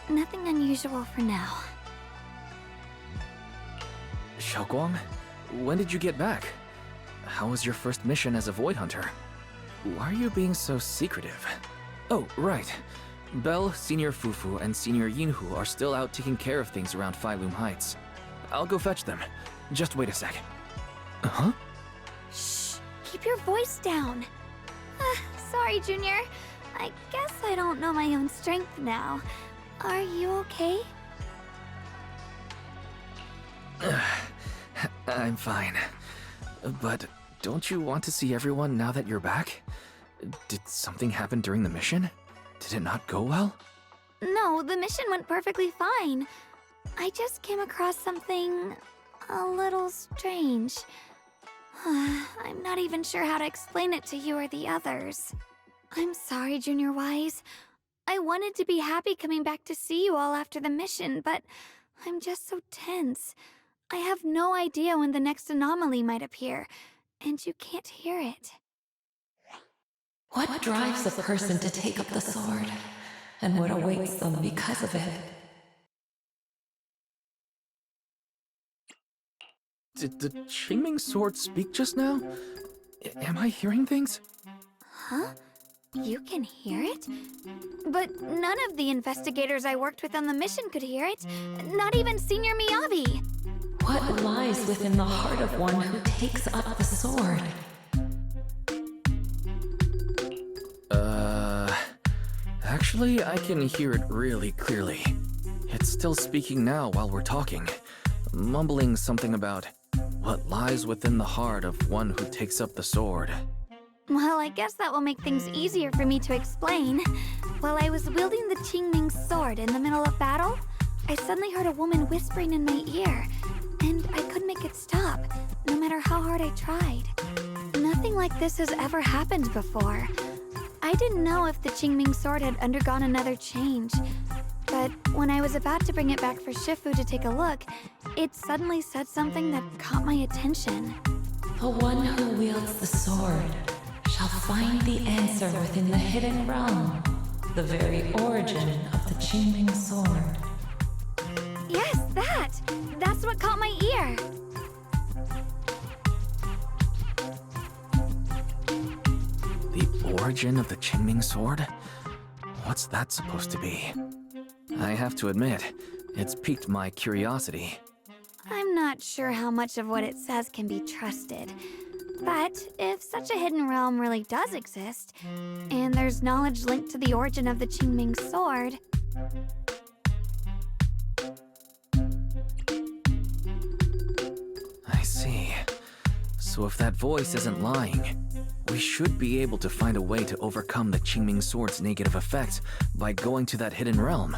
Nothing unusual for now. Xiaoguang, when did you get back? How was your first mission as a Void Hunter? Why are you being so secretive? Oh, right. Belle, Senior Fufu, and Senior Yinhu are still out taking care of things around Phylum Heights. I'll go fetch them. Just wait a sec. Huh? Shh! Keep your voice down. Sorry, Junior. I guess I don't know my own strength now. Are you okay? I'm fine. But don't you want to see everyone now that you're back? Did something happen during the mission? Did it not go well? No, the mission went perfectly fine. I just came across something a little strange. I'm not even sure how to explain it to you or the others. I'm sorry, Junior Wise. I wanted to be happy coming back to see you all after the mission, but I'm just so tense. I have no idea when the next anomaly might appear, and you can't hear it. What drives a person to take up the sword, and what awaits them because of it? Did the Qingming sword speak just now? Am I hearing things? Huh? You can hear it? But none of the investigators I worked with on the mission could hear it. Not even Senior Miyabi. What lies within the heart of one who takes up the sword? Actually, I can hear it really clearly. It's still speaking now while we're talking, mumbling something about what lies within the heart of one who takes up the sword. Well, I guess that will make things easier for me to explain. While I was wielding the Qingming sword in the middle of battle, I suddenly heard a woman whispering in my ear, and I couldn't make it stop, no matter how hard I tried. Nothing like this has ever happened before. I didn't know if the Qingming sword had undergone another change, but when I was about to bring it back for Shifu to take a look, it suddenly said something that caught my attention. The one who wields the sword shall find the answer within the hidden realm, the very origin of the Qingming sword. Yes, that's what caught my ear. The origin of the Qingming sword? What's that supposed to be? I have to admit, it's piqued my curiosity. I'm not sure how much of what it says can be trusted. But if such a hidden realm really does exist, and there's knowledge linked to the origin of the Qingming sword... I see. So if that voice isn't lying, we should be able to find a way to overcome the Qingming sword's negative effects by going to that hidden realm.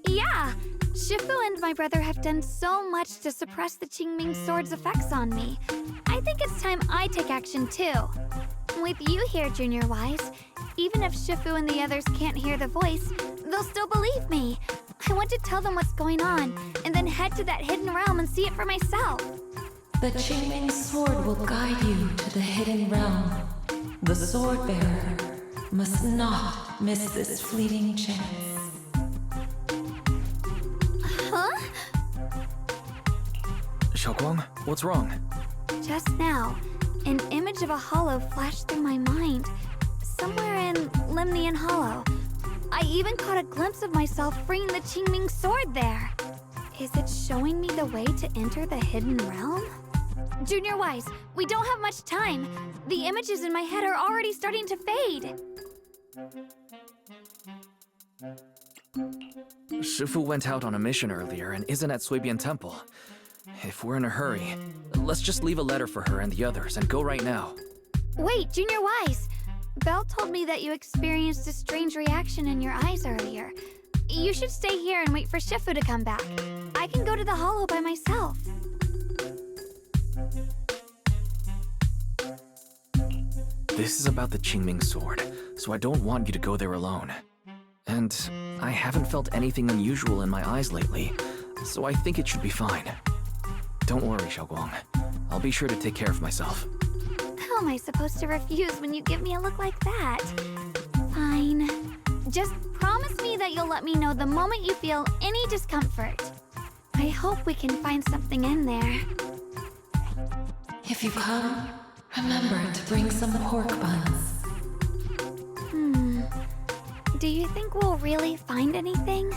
Yeah! Shifu and my brother have done so much to suppress the Qingming sword's effects on me. I think it's time I take action too. With you here, Junior Wise, even if Shifu and the others can't hear the voice, they'll still believe me. I want to tell them what's going on, and then head to that hidden realm and see it for myself. The Qingming sword will guide you to the hidden realm. The sword bearer must not miss this fleeting chance. Huh? Xiaoguang, what's wrong? Just now, an image of a hollow flashed through my mind, somewhere in Limnian Hollow. I even caught a glimpse of myself freeing the Qingming sword there. Is it showing me the way to enter the hidden realm? Junior Wise, we don't have much time. The images in my head are already starting to fade. Shifu went out on a mission earlier and isn't at Suibian Temple. If we're in a hurry, let's just leave a letter for her and the others and go right now. Wait, Junior Wise! Belle told me that you experienced a strange reaction in your eyes earlier. You should stay here and wait for Shifu to come back. I can go to the hollow by myself. This is about the Qingming sword, so I don't want you to go there alone. And I haven't felt anything unusual in my eyes lately, so I think it should be fine. Don't worry, Xiaoguang. I'll be sure to take care of myself. How am I supposed to refuse when you give me a look like that? Fine. Just promise me me that you'll let me know the moment you feel any discomfort. I hope we can find something in there. If you come, remember to bring some pork buns. Do you think we'll really find anything?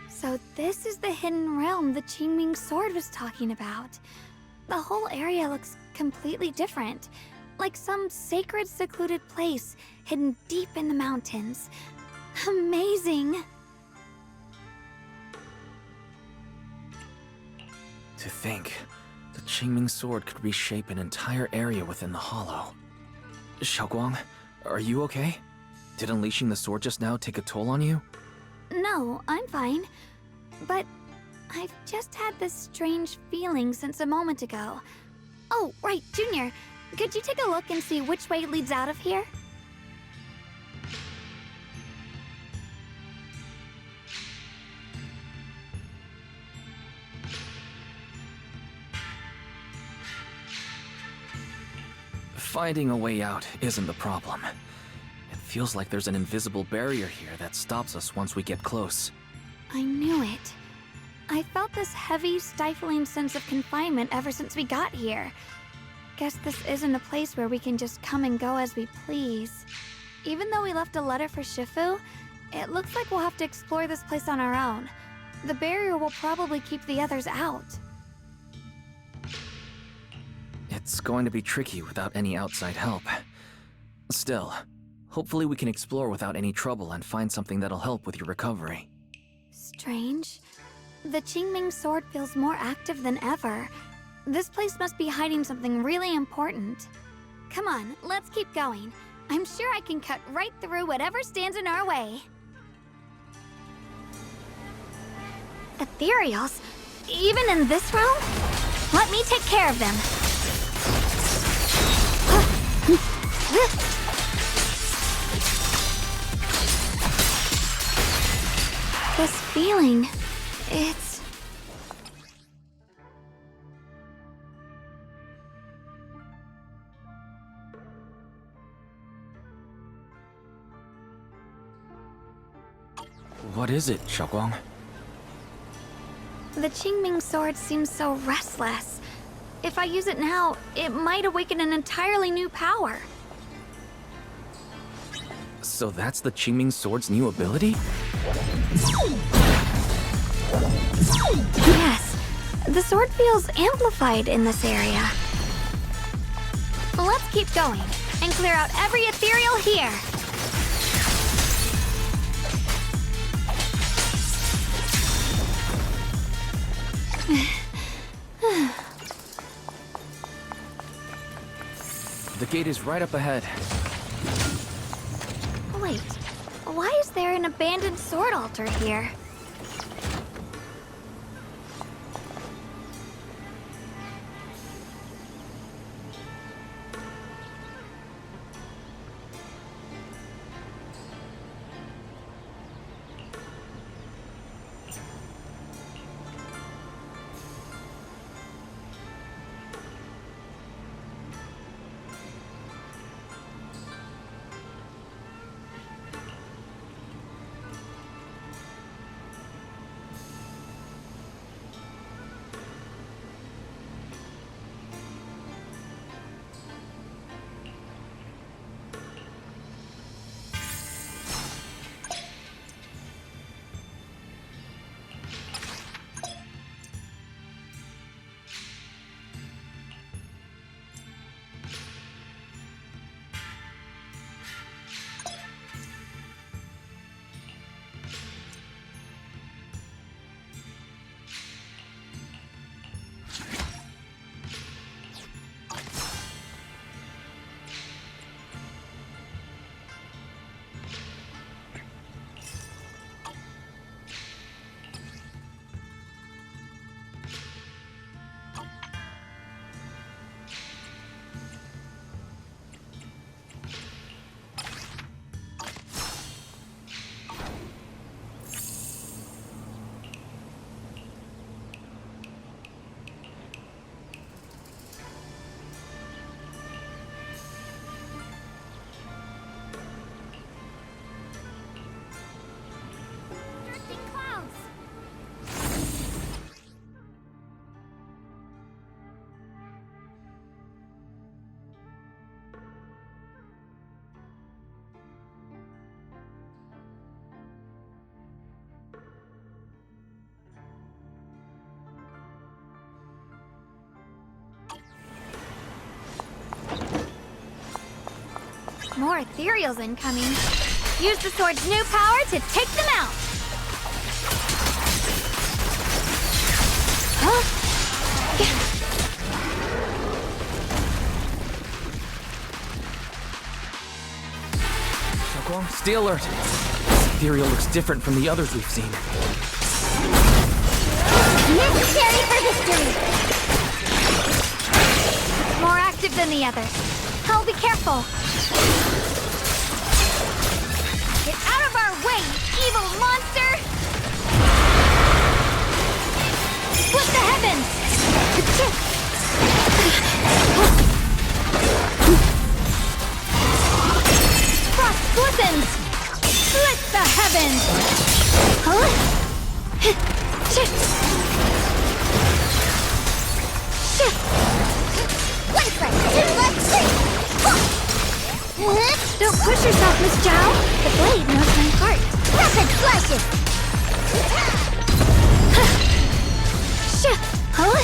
So this is the hidden realm the Qingming sword was talking about. The whole area looks completely different, like some sacred, secluded place hidden deep in the mountains. Amazing! To think, the Qingming sword could reshape an entire area within the hollow. Xiaoguang, are you okay? Did unleashing the sword just now take a toll on you? No, I'm fine. But I've just had this strange feeling since a moment ago. Oh, right, Junior. Could you take a look and see which way leads out of here? Finding a way out isn't the problem. It feels like there's an invisible barrier here that stops us once we get close. I knew it. I felt this heavy, stifling sense of confinement ever since we got here. Guess this isn't a place where we can just come and go as we please. Even though we left a letter for Shifu, it looks like we'll have to explore this place on our own. The barrier will probably keep the others out. It's going to be tricky without any outside help. Still, hopefully we can explore without any trouble and find something that'll help with your recovery. Strange. The Qingming sword feels more active than ever. This place must be hiding something really important. Come on, let's keep going. I'm sure I can cut right through whatever stands in our way. Ethereals? Even in this realm? Let me take care of them. This feeling, it's... What is it, Xiaoguang? The Qingming sword seems so restless. If I use it now, it might awaken an entirely new power. So that's the Qingming sword's new ability? Yes, the sword feels amplified in this area. Let's keep going and clear out every ethereal here. The gate is right up ahead. Wait, why is there an abandoned sword altar here? More ethereals incoming. Use the sword's new power to take them out! Huh? Xiaoguang, stay alert. This ethereal looks different from the others we've seen. Necessary for history! More active than the others. I'll be careful. Get out of our way, evil monster! Split the heavens! Frost glistens! Split the heavens! Huh? Don't push yourself, Miss Zhao. The blade knows my heart. Rapid flashes! Huh?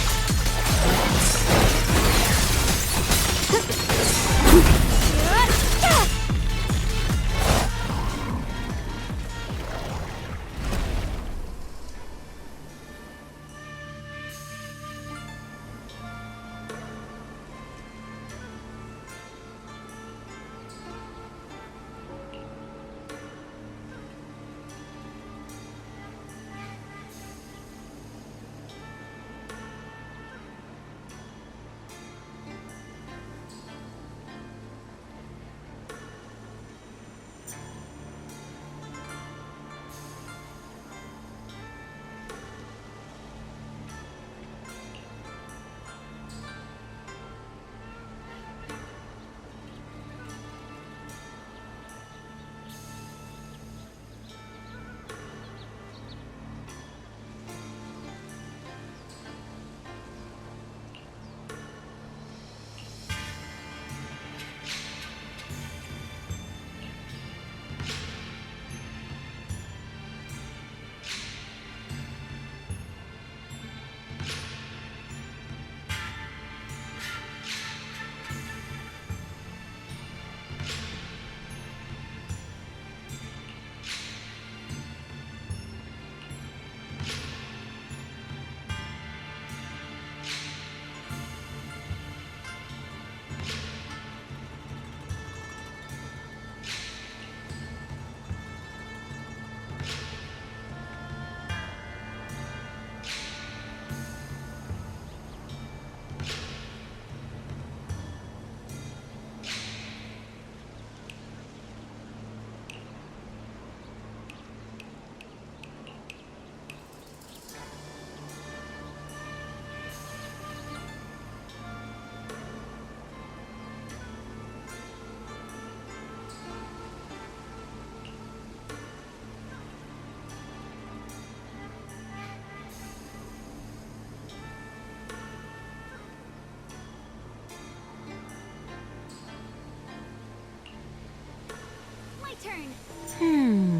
turn.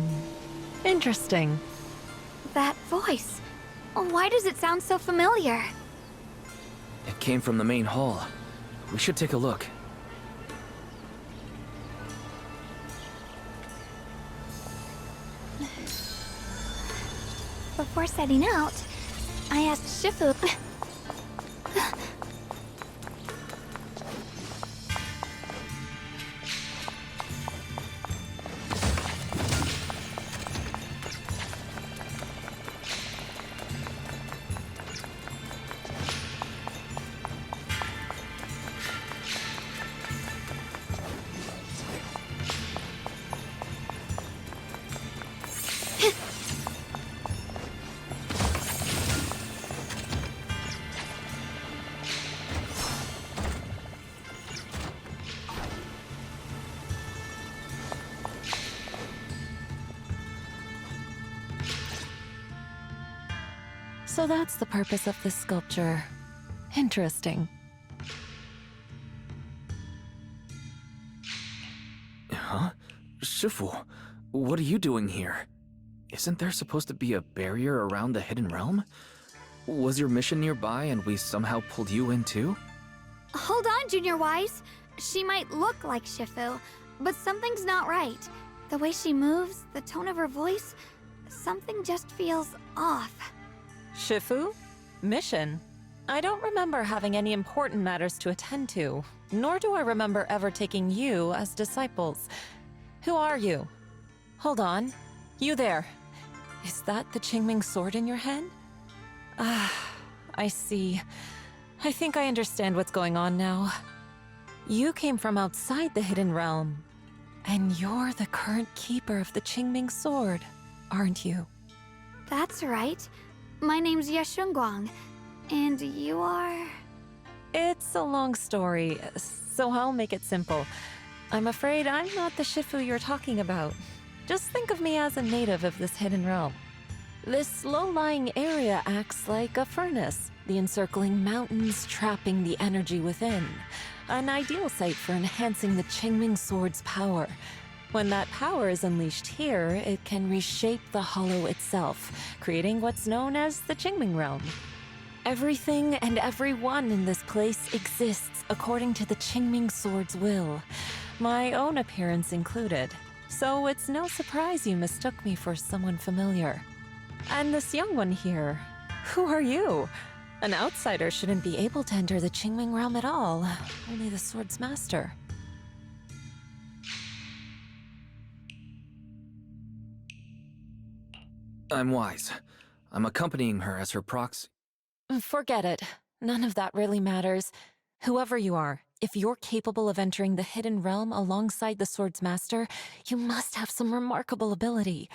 Interesting. That voice. Why does it sound so familiar? It came from the main hall. We should take a look. Before setting out, I asked Shifu. So that's the purpose of this sculpture. Interesting. Huh? Shifu, what are you doing here? Isn't there supposed to be a barrier around the hidden realm? Was your mission nearby and we somehow pulled you in too? Hold on, Junior Wise. She might look like Shifu, but something's not right. The way she moves, the tone of her voice, something just feels off. Shifu? Mission? I don't remember having any important matters to attend to, nor do I remember ever taking you as disciples. Who are you? Hold on. You there. Is that the Qingming sword in your hand? Ah, I see. I think I understand what's going on now. You came from outside the Hidden Realm, and you're the current keeper of the Qingming sword, aren't you? That's right. My name's Yeshunguang, and you are... It's a long story, so I'll make it simple. I'm afraid I'm not the Shifu you're talking about. Just think of me as a native of this Hidden Realm. This low-lying area acts like a furnace, the encircling mountains trapping the energy within. An ideal site for enhancing the Qingming sword's power. When that power is unleashed here, it can reshape the hollow itself, creating what's known as the Qingming realm. Everything and everyone in this place exists according to the Qingming sword's will, my own appearance included. So it's no surprise you mistook me for someone familiar. And this young one here, who are you? An outsider shouldn't be able to enter the Qingming realm at all, only the sword's master. I'm Wise. I'm accompanying her as her proxy. Forget it. None of that really matters. Whoever you are, if you're capable of entering the Hidden Realm alongside the sword's master, you must have some remarkable ability.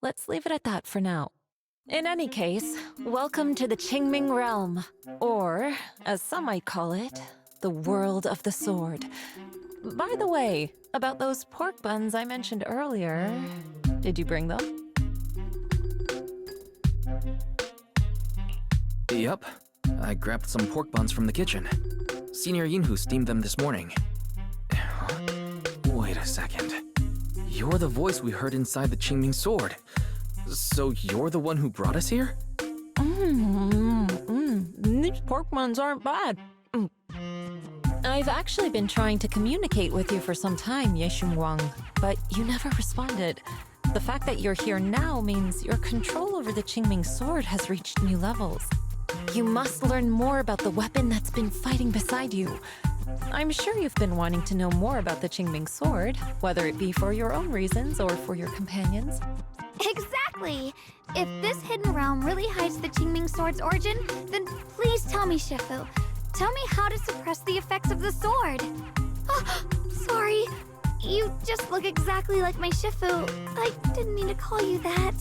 Let's leave it at that for now. In any case, welcome to the Qingming realm, or, as some might call it, the world of the sword. By the way, about those pork buns I mentioned earlier, did you bring them? Yup. I grabbed some pork buns from the kitchen. Senior Yinhu steamed them this morning. Huh? Wait a second. You're the voice we heard inside the Qingming sword. So you're the one who brought us here? These pork buns aren't bad. I've actually been trying to communicate with you for some time, Yeshunguang, but you never responded. The fact that you're here now means your control over the Qingming sword has reached new levels. You must learn more about the weapon that's been fighting beside you. I'm sure you've been wanting to know more about the Qingming sword, whether it be for your own reasons or for your companions. Exactly! If this hidden realm really hides the Qingming sword's origin, then please tell me, Shifu. Tell me how to suppress the effects of the sword. Oh, sorry. You just look exactly like my Shifu. I didn't mean to call you that.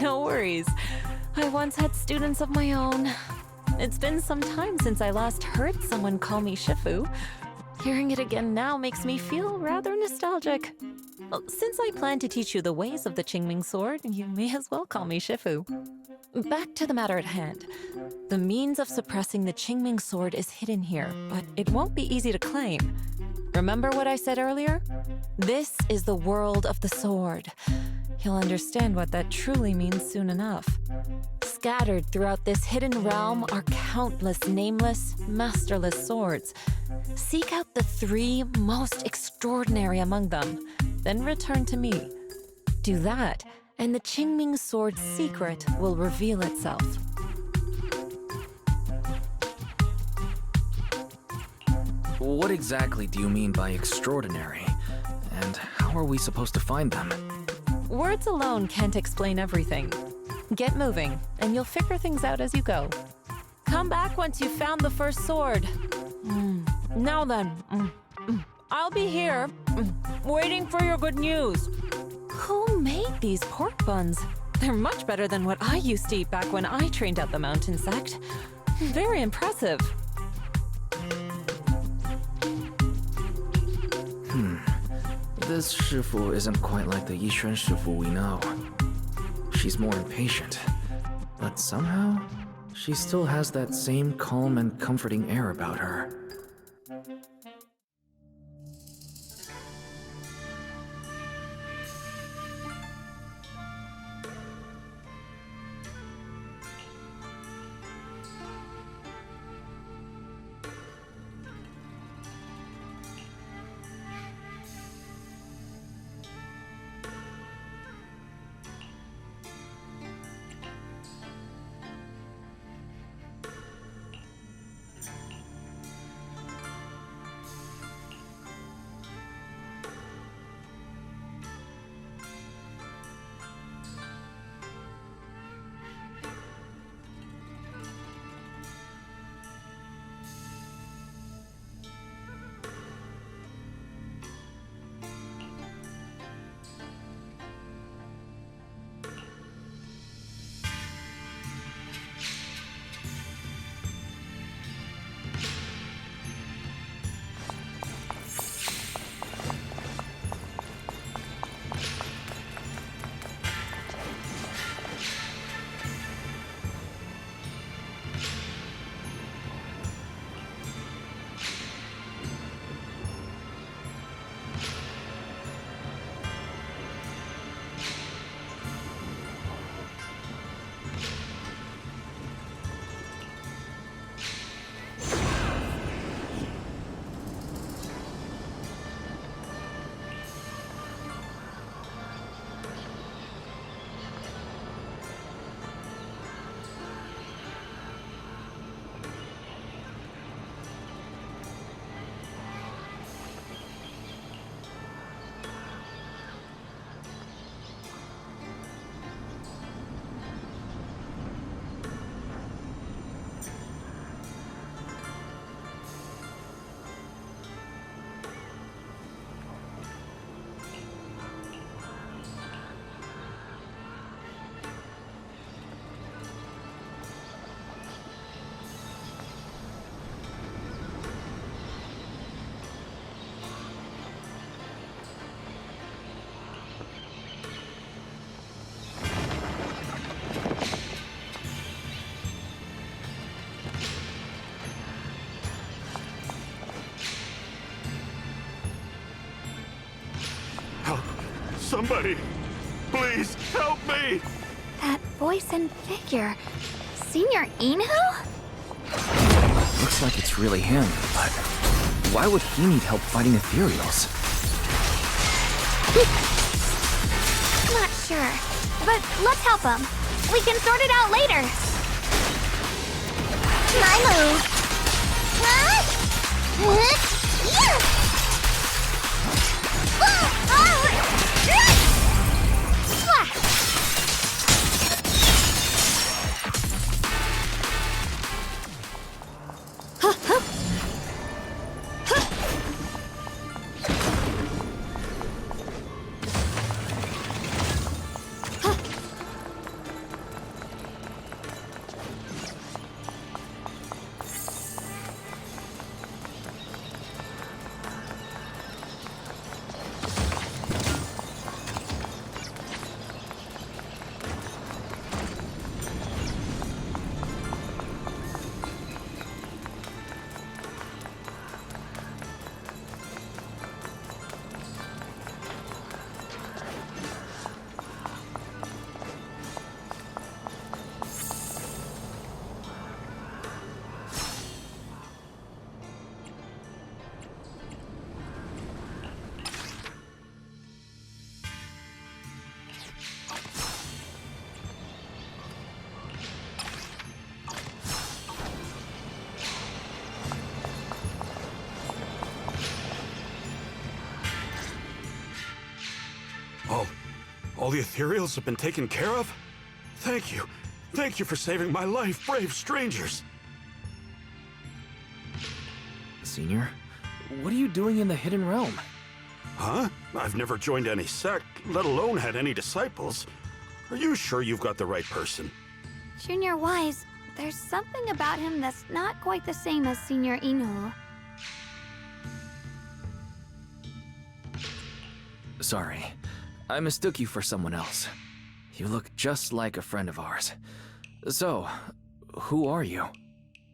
No worries. I once had students of my own. It's been some time since I last heard someone call me Shifu. Hearing it again now makes me feel rather nostalgic. Well, since I plan to teach you the ways of the Qingming sword, you may as well call me Shifu. Back to the matter at hand. The means of suppressing the Qingming sword is hidden here, but it won't be easy to claim. Remember what I said earlier? This is the world of the sword. You'll understand what that truly means soon enough. Scattered throughout this hidden realm are countless nameless, masterless swords. Seek out the 3 most extraordinary among them, then return to me. Do that, and the Qingming sword's secret will reveal itself. What exactly do you mean by extraordinary? And how are we supposed to find them? Words alone can't explain everything. Get moving, and you'll figure things out as you go. Come back once you've found the first sword. Now then, I'll be here, waiting for your good news. Who made these pork buns? They're much better than what I used to eat back when I trained at the mountain sect. Very impressive. This Shifu isn't quite like the Yixuan Shifu we know. She's more impatient, but somehow, she still has that same calm and comforting air about her. Somebody, please help me! That voice and figure. Senior Inhu? Looks like it's really him, but why would he need help fighting ethereals? Not sure, but let's help him. We can sort it out later. My move. Huh? Yeah. All the ethereals have been taken care of? Thank you. Thank you for saving my life, brave strangers. Senior, what are you doing in the Hidden Realm? Huh? I've never joined any sect, let alone had any disciples. Are you sure you've got the right person? Junior Wise, there's something about him that's not quite the same as Senior Inhu. Sorry, I mistook you for someone else. You look just like a friend of ours. So, who are you?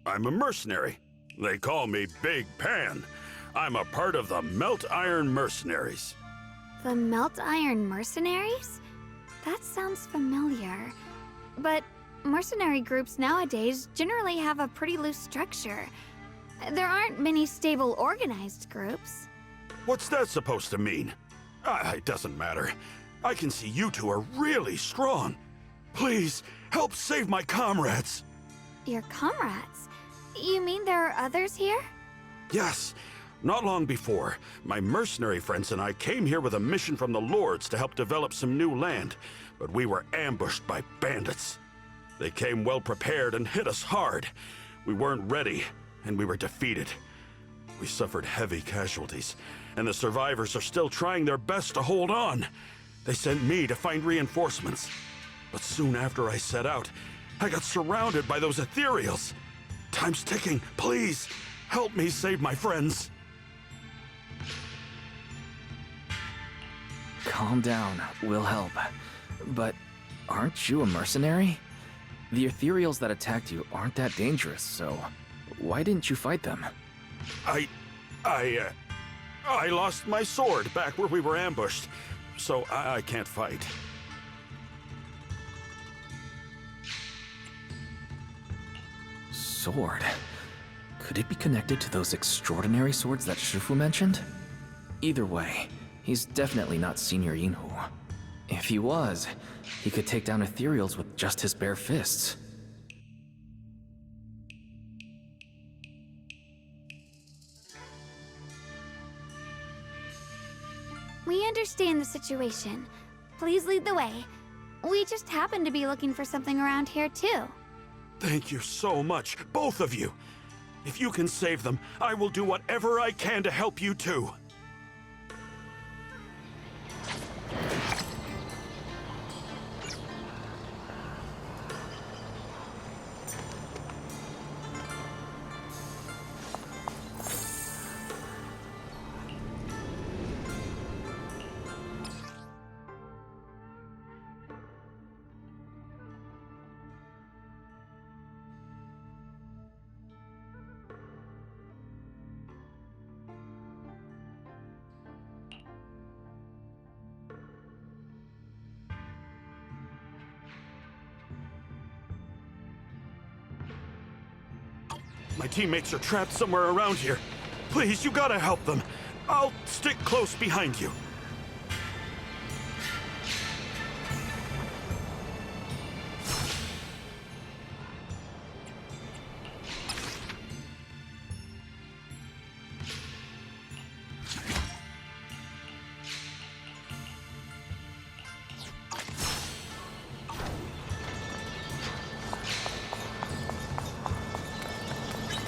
I'm a mercenary. They call me Big Pan. I'm a part of the Melt Iron Mercenaries. The Melt Iron Mercenaries? That sounds familiar. But mercenary groups nowadays generally have a pretty loose structure. There aren't many stable, organized groups. What's that supposed to mean? It doesn't matter. I can see you two are really strong. Please, help save my comrades. Your comrades? You mean there are others here? Yes. Not long before, my mercenary friends and I came here with a mission from the Lords to help develop some new land, but we were ambushed by bandits. They came well prepared and hit us hard. We weren't ready, and we were defeated. We suffered heavy casualties, and the survivors are still trying their best to hold on. They sent me to find reinforcements. But soon after I set out, I got surrounded by those ethereals. Time's ticking. Please, help me save my friends. Calm down, we'll help. But aren't you a mercenary? The ethereals that attacked you aren't that dangerous, so why didn't you fight them? I lost my sword back where we were ambushed, so I can't fight. Sword? Could it be connected to those extraordinary swords that Shifu mentioned? Either way, he's definitely not Senior Inhu. If he was, he could take down ethereals with just his bare fists. We understand the situation. Please lead the way. We just happen to be looking for something around here, too. Thank you so much, both of you. If you can save them, I will do whatever I can to help you too. My teammates are trapped somewhere around here. Please, you gotta help them. I'll stick close behind you.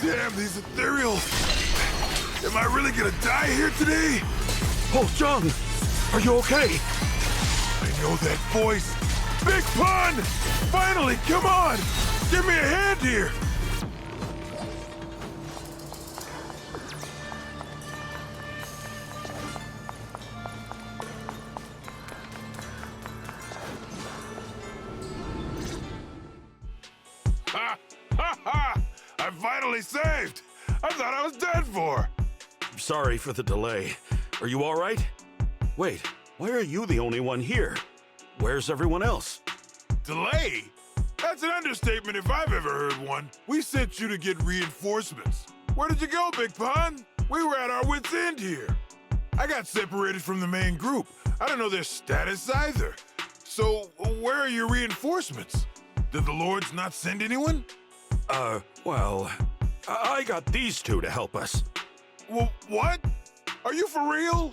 Damn, these ethereals! Am I really gonna die here today? Oh, John! Are you okay? I know that voice! Big Pun! Finally, come on! Give me a hand here! Ha! Ha ha! I'm finally saved! I thought I was dead for! Sorry for the delay. Are you all right? Wait, why are you the only one here? Where's everyone else? Delay? That's an understatement if I've ever heard one. We sent you to get reinforcements. Where did you go, Big Pun? We were at our wits' end here. I got separated from the main group. I don't know their status either. So, where are your reinforcements? Did the Lords not send anyone? Well, I got these two to help us. What? Are you for real?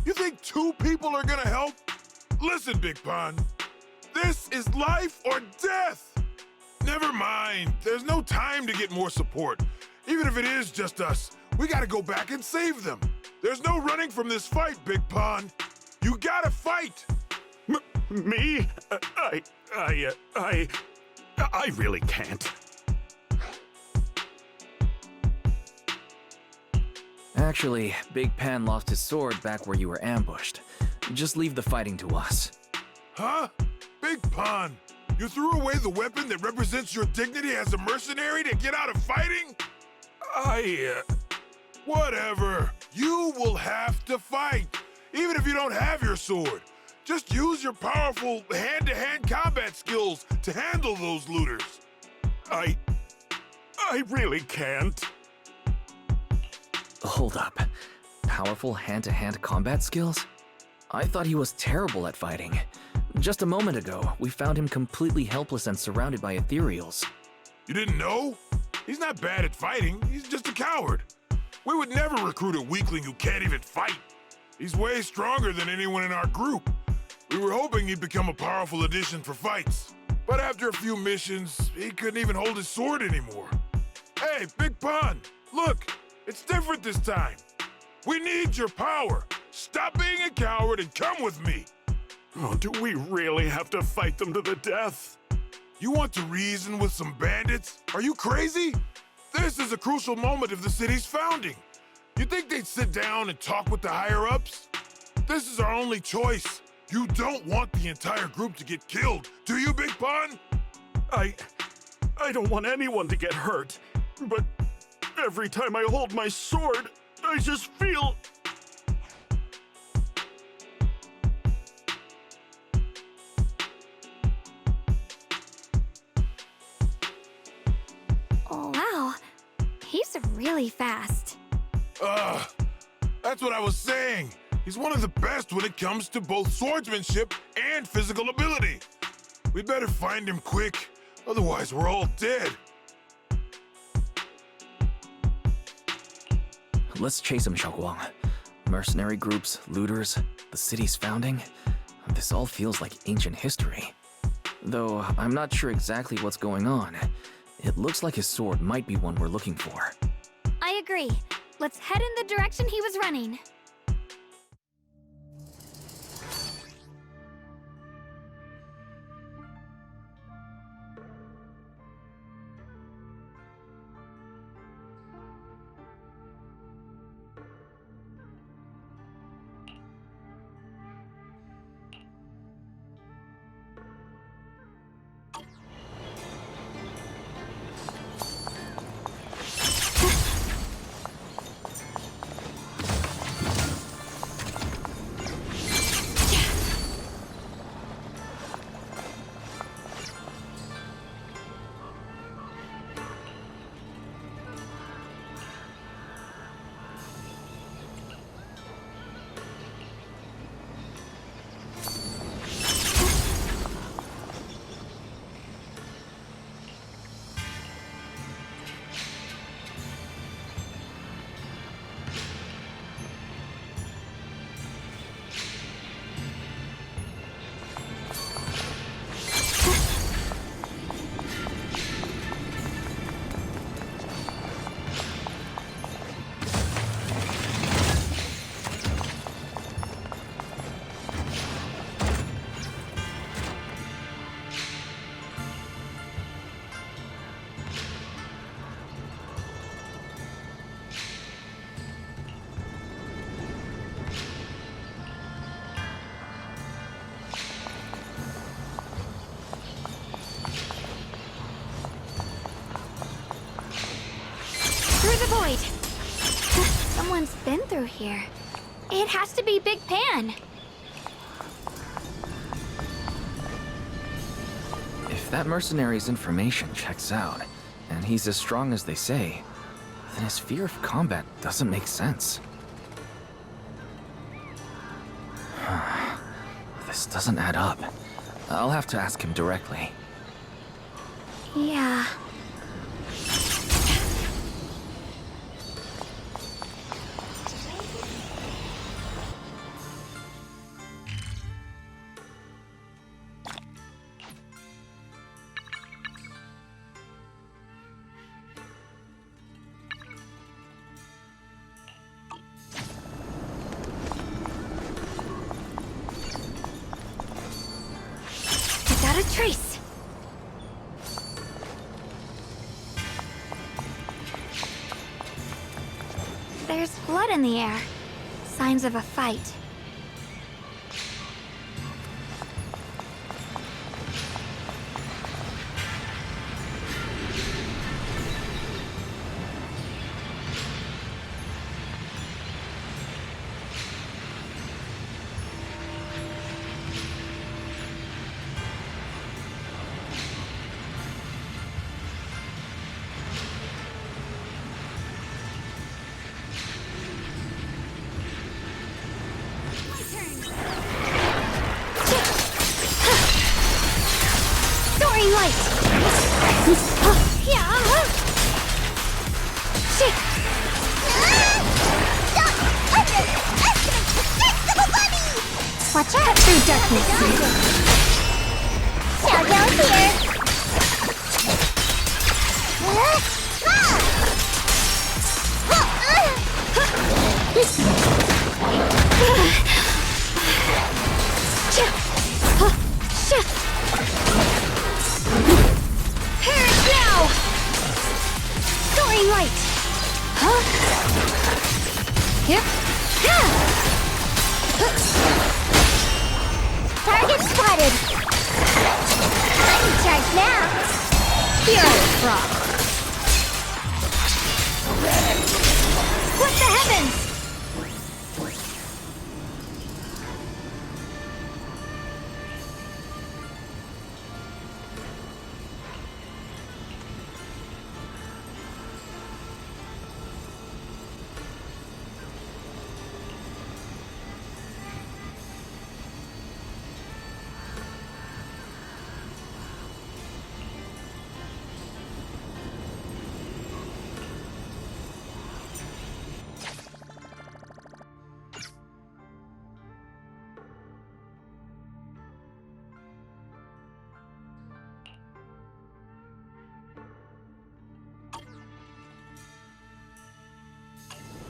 You think 2 people are gonna help? Listen, Big Pun. This is life or death. Never mind. There's no time to get more support. Even if it is just us, we gotta go back and save them. There's no running from this fight, Big Pun. You gotta fight. Me? I really can't. Actually, Big Pan lost his sword back where you were ambushed. Just leave the fighting to us. Huh? Big Pun, you threw away the weapon that represents your dignity as a mercenary to get out of fighting? Whatever. You will have to fight, even if you don't have your sword. Just use your powerful hand-to-hand combat skills to handle those looters. I really can't. Hold up. Powerful hand-to-hand combat skills? I thought he was terrible at fighting. Just a moment ago, we found him completely helpless and surrounded by ethereals. You didn't know? He's not bad at fighting. He's just a coward. We would never recruit a weakling who can't even fight. He's way stronger than anyone in our group. We were hoping he'd become a powerful addition for fights. But after a few missions, he couldn't even hold his sword anymore. Hey, Big Pun, look, it's different this time. We need your power. Stop being a coward and come with me. Oh, do we really have to fight them to the death? You want to reason with some bandits? Are you crazy? This is a crucial moment of the city's founding. You think they'd sit down and talk with the higher-ups? This is our only choice. You don't want the entire group to get killed, do you, Big Pun? I don't want anyone to get hurt, but every time I hold my sword, I just feel... Wow, he's really fast. That's what I was saying. He's one of the best when it comes to both swordsmanship and physical ability. We'd better find him quick, otherwise we're all dead. Let's chase him, Xiaoguang. Mercenary groups, looters, the city's founding. This all feels like ancient history. Though I'm not sure exactly what's going on. It looks like his sword might be one we're looking for. I agree. Let's head in the direction he was running. been through here. It has to be Big Pan. If that mercenary's information checks out, and he's as strong as they say, then his fear of combat doesn't make sense. This doesn't add up. I'll have to ask him directly. Yeah. Without a trace. There's blood in the air. Signs of a fight. Soaring light! Yeah! Shit! Don't underestimate the strength of a bunny! Watch out through darkness! Showdown here! Perish now! Soaring light! Huh? Yep. Target spotted! I'm in charge now! Hero frog! What the heavens?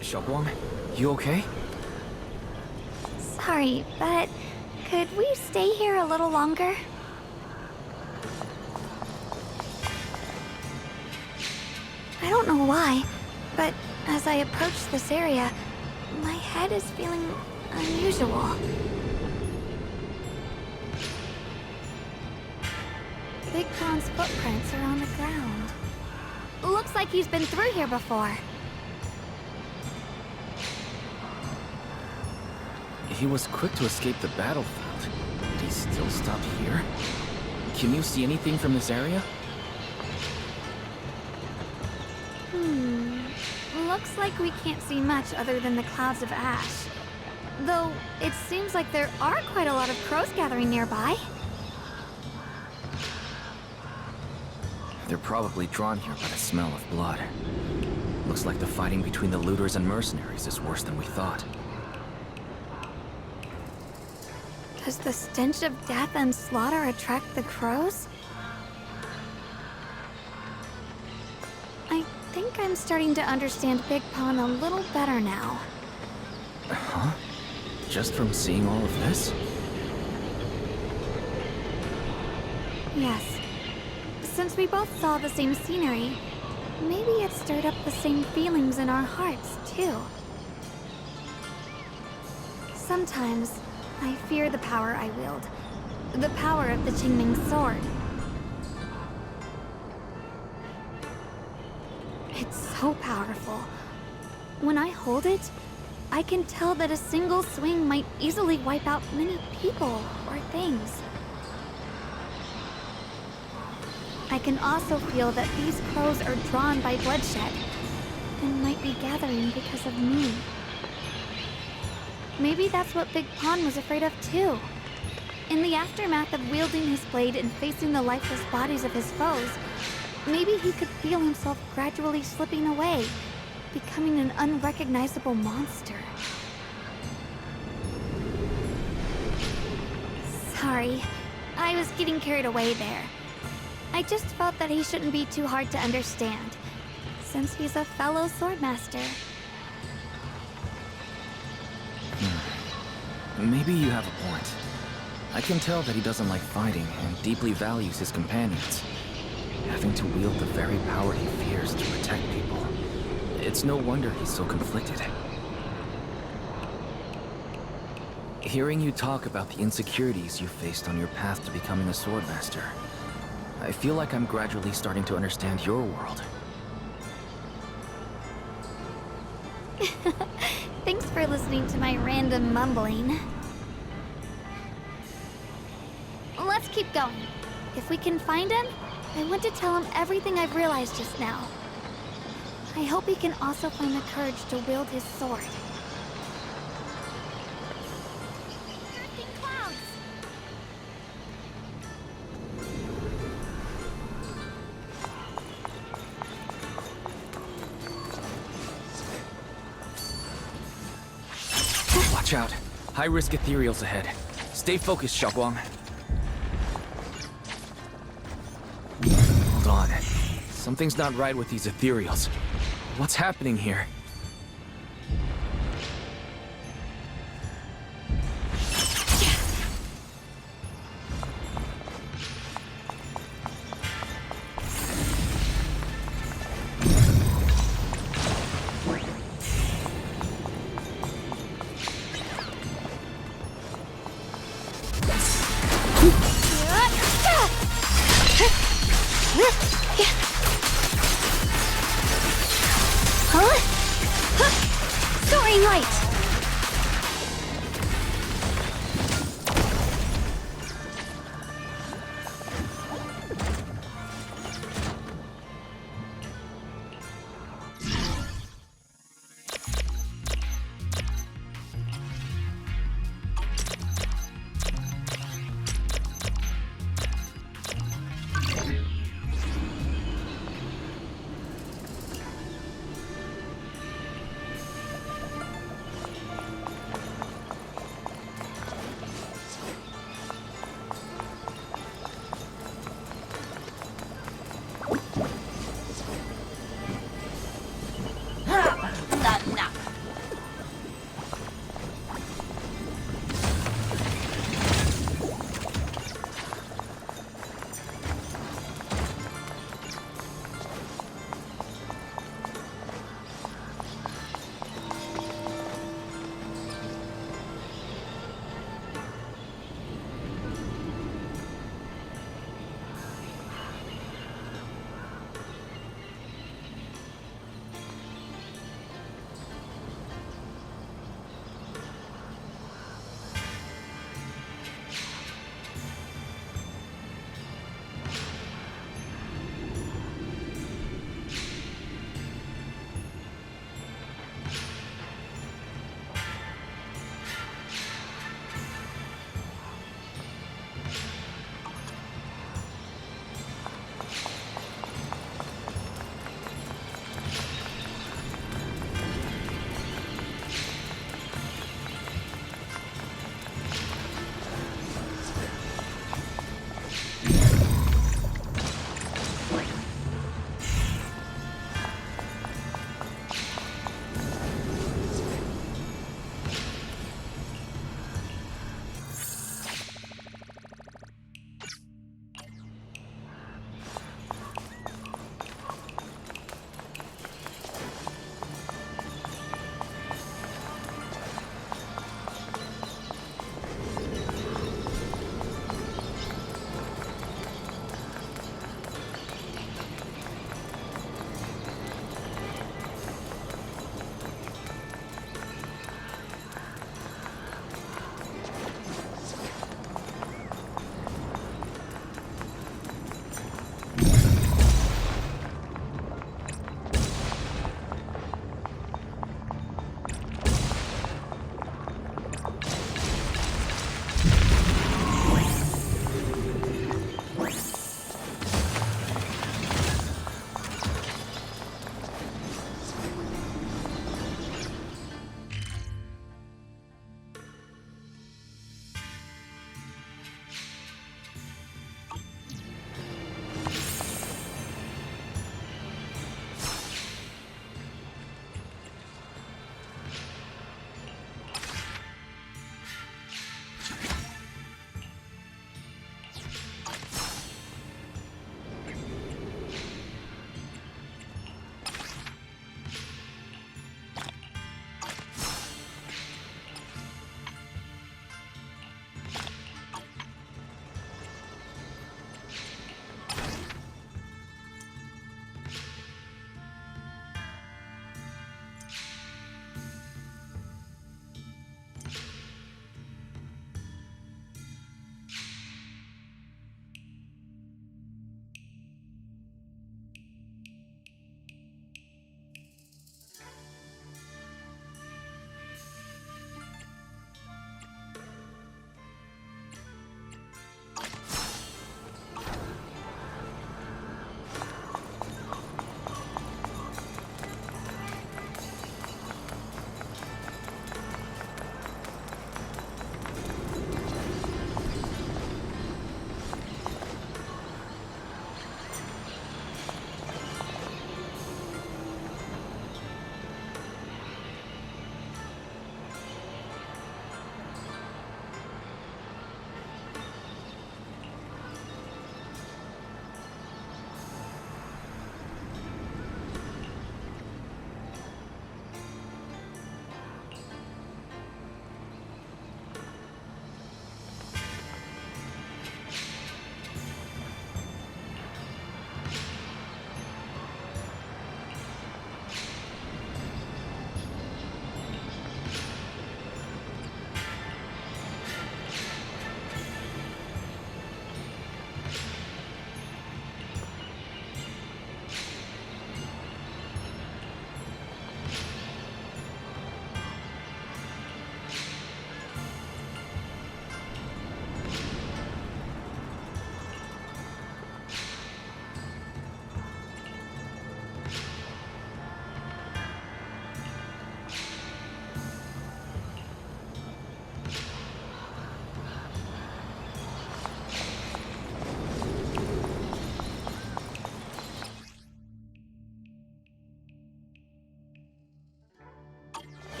Xiaoguang, you okay? Sorry, but could we stay here a little longer? I don't know why, but as I approach this area, my head is feeling unusual. Big Pon's footprints are on the ground. Looks like he's been through here before. He was quick to escape the battlefield, but he still stopped here? Can you see anything from this area? Looks like we can't see much other than the clouds of ash. Though, it seems like there are quite a lot of crows gathering nearby. They're probably drawn here by the smell of blood. Looks like the fighting between the looters and mercenaries is worse than we thought. Does the stench of death and slaughter attract the crows? I think I'm starting to understand Big Pon a little better now. Huh? Just from seeing all of this? Yes. Since we both saw the same scenery, maybe it stirred up the same feelings in our hearts, too. Sometimes, I fear the power I wield. The power of the Qingming sword. It's so powerful. When I hold it, I can tell that a single swing might easily wipe out many people or things. I can also feel that these crows are drawn by bloodshed and might be gathering because of me. Maybe that's what Big Pond was afraid of too. In the aftermath of wielding his blade and facing the lifeless bodies of his foes, maybe he could feel himself gradually slipping away, becoming an unrecognizable monster. Sorry, I was getting carried away there. I just felt that he shouldn't be too hard to understand, since he's a fellow swordmaster. Maybe you have a point. I can tell that he doesn't like fighting and deeply values his companions. Having to wield the very power he fears to protect people. It's no wonder he's so conflicted. Hearing you talk about the insecurities you faced on your path to becoming a swordmaster, I feel like I'm gradually starting to understand your world. Thanks for listening to my random mumbling. Let's keep going. If we can find him, I want to tell him everything I've realized just now. I hope he can also find the courage to wield his sword. Drifting clouds! Watch out. High-risk ethereals ahead. Stay focused, Xiaoguang. Hold on. Something's not right with these ethereals. What's happening here? Soaring light!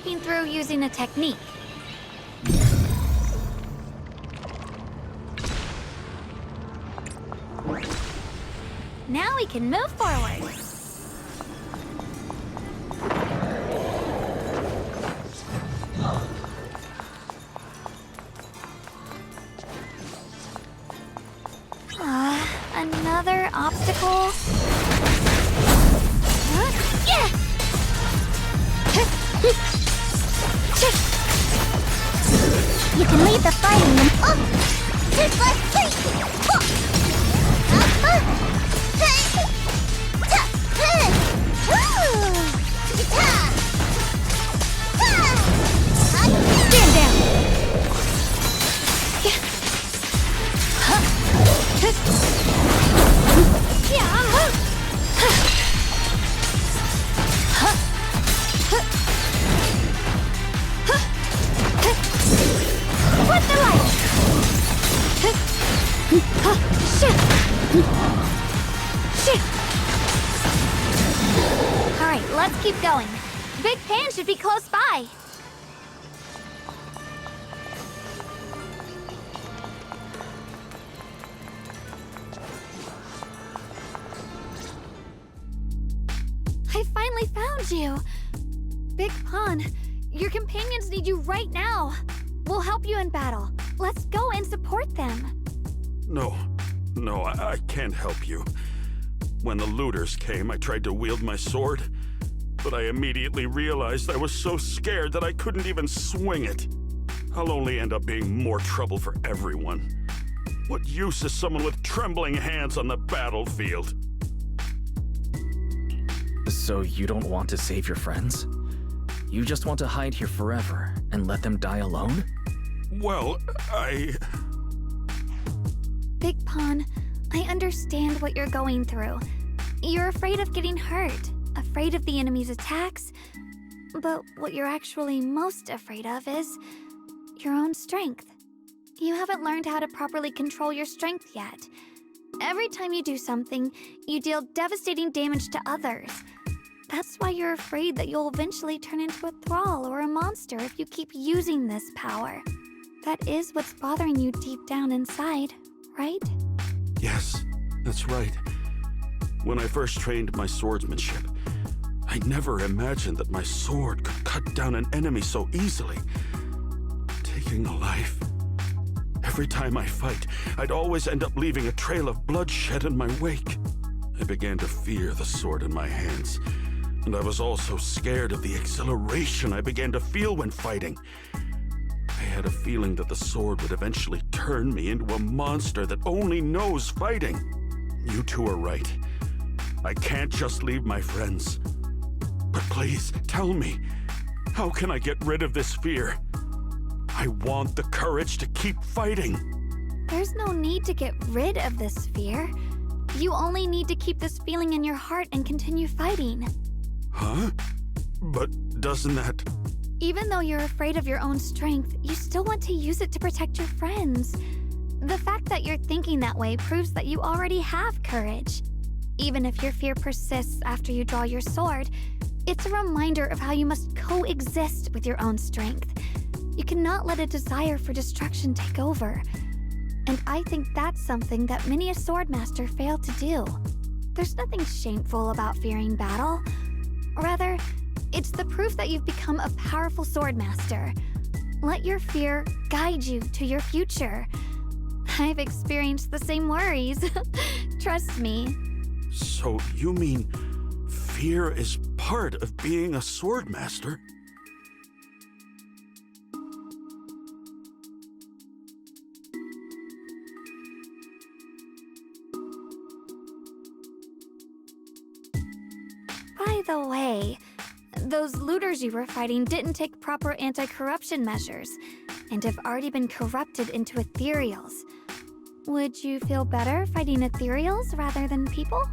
breaking through using a technique. Now we can move forward. Another obstacle? Yeah! You can leave the fighting. Stand down! What the light? Alright, let's keep going. Big Pan should be close by. I finally found you! Big Pun, your companions need you right now. We'll help you in battle. Let's go and support them. No, I can't help you. When the looters came, I tried to wield my sword, but I immediately realized I was so scared that I couldn't even swing it. I'll only end up being more trouble for everyone. What use is someone with trembling hands on the battlefield? So you don't want to save your friends? You just want to hide here forever and let them die alone? Well, Big Pun, I understand what you're going through. You're afraid of getting hurt, afraid of the enemy's attacks, but what you're actually most afraid of is your own strength. You haven't learned how to properly control your strength yet. Every time you do something, you deal devastating damage to others. That's why you're afraid that you'll eventually turn into a thrall or a monster if you keep using this power. That is what's bothering you deep down inside, right? yes, that's right. When I first trained my swordsmanship, I never imagined that my sword could cut down an enemy so easily, taking a life. Every time I fight, I'd always end up leaving a trail of bloodshed in my wake. I began to fear the sword in my hands, and I was also scared of the exhilaration I began to feel when fighting. I had a feeling that the sword would eventually turn me into a monster that only knows fighting. You two are right. I can't just leave my friends. But please, tell me, how can I get rid of this fear? I want the courage to keep fighting. There's no need to get rid of this fear. You only need to keep this feeling in your heart and continue fighting. Huh? But doesn't that... Even though you're afraid of your own strength, you still want to use it to protect your friends. The fact that you're thinking that way proves that you already have courage. Even if your fear persists after you draw your sword, it's a reminder of how you must coexist with your own strength. You cannot let a desire for destruction take over. And I think that's something that many a swordmaster fail to do. There's nothing shameful about fearing battle. Rather, it's the proof that you've become a powerful swordmaster. Let your fear guide you to your future. I've experienced the same worries. Trust me. So you mean fear is part of being a swordmaster? By the way, those looters you were fighting didn't take proper anti-corruption measures and have already been corrupted into ethereals. Would you feel better fighting ethereals rather than people?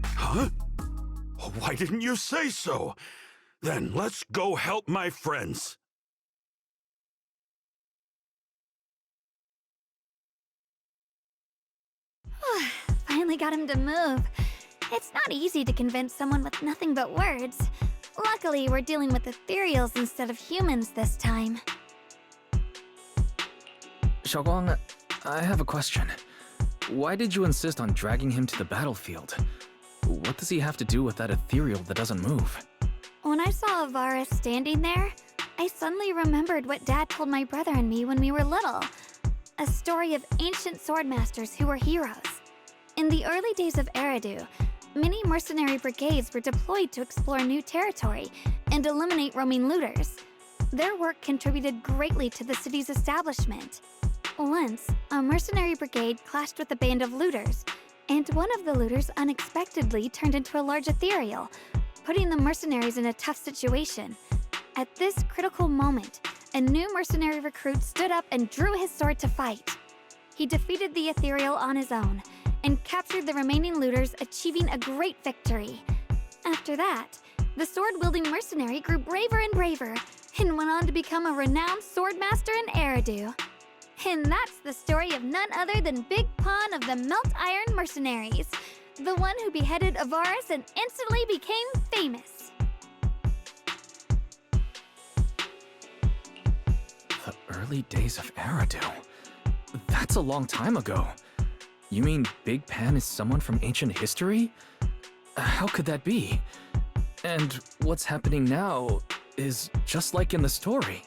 Huh? Why didn't you say so? Then let's go help my friends. Finally got him to move. It's not easy to convince someone with nothing but words. Luckily, we're dealing with ethereals instead of humans this time. Xiaoguang, I have a question. Why did you insist on dragging him to the battlefield? What does he have to do with that ethereal that doesn't move? When I saw Avaris standing there, I suddenly remembered what Dad told my brother and me when we were little. A story of ancient swordmasters who were heroes. In the early days of Eridu, many mercenary brigades were deployed to explore new territory and eliminate roaming looters. Their work contributed greatly to the city's establishment. Once, a mercenary brigade clashed with a band of looters, and one of the looters unexpectedly turned into a large ethereal, putting the mercenaries in a tough situation. At this critical moment, a new mercenary recruit stood up and drew his sword to fight. He defeated the ethereal on his own, and captured the remaining looters, achieving a great victory. After that, the sword-wielding mercenary grew braver and braver, and went on to become a renowned swordmaster in Eridu. And that's the story of none other than Big Pawn of the Melt Iron Mercenaries, the one who beheaded Avaris and instantly became famous. The early days of Eridu? That's a long time ago. You mean Big Pan is someone from ancient history? How could that be? And what's happening now is just like in the story.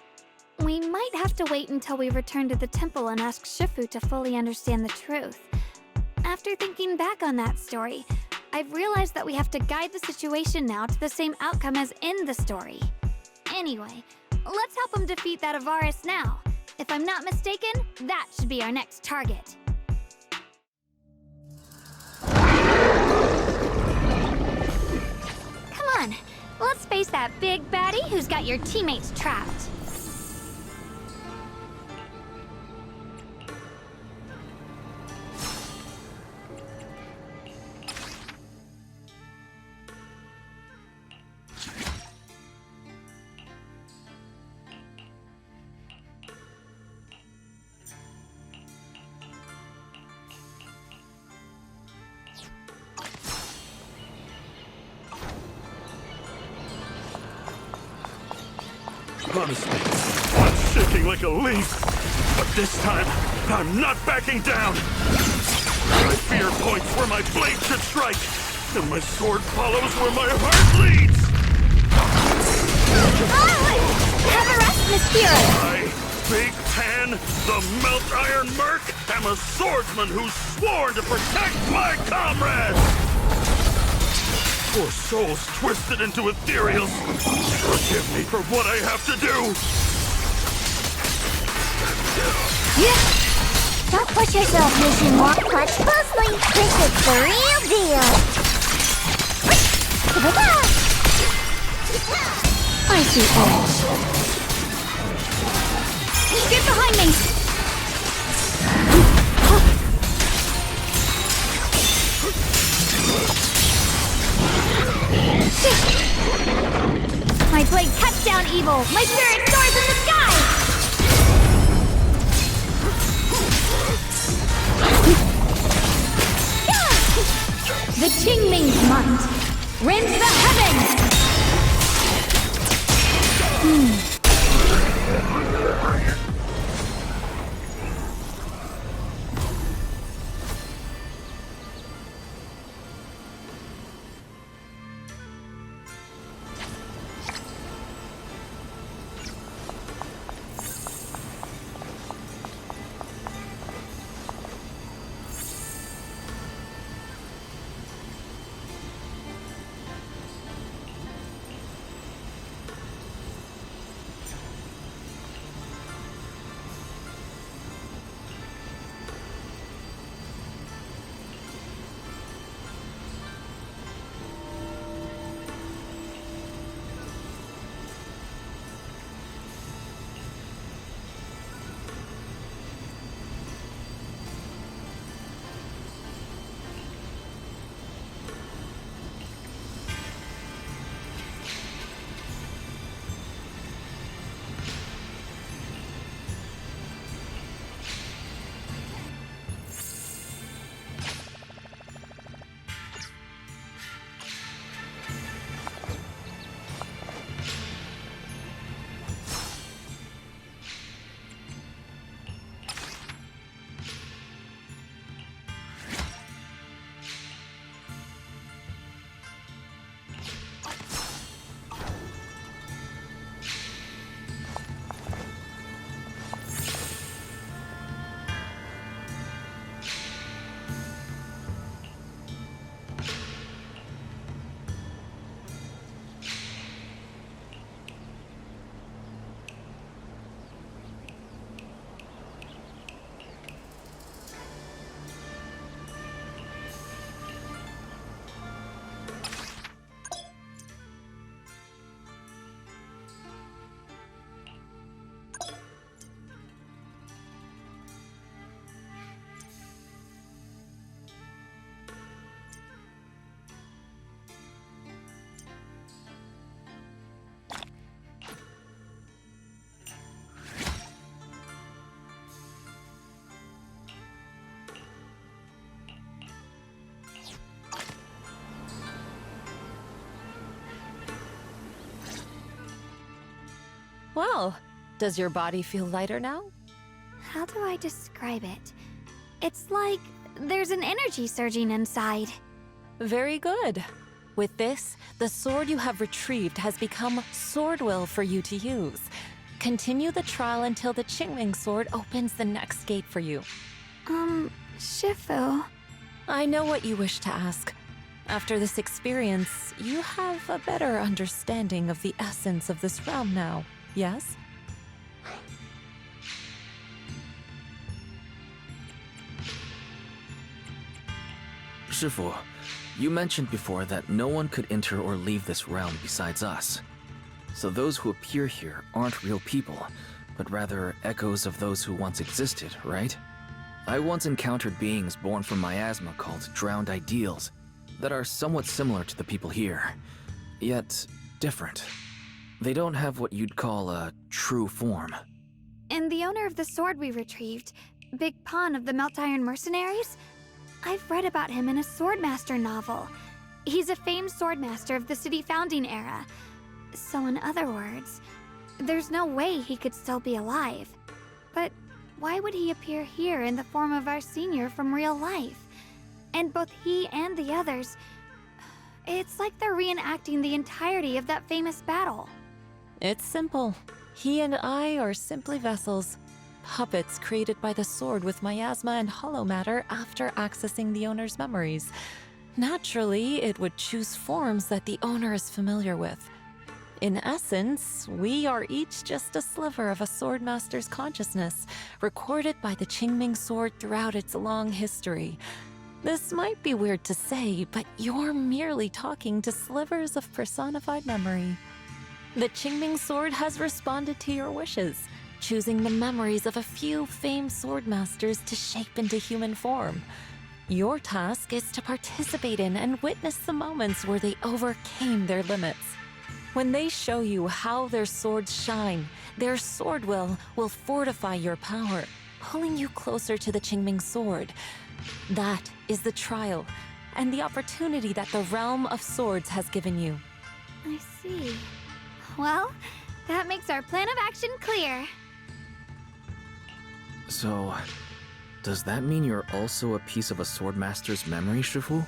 We might have to wait until we return to the temple and ask Shifu to fully understand the truth. After thinking back on that story, I've realized that we have to guide the situation now to the same outcome as in the story. Anyway, let's help him defeat that Avaris now. If I'm not mistaken, that should be our next target. Come on, let's face that big baddie who's got your teammates trapped. Honestly, I'm shaking like a leaf. But this time, I'm not backing down. My fear points where my blade should strike, and my sword follows where my heart leads. Have a rest, Miss Hero! I, Big Pan, the Melt Iron Merc, am a swordsman who's sworn to protect my comrades! Poor souls twisted into ethereals. Forgive me for what I have to do. Yeah. Don't push yourself, Mission Walk. Clutch closely. This is the real deal. I see edge. Get behind me! My blade cuts down evil! My spirit soars in the sky! The Qingming's might rends the heavens! Well, does your body feel lighter now? How do I describe it? It's like there's an energy surging inside. Very good. With this, the sword you have retrieved has become sword will for you to use. Continue the trial until the Qingming sword opens the next gate for you. Shifu. I know what you wish to ask. After this experience, you have a better understanding of the essence of this realm now, yes? Shifu, you mentioned before that no one could enter or leave this realm besides us. So those who appear here aren't real people, but rather echoes of those who once existed, right? I once encountered beings born from miasma called drowned ideals that are somewhat similar to the people here, yet different. They don't have what you'd call a true form. And the owner of the sword we retrieved, Big Pun of the Melt Iron Mercenaries? I've read about him in a Swordmaster novel. He's a famed swordmaster of the city founding era. So in other words, there's no way he could still be alive. But why would he appear here in the form of our senior from real life? And both he and the others, it's like they're reenacting the entirety of that famous battle. It's simple. He and I are simply vessels. Puppets created by the sword with miasma and hollow matter after accessing the owner's memories. Naturally, it would choose forms that the owner is familiar with. In essence, we are each just a sliver of a swordmaster's consciousness, recorded by the Qingming sword throughout its long history. This might be weird to say, but you're merely talking to slivers of personified memory. The Qingming sword has responded to your wishes, choosing the memories of a few famed swordmasters to shape into human form. Your task is to participate in and witness the moments where they overcame their limits. When they show you how their swords shine, their sword will fortify your power, pulling you closer to the Qingming sword. That is the trial, and the opportunity that the realm of swords has given you. I see. Well, that makes our plan of action clear. So, does that mean you're also a piece of a swordmaster's memory, Shifu?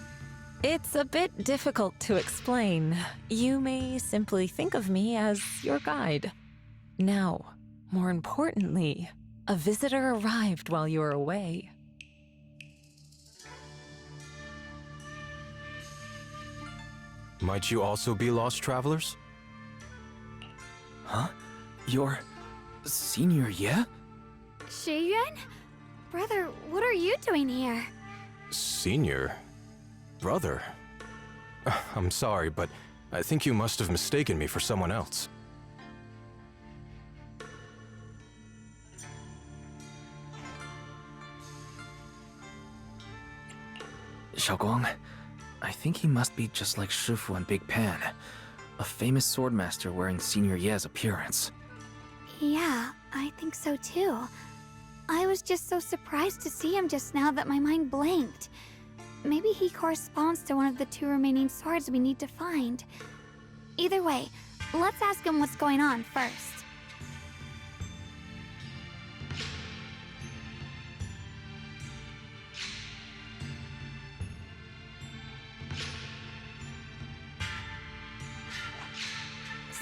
It's a bit difficult to explain. You may simply think of me as your guide. Now, more importantly, a visitor arrived while you were away. Might you also be lost travelers? Huh? You're senior, yeah? Shiyuan? Brother, what are you doing here? Senior? Brother? I'm sorry, but I think you must have mistaken me for someone else. Xiaoguang, I think he must be just like Shifu and Big Pan, a famous swordmaster wearing Senior Ye's appearance. Yeah, I think so too. I was just so surprised to see him just now that my mind blanked. Maybe he corresponds to one of the 2 remaining swords we need to find. Either way, let's ask him what's going on first.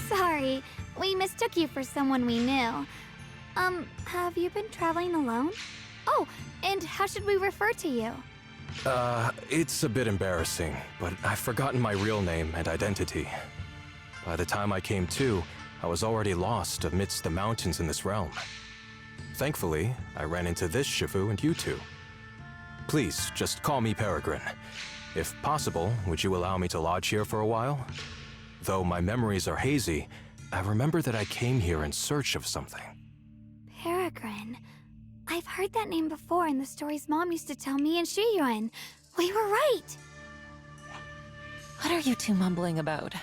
Sorry, we mistook you for someone we knew. Have you been traveling alone? Oh, and how should we refer to you? It's a bit embarrassing, but I've forgotten my real name and identity. By the time I came to, I was already lost amidst the mountains in this realm. Thankfully, I ran into this Shifu and you two. Please, just call me Peregrine. If possible, would you allow me to lodge here for a while? Though my memories are hazy, I remember that I came here in search of something. Peregrine. I've heard that name before in the stories Mom used to tell me and Shiyuan. We were right! What are you two mumbling about?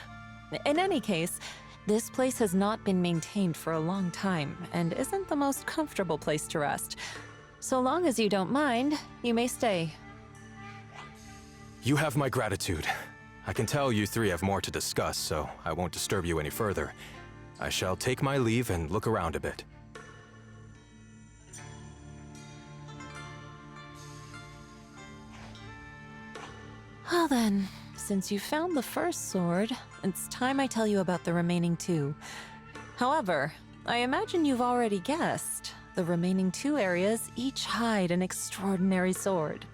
In any case, this place has not been maintained for a long time and isn't the most comfortable place to rest. So long as you don't mind, you may stay. You have my gratitude. I can tell you three have more to discuss, so I won't disturb you any further. I shall take my leave and look around a bit. Well then, since you found the first sword, it's time I tell you about the remaining two. However, I imagine you've already guessed. The remaining two areas each hide an extraordinary sword.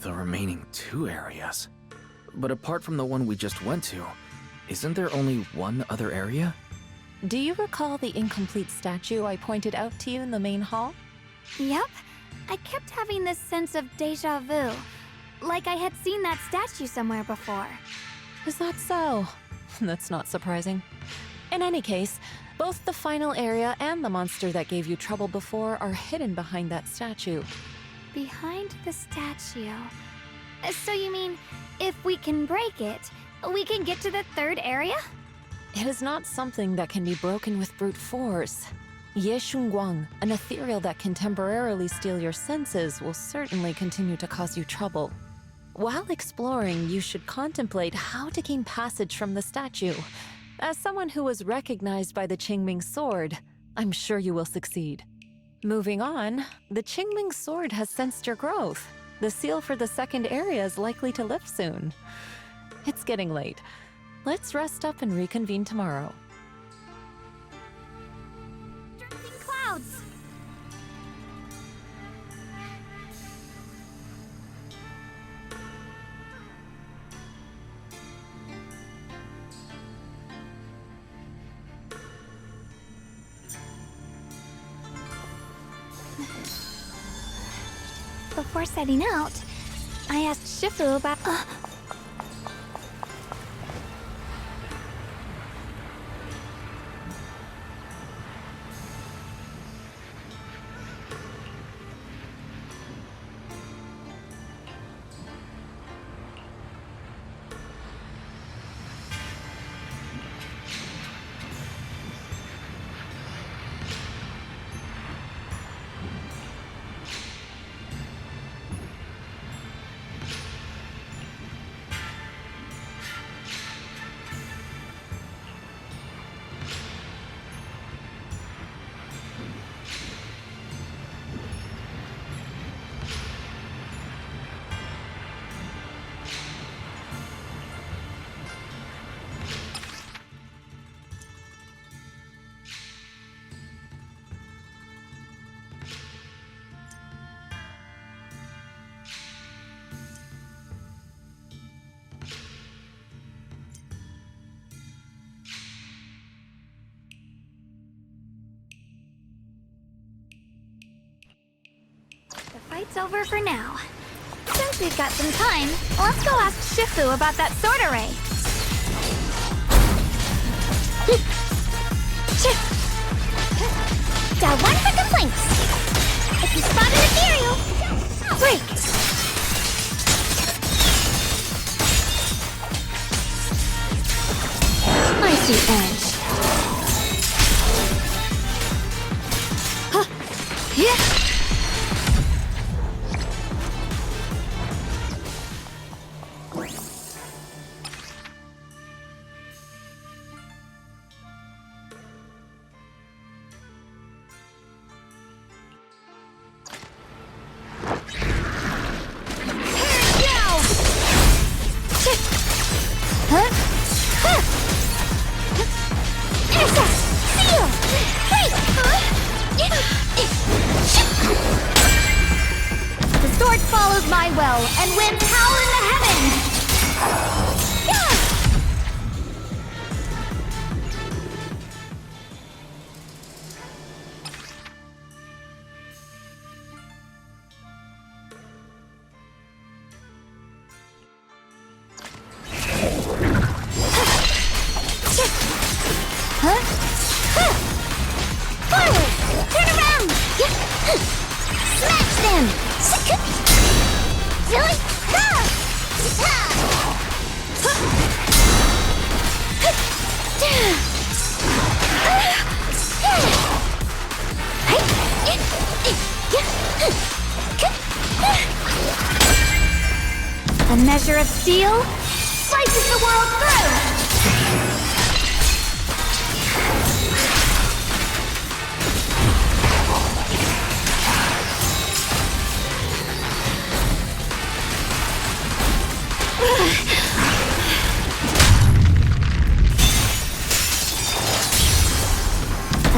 The remaining two areas? But apart from the one we just went to, isn't there only one other area? Do you recall the incomplete statue I pointed out to you in the main hall? Yep. I kept having this sense of déjà vu. Like I had seen that statue somewhere before. Is that so? That's not surprising. In any case, both the final area and the monster that gave you trouble before are hidden behind that statue. Behind the statue. So you mean, if we can break it, we can get to the third area? It is not something that can be broken with brute force. Ye Shunguang, an ethereal that can temporarily steal your senses, will certainly continue to cause you trouble. While exploring, you should contemplate how to gain passage from the statue. As someone who was recognized by the Qingming sword, I'm sure you will succeed. Moving on, the Qingming sword has sensed your growth. The seal for the second area is likely to lift soon. It's getting late. Let's rest up and reconvene tomorrow. Drifting clouds! Before setting out, I asked Shifu about... It's over for now. Since we've got some time, let's go ask Shifu about that sword array. Got one for complaints. If you spot an ethereal, break. I see edge. Huh. Yeah. And winds howl in the heavens! Forward! Turn around! Smash them! Really? A measure of steel, slices the world through!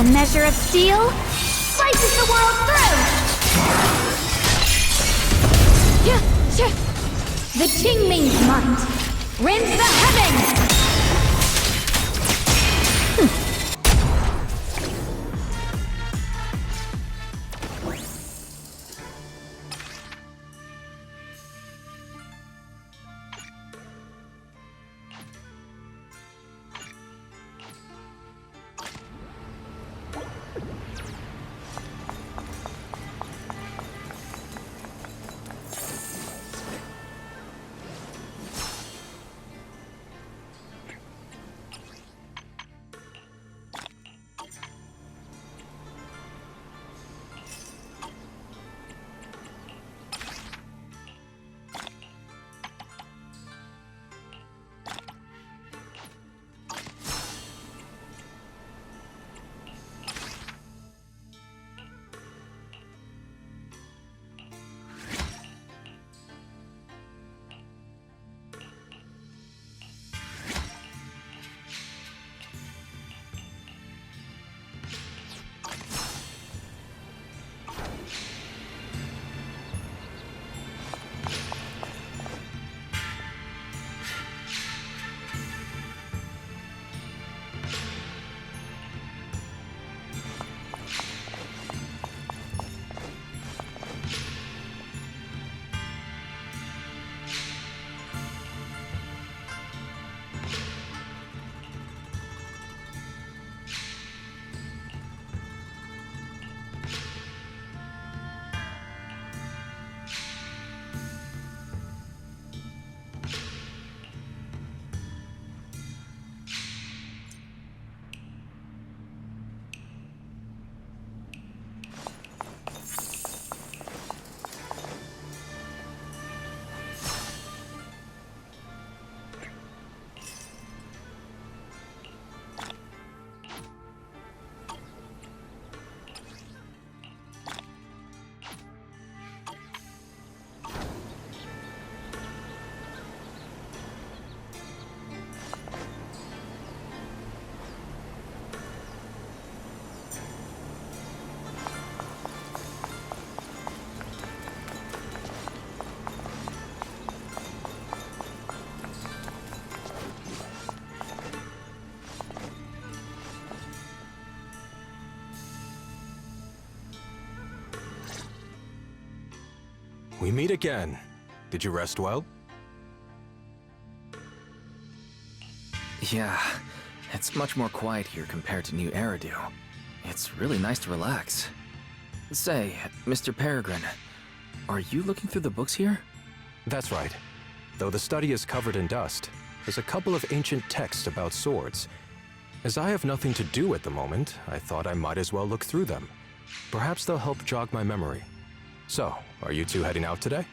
A measure of steel slices the world through! The Qingming's might rends the heavens! We meet again. Did you rest well? Yeah, it's much more quiet here compared to New Eridu. It's really nice to relax. Say, Mr. Peregrine, are you looking through the books here? That's right. Though the study is covered in dust, there's a couple of ancient texts about swords. As I have nothing to do at the moment, I thought I might as well look through them. Perhaps they'll help jog my memory. So, are you two heading out today?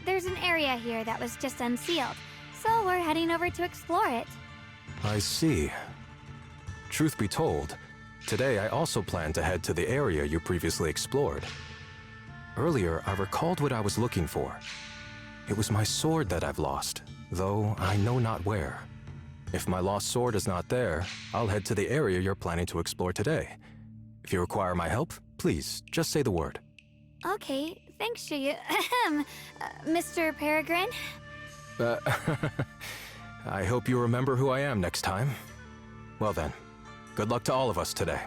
There's an area here that was just unsealed, so we're heading over to explore it. I see. Truth be told, today I also plan to head to the area you previously explored. Earlier, I recalled what I was looking for. It was my sword that I've lost, though I know not where. If my lost sword is not there, I'll head to the area you're planning to explore today. If you require my help, please, just say the word. Okay, thanks, Shiyu. Mr. Peregrine? I hope you remember who I am next time. Well then, good luck to all of us today.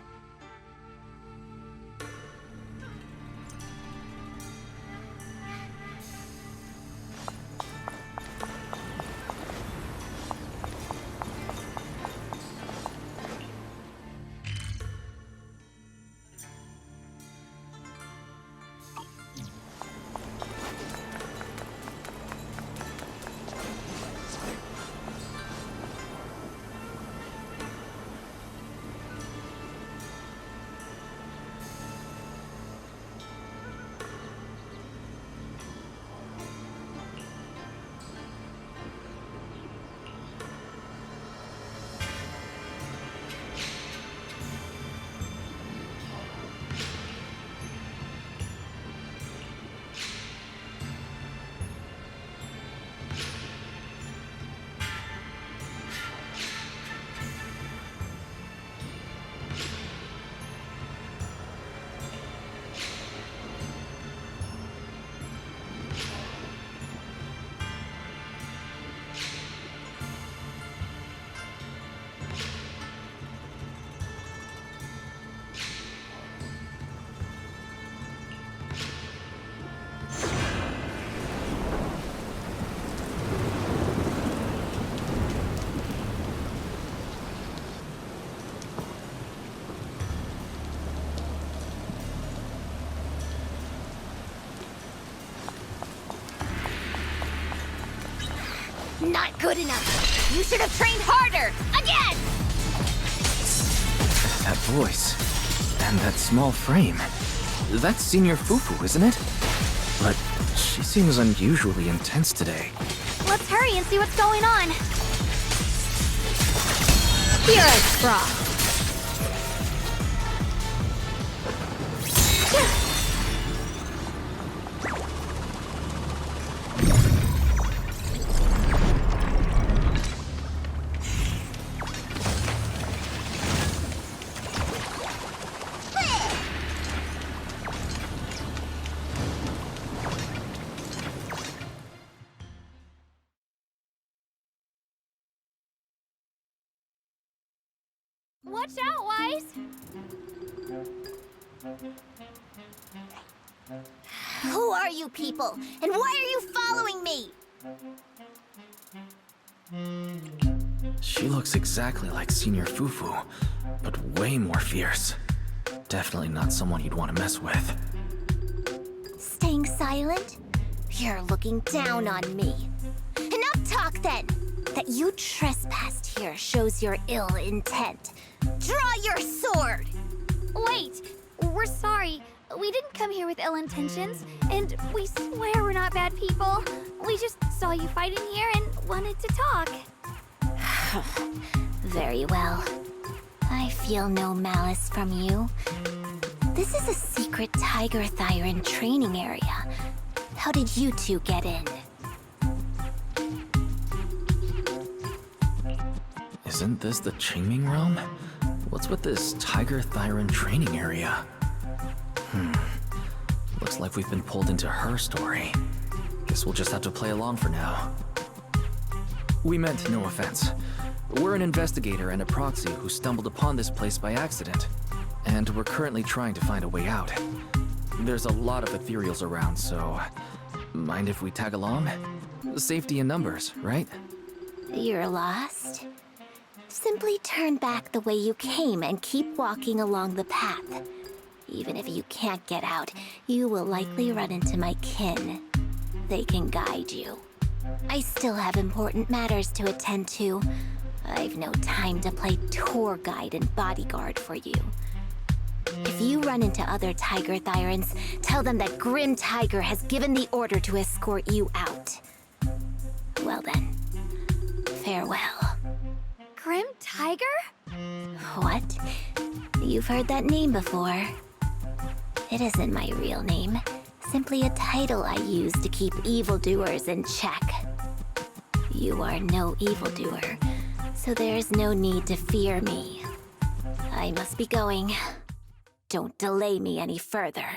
Not good enough. You should have trained harder. Again! That voice. And that small frame. That's Senior Fufu, isn't it? But she seems unusually intense today. Let's hurry and see what's going on. Hero's Frost. Watch out, Wise! Who are you people? And why are you following me? She looks exactly like Senior Fufu, but way more fierce. Definitely not someone you'd want to mess with. Staying silent? You're looking down on me. Enough talk then! That you trespassed here shows your ill intent. Draw your sword! Wait! We're sorry. We didn't come here with ill intentions, and we swear we're not bad people. We just saw you fighting here and wanted to talk. Very well. I feel no malice from you. This is a secret Tiger Thyran training area. How did you two get in? Isn't this the Qingming realm? What's with this Tiger Thyran training area? Looks like we've been pulled into her story. Guess we'll just have to play along for now. We meant no offense. We're an investigator and a proxy who stumbled upon this place by accident, and we're currently trying to find a way out. There's a lot of ethereals around, so mind if we tag along? Safety in numbers, right? You're lost? Simply turn back the way you came and keep walking along the path. Even if you can't get out, you will likely run into my kin. They can guide you. I still have important matters to attend to. I've no time to play tour guide and bodyguard for you. If you run into other Tiger Thyrans, tell them that Grim Tiger has given the order to escort you out. Well then, farewell. Grim Tiger? What? You've heard that name before. It isn't my real name. Simply a title I use to keep evildoers in check. You are no evildoer, so there's no need to fear me. I must be going. Don't delay me any further.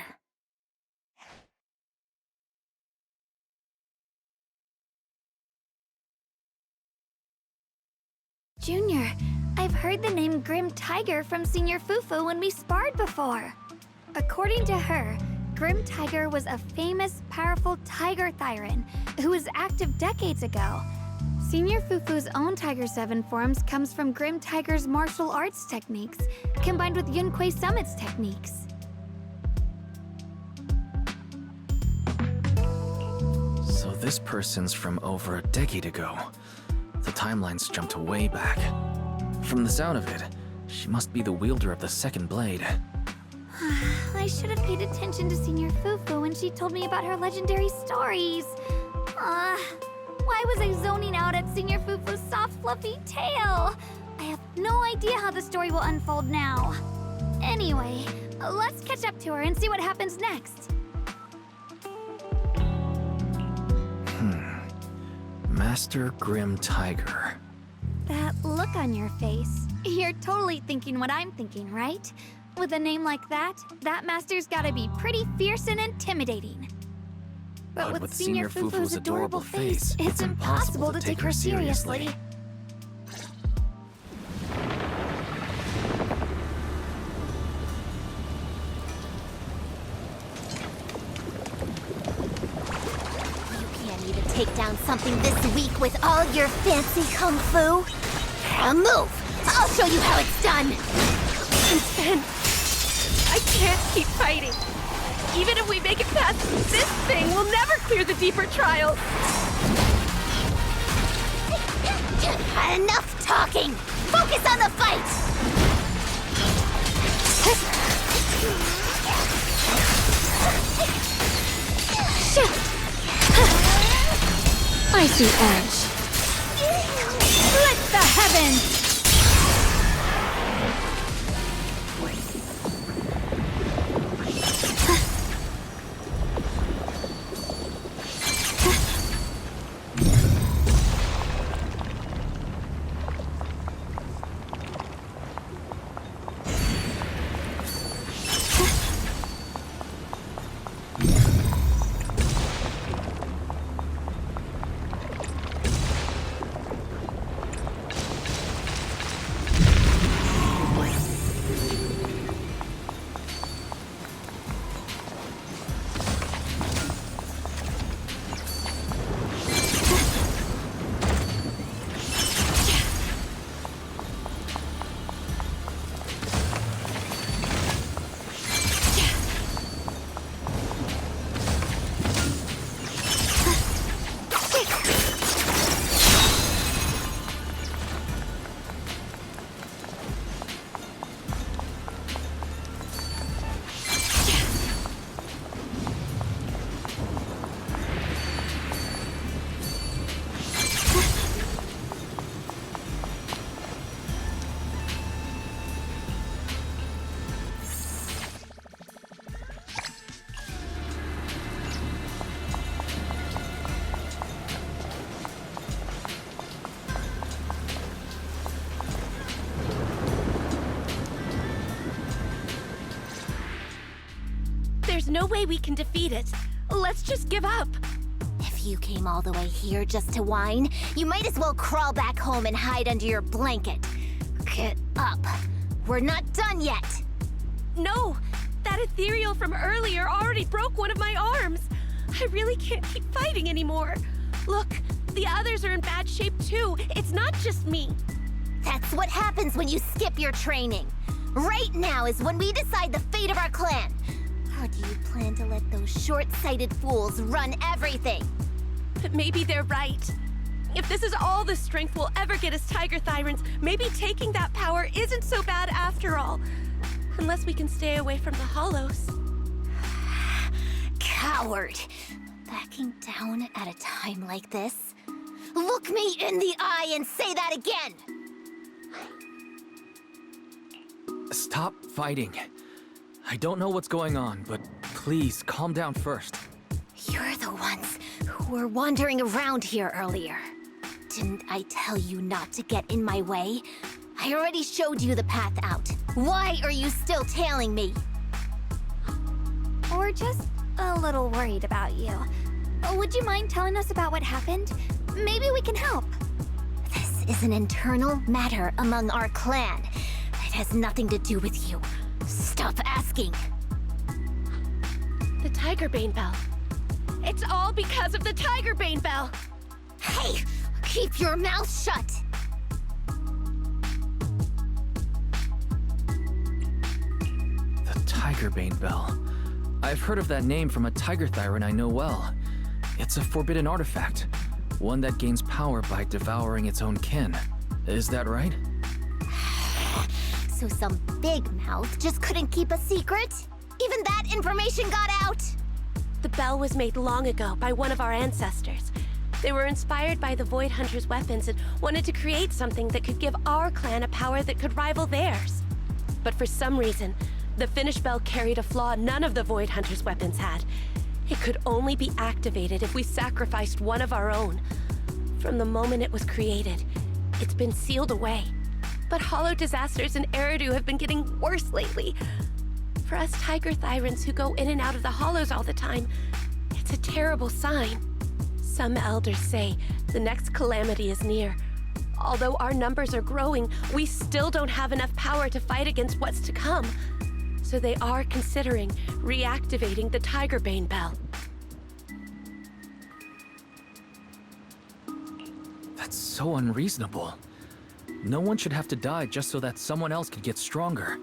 Junior, I've heard the name Grim Tiger from Senior Fufu when we sparred before. According to her, Grim Tiger was a famous, powerful Tiger Thyran who was active decades ago. Senior Fufu's own Tiger 7 forms comes from Grim Tiger's martial arts techniques, combined with Yun Kuei Summit's techniques. So this person's from over a decade ago. The timelines jumped way back. From the sound of it, she must be the wielder of the second blade. I should have paid attention to Senior Fufu when she told me about her legendary stories. Why was I zoning out at Senior Fufu's soft, fluffy tail? I have no idea how the story will unfold now. Anyway, let's catch up to her and see what happens next. Master Grim Tiger. That look on your face. You're totally thinking what I'm thinking, right? With a name like that, that master's gotta be pretty fierce and intimidating. But with Senior Fufu's adorable face, it's impossible to take her seriously. You can't even take down something this weak with all your fancy kung fu. Move! I'll show you how it's done! Instead, I can't keep fighting. Even if we make it past this thing, we'll never clear the deeper trials. Enough talking! Focus on the fight! I see edge. Split the heavens! There's no way we can defeat it. Let's just give up. If you came all the way here just to whine, you might as well crawl back home and hide under your blanket. Get up. We're not done yet. No, that ethereal from earlier already broke one of my arms. I really can't keep fighting anymore. Look, the others are in bad shape too. It's not just me. That's what happens when you skip your training. Right now is when we decide the fate of our clan. Or do you plan to let those short-sighted fools run everything? But maybe they're right. If this is all the strength we'll ever get as Tiger Thyrans, maybe taking that power isn't so bad after all. Unless we can stay away from the Hollows. Coward! Backing down at a time like this? Look me in the eye and say that again! Stop fighting. I don't know what's going on, but please calm down first. You're the ones who were wandering around here earlier. Didn't I tell you not to get in my way? I already showed you the path out. Why are you still tailing me? We're just a little worried about you. Would you mind telling us about what happened? Maybe we can help. This is an internal matter among our clan. It has nothing to do with you. Stop asking. The Tigerbane Bell. It's all because of the Tigerbane Bell. Hey! Keep your mouth shut! The Tigerbane Bell. I've heard of that name from a Tiger Thyran I know well. It's a forbidden artifact. One that gains power by devouring its own kin. Is that right? So some big mouth just couldn't keep a secret? Even that information got out? The bell was made long ago by one of our ancestors. They were inspired by the Void Hunter's weapons and wanted to create something that could give our clan a power that could rival theirs. But for some reason, the finished bell carried a flaw none of the Void Hunter's weapons had. It could only be activated if we sacrificed one of our own. From the moment it was created, it's been sealed away. But hollow disasters in Eridu have been getting worse lately. For us Tiger Thyrans who go in and out of the hollows all the time, it's a terrible sign. Some elders say the next calamity is near. Although our numbers are growing, we still don't have enough power to fight against what's to come. So they are considering reactivating the Tigerbane Bell. That's so unreasonable. No one should have to die just so that someone else could get stronger.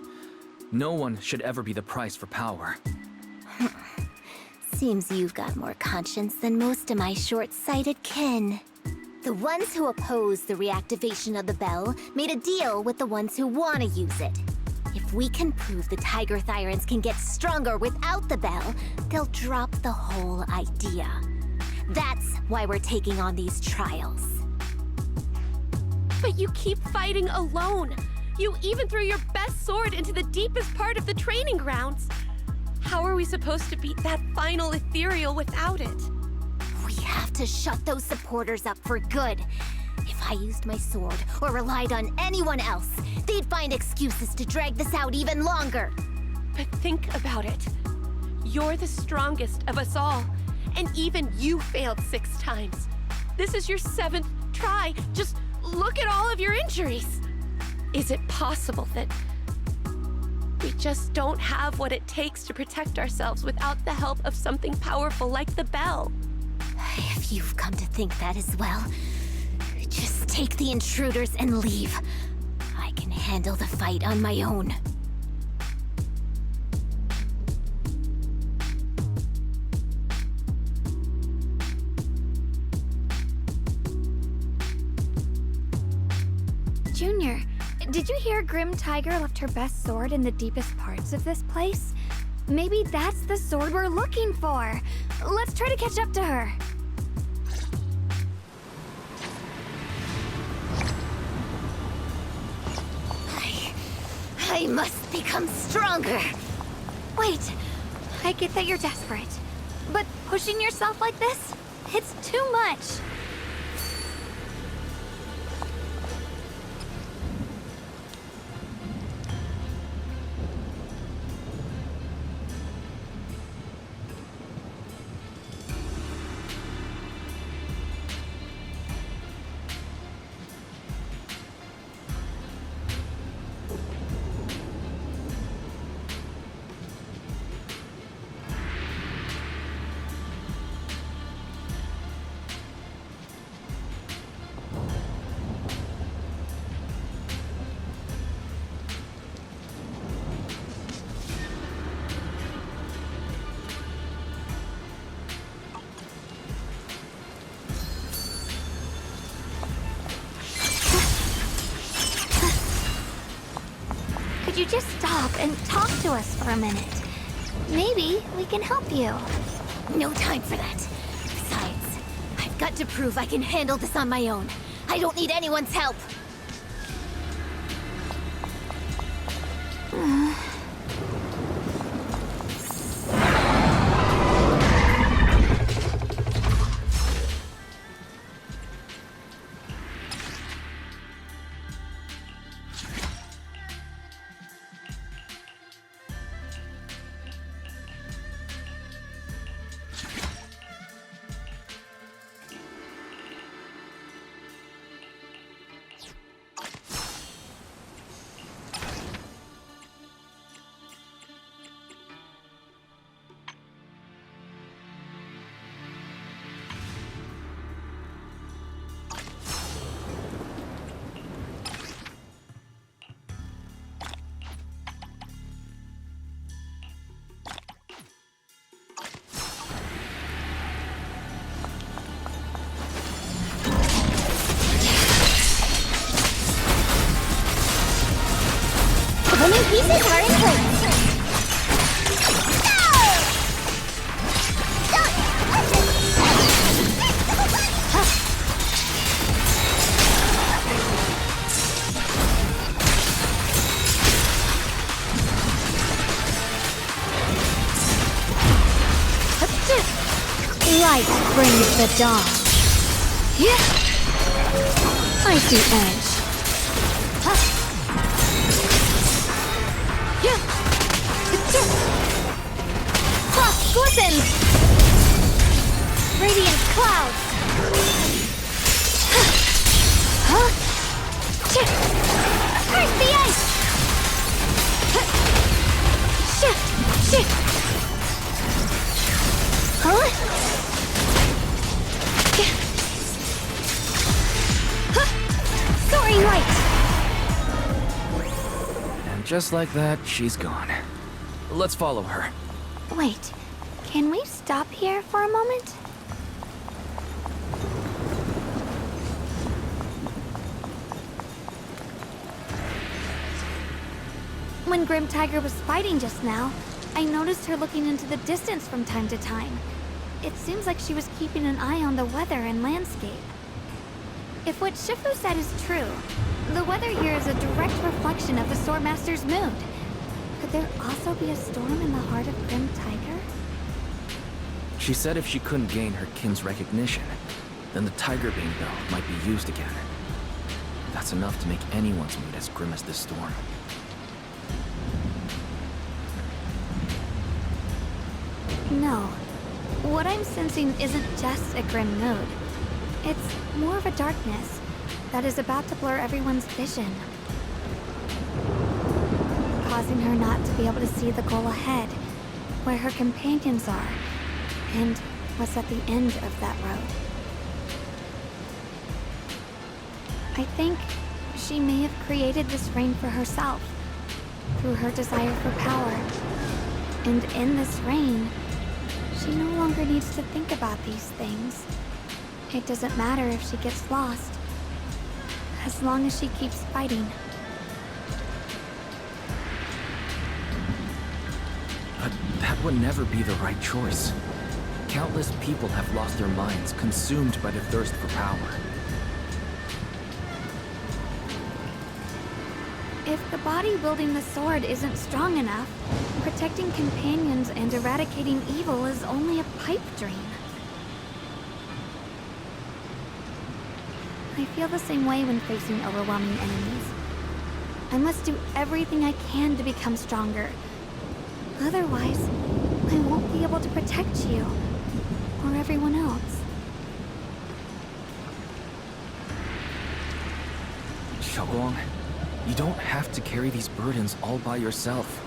No one should ever be the price for power. Seems you've got more conscience than most of my short-sighted kin. The ones who oppose the reactivation of the bell made a deal with the ones who want to use it. If we can prove the Tiger Thyrans can get stronger without the bell, they'll drop the whole idea. That's why we're taking on these trials. But you keep fighting alone. You even threw your best sword into the deepest part of the training grounds. How are we supposed to beat that final ethereal without it? We have to shut those supporters up for good. If I used my sword or relied on anyone else, they'd find excuses to drag this out even longer. But think about it. You're the strongest of us all, and even you failed 6 times. This is your 7th try. Just look at all of your injuries. Is it possible that we just don't have what it takes to protect ourselves without the help of something powerful like the bell? If you've come to think that as well, just take the intruders and leave. I can handle the fight on my own. Junior, did you hear Grim Tiger left her best sword in the deepest parts of this place? Maybe that's the sword we're looking for. Let's try to catch up to her. I must become stronger. Wait, I get that you're desperate, but pushing yourself like this, it's too much. Could you just stop and talk to us for a minute? Maybe we can help you. No time for that. Besides, I've got to prove I can handle this on my own. I don't need anyone's help. Winning pieces are in place. Light brings the dawn. Yeah. I see edge. Frost glistens! Radiant clouds! Curse the ice! Soaring light! And just like that, she's gone. Let's follow her. Wait, can we stop here for a moment? Grim Tiger was fighting just now, I noticed her looking into the distance from time to time. It seems like she was keeping an eye on the weather and landscape. If what Shifu said is true, the weather here is a direct reflection of the Swordmaster's mood. Could there also be a storm in the heart of Grim Tiger? She said if she couldn't gain her kin's recognition, then the Tiger Beam Bell might be used again. That's enough to make anyone's mood as grim as this storm. No. What I'm sensing isn't just a grim mood. It's more of a darkness that is about to blur everyone's vision, causing her not to be able to see the goal ahead, where her companions are, and what's at the end of that road. I think she may have created this reign for herself, through her desire for power. And in this reign, she no longer needs to think about these things. It doesn't matter if she gets lost, as long as she keeps fighting. But that would never be the right choice. Countless people have lost their minds, consumed by the thirst for power. If the body wielding the sword isn't strong enough, protecting companions and eradicating evil is only a pipe dream. I feel the same way when facing overwhelming enemies. I must do everything I can to become stronger. Otherwise, I won't be able to protect you, or everyone else. Xiaoguang, you don't have to carry these burdens all by yourself.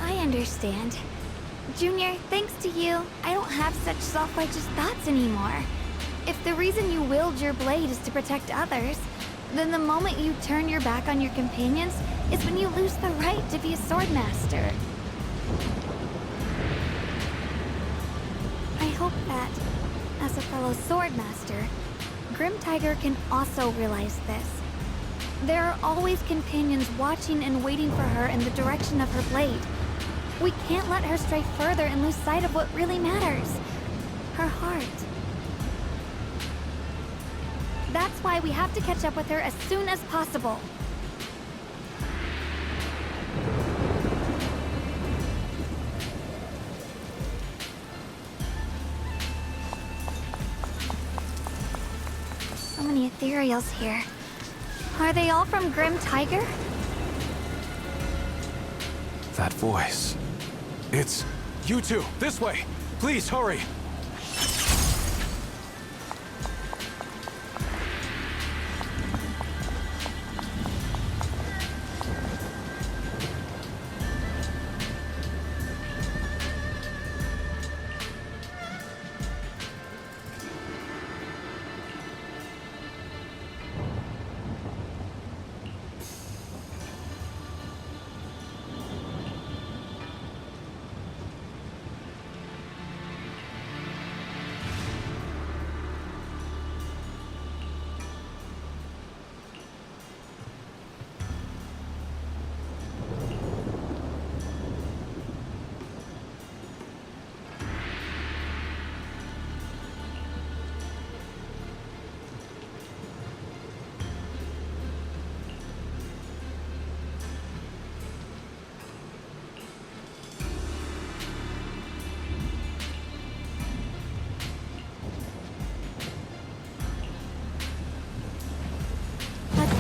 I understand. Junior, thanks to you, I don't have such self-righteous thoughts anymore. If the reason you wield your blade is to protect others, then the moment you turn your back on your companions is when you lose the right to be a swordmaster. I hope that, as a fellow swordmaster, Grim Tiger can also realize this. There are always companions watching and waiting for her in the direction of her blade. We can't let her stray further and lose sight of what really matters. Her heart. That's why we have to catch up with her as soon as possible. So many ethereals here. Are they all from Grim Tiger? That voice. It's... You two, this way! Please, hurry!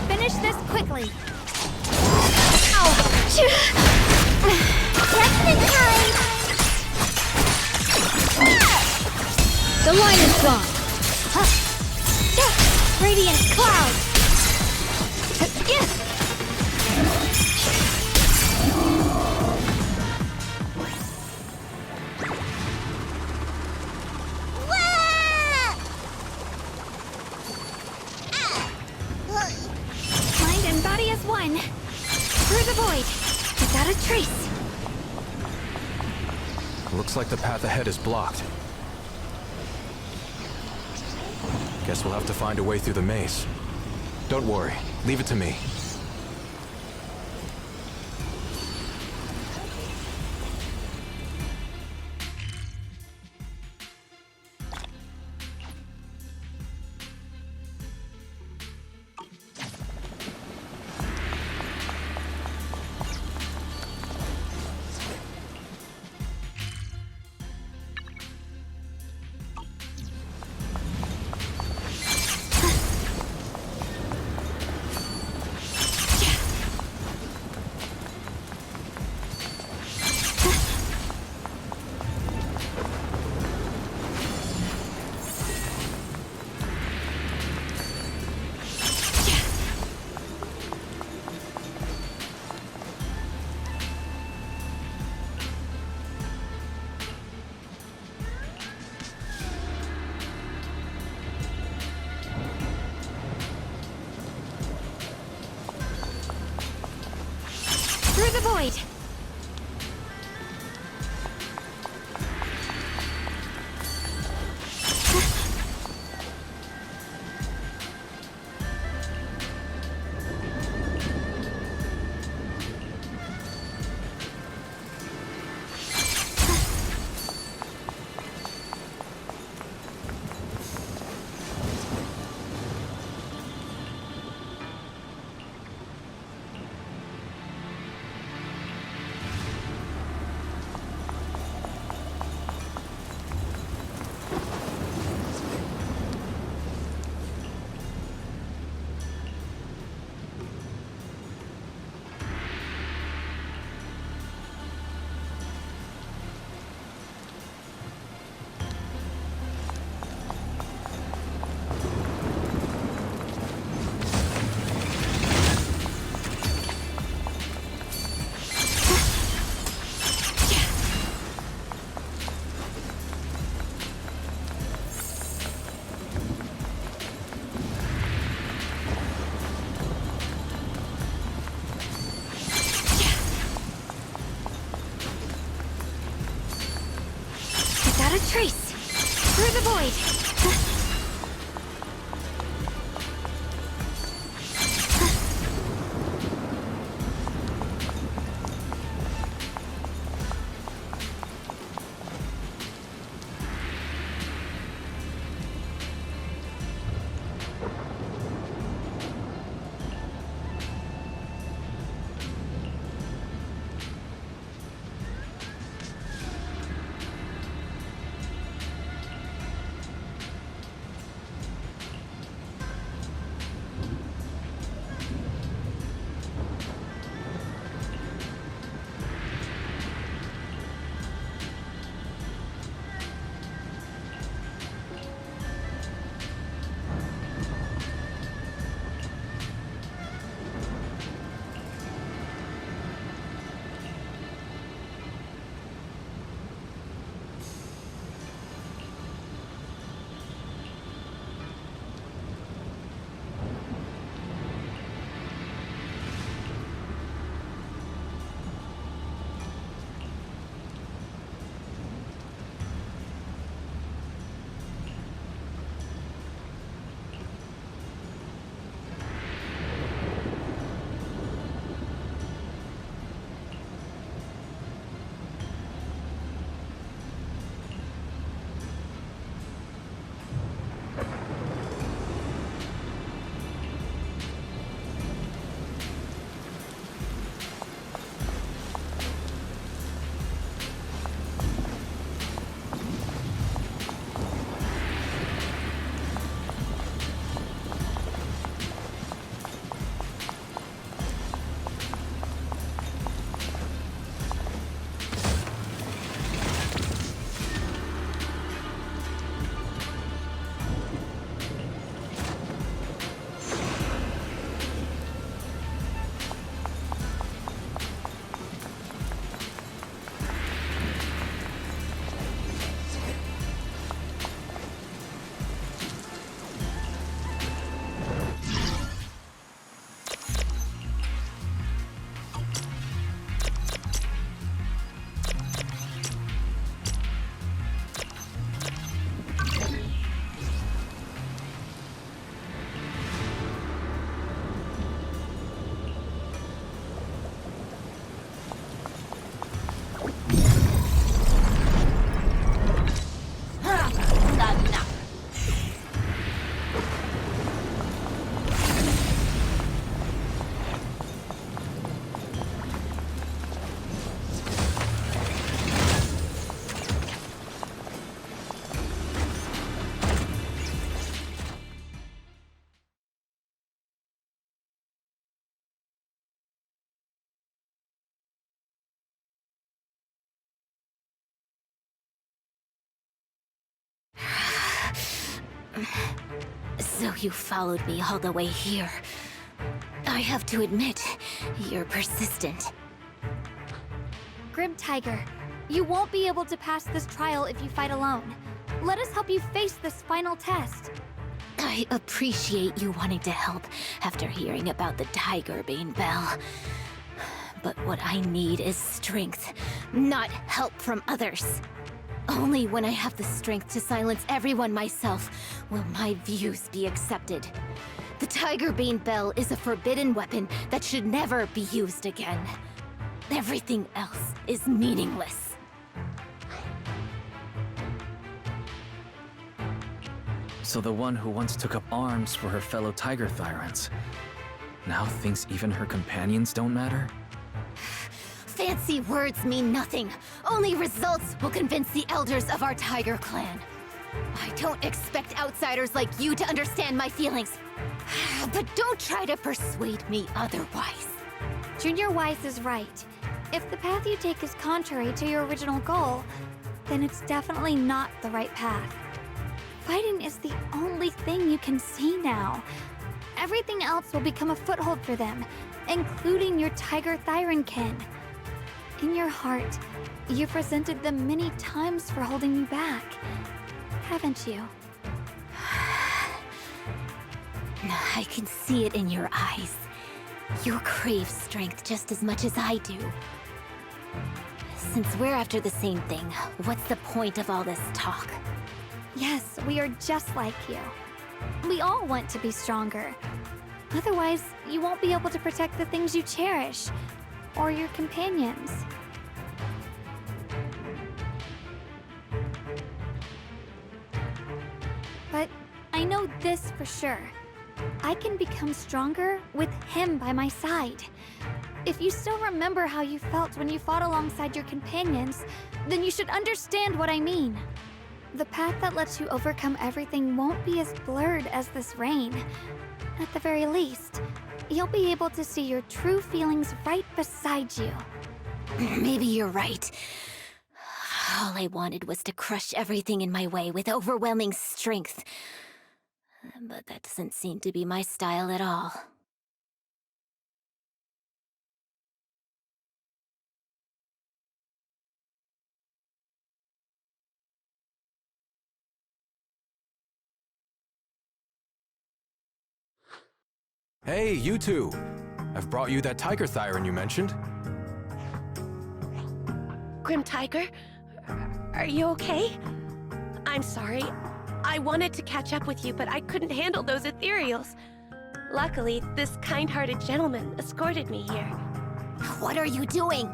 Finish this quickly. Ow! Just in time! The line is gone. Radiant cloud! Mind and body as one. Through the void, without a trace. Looks like the path ahead is blocked. Guess we'll have to find a way through the maze. Don't worry, leave it to me. Not a trace! Through the void! So you followed me all the way here. I have to admit, you're persistent. Grim Tiger, you won't be able to pass this trial if you fight alone. Let us help you face this final test. I appreciate you wanting to help after hearing about the Tiger Bane Bell. But what I need is strength, not help from others. Only when I have the strength to silence everyone myself will my views be accepted. The Tiger Bane Bell is a forbidden weapon that should never be used again. Everything else is meaningless. So the one who once took up arms for her fellow Tiger Thyrants now thinks even her companions don't matter? Fancy words mean nothing. Only results will convince the elders of our Tiger Clan. I don't expect outsiders like you to understand my feelings. But don't try to persuade me otherwise. Junior Wise is right. If the path you take is contrary to your original goal, then it's definitely not the right path. Fighting is the only thing you can see now. Everything else will become a foothold for them, including your Tiger Thyran kin. In your heart, you've resented them many times for holding you back, haven't you? I can see it in your eyes. You crave strength just as much as I do. Since we're after the same thing, what's the point of all this talk? Yes, we are just like you. We all want to be stronger. Otherwise, you won't be able to protect the things you cherish, or your companions. But I know this for sure. I can become stronger with him by my side. If you still remember how you felt when you fought alongside your companions, then you should understand what I mean. The path that lets you overcome everything won't be as blurred as this rain. At the very least, you'll be able to see your true feelings right beside you. Maybe you're right. All I wanted was to crush everything in my way with overwhelming strength. But that doesn't seem to be my style at all. Hey, you two! I've brought you that tiger thyron you mentioned. Grim Tiger, are you okay? I'm sorry. I wanted to catch up with you, but I couldn't handle those ethereals. Luckily, this kind-hearted gentleman escorted me here. What are you doing?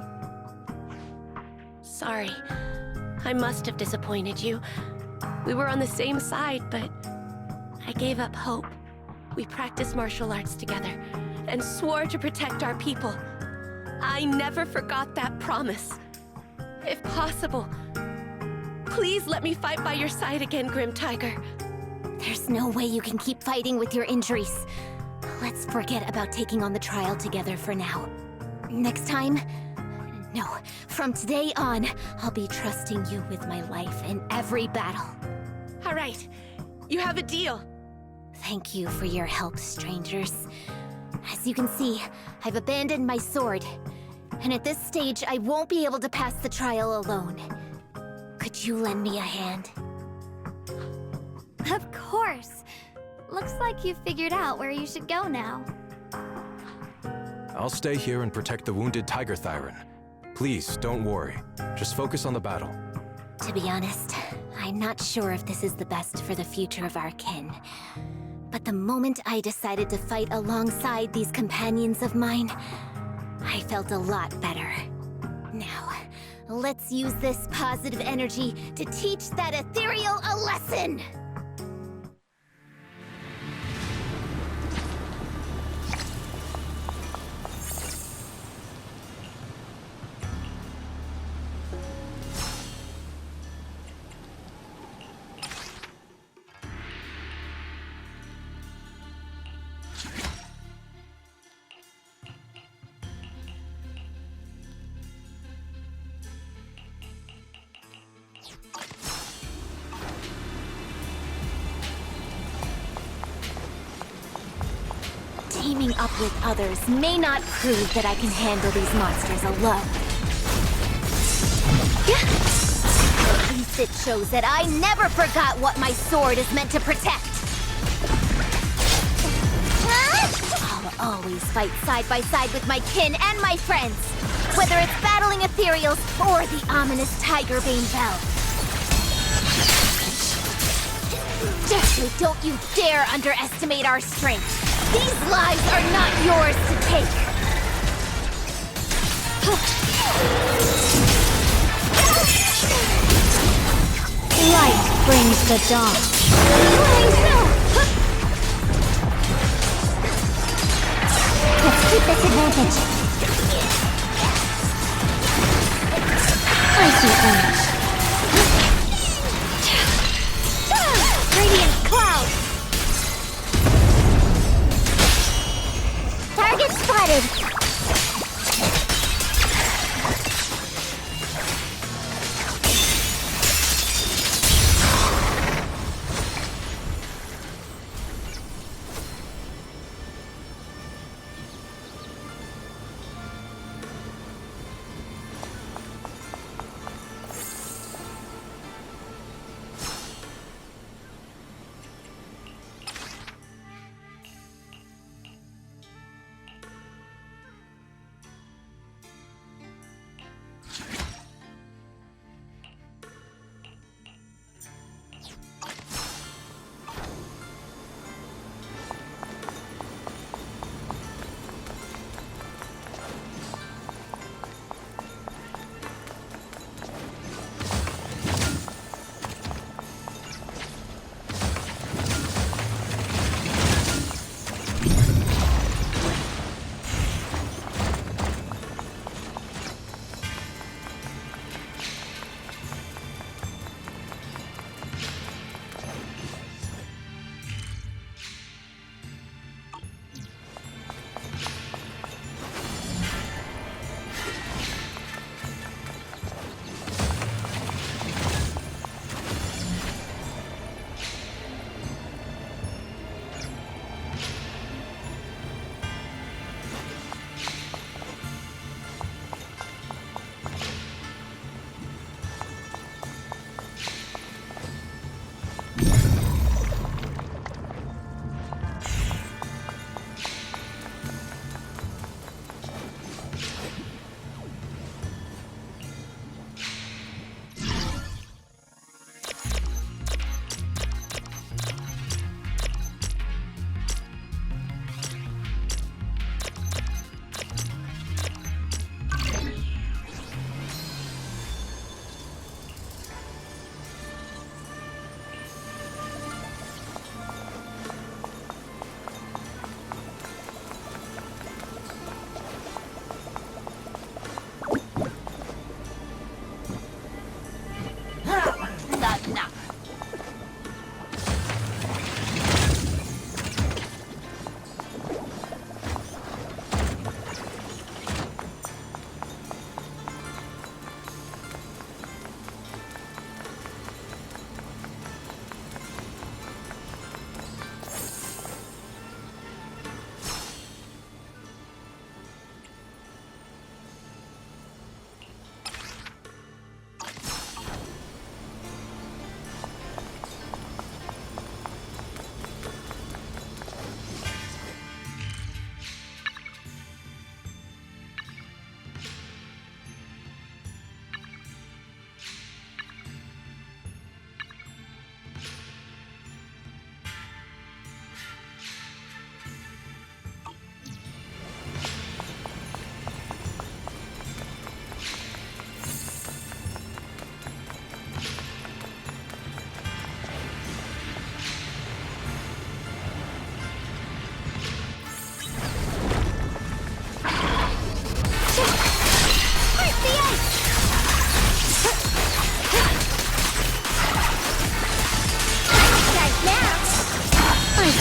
Sorry. I must have disappointed you. We were on the same side, but I gave up hope. We practiced martial arts together and swore to protect our people. I never forgot that promise. If possible, please let me fight by your side again, Grim Tiger. There's no way you can keep fighting with your injuries. Let's forget about taking on the trial together for now. Next time? No, from today on, I'll be trusting you with my life in every battle. All right, you have a deal. Thank you for your help, strangers. As you can see, I've abandoned my sword. And at this stage, I won't be able to pass the trial alone. Could you lend me a hand? Of course. Looks like you've figured out where you should go now. I'll stay here and protect the wounded tiger thyron. Please, don't worry. Just focus on the battle. To be honest, I'm not sure if this is the best for the future of our kin. But the moment I decided to fight alongside these companions of mine, I felt a lot better. Now, let's use this positive energy to teach that ethereal a lesson! Teaming up with others may not prove that I can handle these monsters alone. At least it shows that I never forgot what my sword is meant to protect. I'll always fight side by side with my kin and my friends, whether it's battling ethereals or the ominous Tigerbane Bell. Definitely don't you dare underestimate our strength. These lives are not yours to take! Light brings the dawn. Let's keep this advantage. Icy orange. Radiant cloud. Target spotted!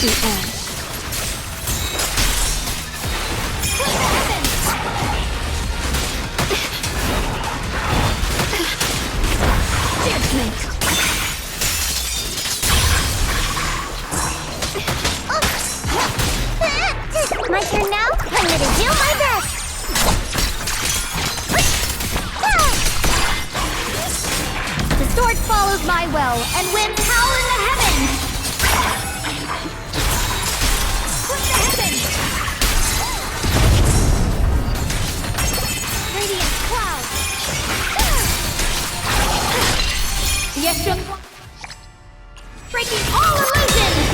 the end. Judgment. My turn now? I'm gonna do my best! The sword follows my will and wins power in the heavens! From the heavens! Radiant cloud! Yeshua! Breaking all illusions!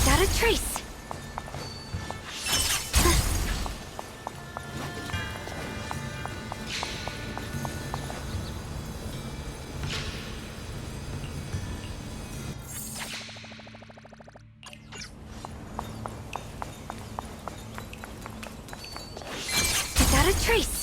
Without a trace. Without a trace.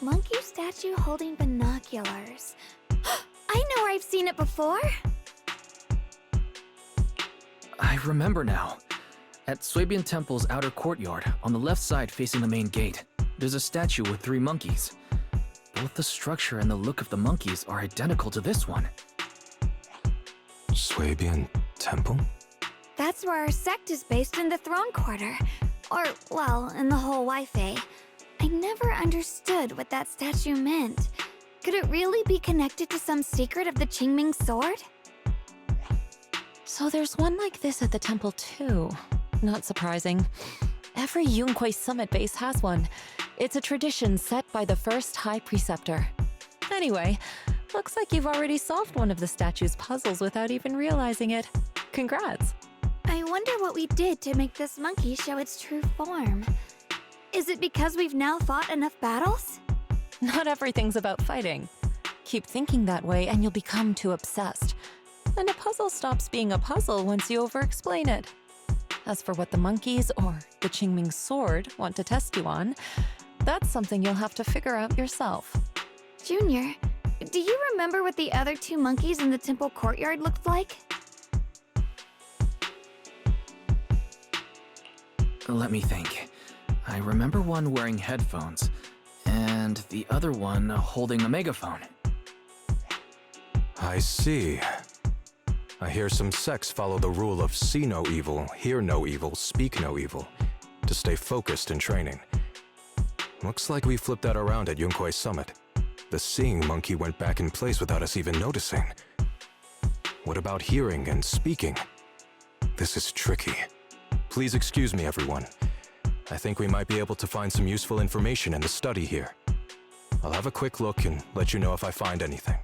Monkey statue holding binoculars. I know where I've seen it before. I remember now. At Swabian Temple's outer courtyard, on the left side facing the main gate, there's a statue with 3 monkeys. Both the structure and the look of the monkeys are identical to this one. Swabian Temple? That's where our sect is based in the Throne Quarter. Or, well, in the whole Wi-Fi. I never understood what that statue meant. Could it really be connected to some secret of the Qingming sword? So there's one like this at the temple too. Not surprising. Every Yunquei Summit base has one. It's a tradition set by the first High Preceptor. Anyway, looks like you've already solved one of the statue's puzzles without even realizing it. Congrats! I wonder what we did to make this monkey show its true form. Is it because we've now fought enough battles? Not everything's about fighting. Keep thinking that way and you'll become too obsessed. And a puzzle stops being a puzzle once you over-explain it. As for what the monkeys or the Qingming sword want to test you on, that's something you'll have to figure out yourself. Junior, do you remember what the other 2 monkeys in the temple courtyard looked like? Let me think. I remember one wearing headphones, and the other one holding a megaphone. I see. I hear some sects follow the rule of see no evil, hear no evil, speak no evil, to stay focused in training. Looks like we flipped that around at Yunquei Summit. The seeing monkey went back in place without us even noticing. What about hearing and speaking? This is tricky. Please excuse me, everyone. I think we might be able to find some useful information in the study here. I'll have a quick look and let you know if I find anything.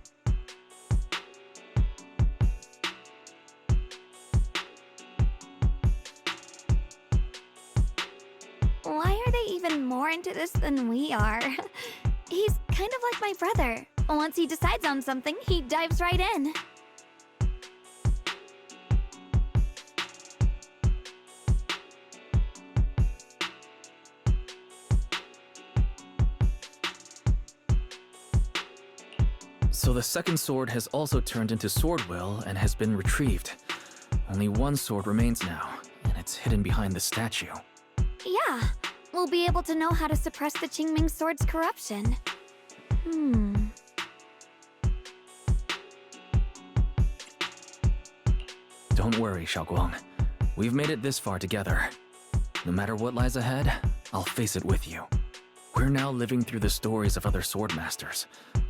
Why are they even more into this than we are? He's kind of like my brother. Once he decides on something, he dives right in. So the second sword has also turned into Swordwill and has been retrieved. Only one sword remains now, and it's hidden behind the statue. Yeah, we'll be able to know how to suppress the Qingming sword's corruption. Don't worry, Xiaoguang. We've made it this far together. No matter what lies ahead, I'll face it with you. We're now living through the stories of other swordmasters,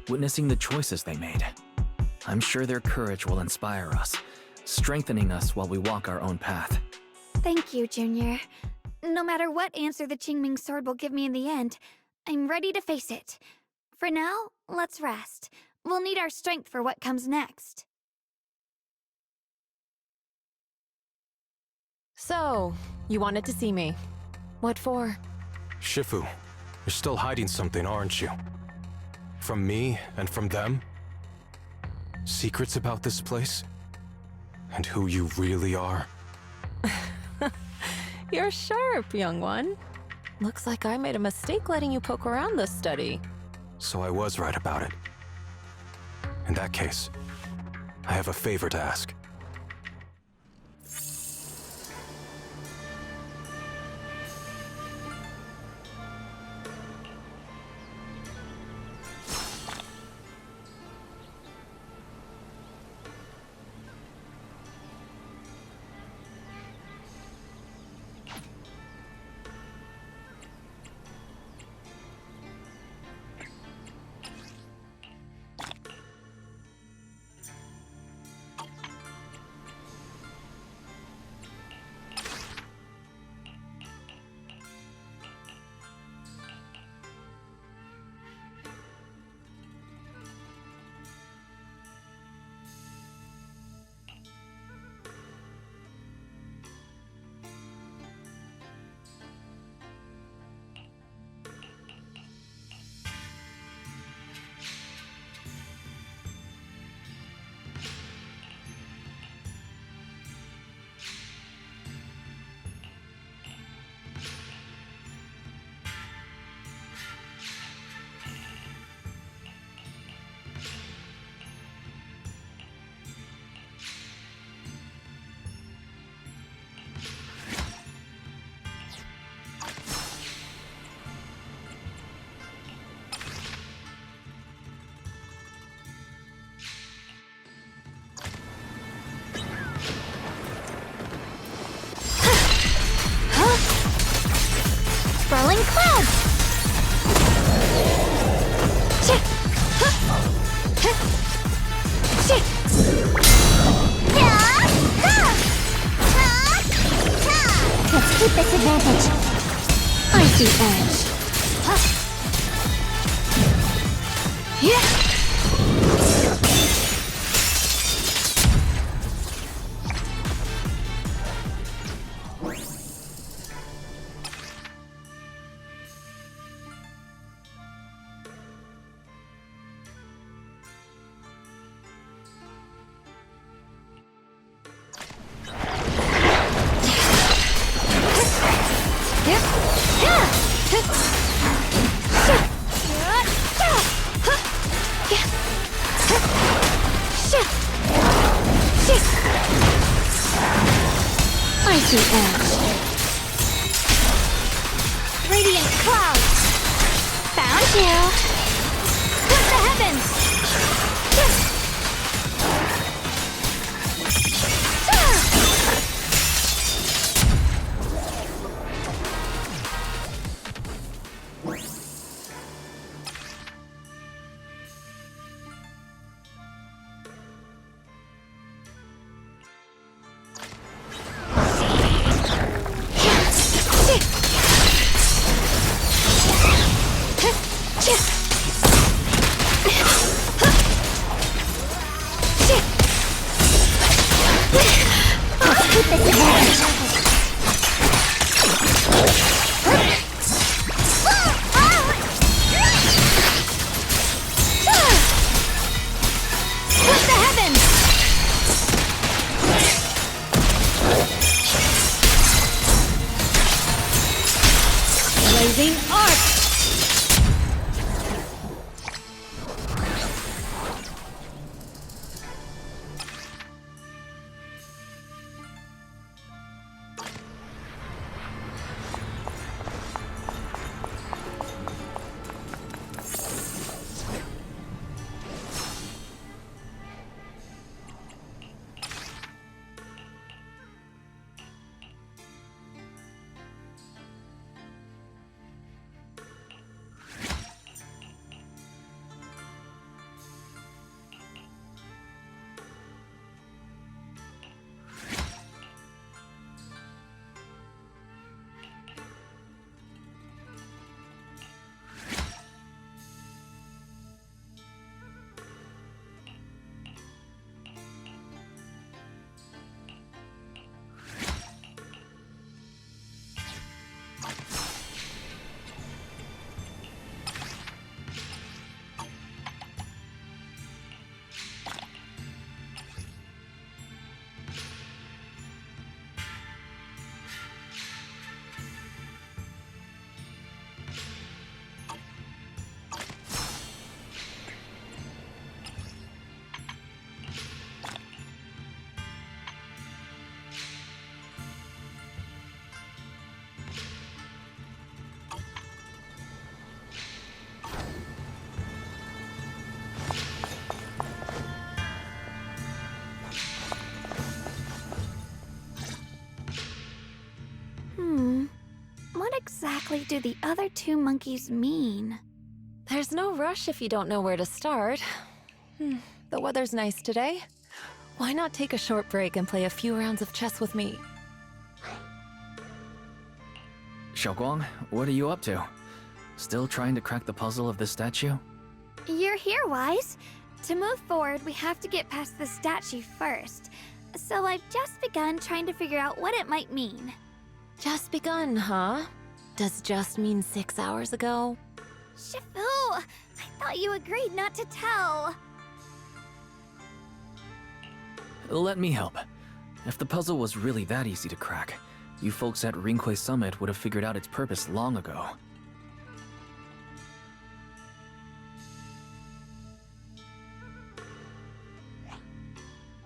witnessing the choices they made. I'm sure their courage will inspire us, strengthening us while we walk our own path. Thank you, Junior. No matter what answer the Qingming sword will give me in the end, I'm ready to face it. For now, let's rest. We'll need our strength for what comes next. So, you wanted to see me. What for? Shifu, you're still hiding something, aren't you? From me and from them? Secrets about this place? And who you really are? You're sharp, young one. Looks like I made a mistake letting you poke around this study. So I was right about it. In that case, I have a favor to ask. clouds! Let's keep this advantage. Icy edge. Icy edge. Radiant clouds. Found you. Split the heavens. Blazing arc! What exactly do the other two monkeys mean? There's no rush if you don't know where to start. The weather's nice today. Why not take a short break and play a few rounds of chess with me? Xiaoguang, what are you up to? Still trying to crack the puzzle of this statue? You're here, Wise. To move forward, we have to get past the statue first. So I've just begun trying to figure out what it might mean. Just begun, huh? Does just mean 6 hours ago? Shifu! I thought you agreed not to tell. Let me help. If the puzzle was really that easy to crack, you folks at Ringquay Summit would have figured out its purpose long ago.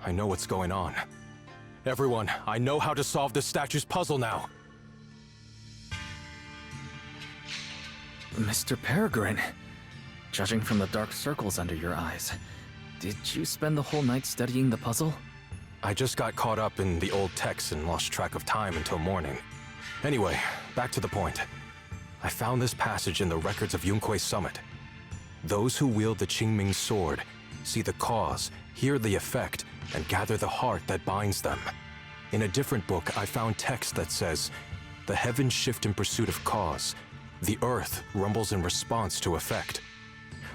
I know what's going on. Everyone, I know how to solve this statue's puzzle now. Mr. Peregrine, judging from the dark circles under your eyes, did you spend the whole night studying the puzzle? I just got caught up in the old texts and lost track of time until morning. Anyway, back to the point. I found this passage in the records of Yunkuei Summit. Those who wield the Qingming sword see the cause, hear the effect, and gather the heart that binds them. In a different book, I found text that says, "The heavens shift in pursuit of cause. The earth rumbles in response to effect.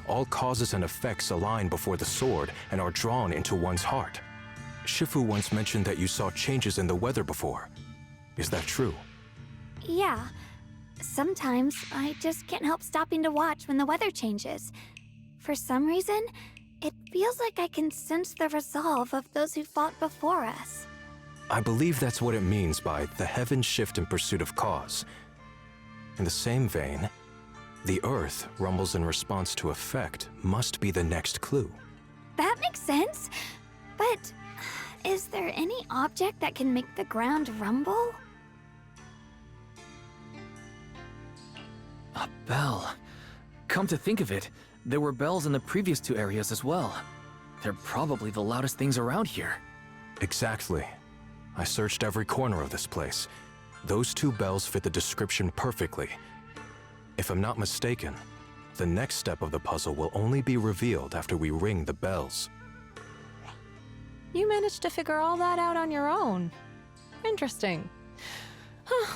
All causes and effects align before the sword and are drawn into one's heart." Shifu once mentioned that you saw changes in the weather before. Is that true? Yeah. Sometimes I just can't help stopping to watch when the weather changes. For some reason, it feels like I can sense the resolve of those who fought before us. I believe that's what it means by the heavens shift in pursuit of cause. In the same vein, the earth rumbles in response to effect must be the next clue. That makes sense. But is there any object that can make the ground rumble? A bell. Come to think of it, there were bells in the previous two areas as well. They're probably the loudest things around here. Exactly. I searched every corner of this place. Those two bells fit the description perfectly. If I'm not mistaken, the next step of the puzzle will only be revealed after we ring the bells. You managed to figure all that out on your own. Interesting.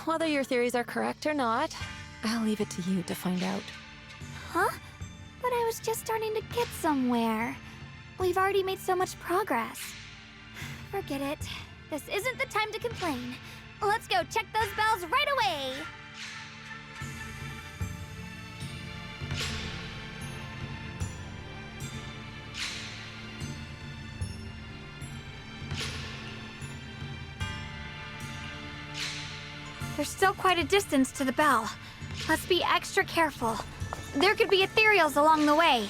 Whether your theories are correct or not, I'll leave it to you to find out. Huh? But I was just starting to get somewhere. We've already made so much progress. Forget it. This isn't the time to complain. Let's go check those bells right away! There's still quite a distance to the bell. Let's be extra careful. There could be ethereals along the way.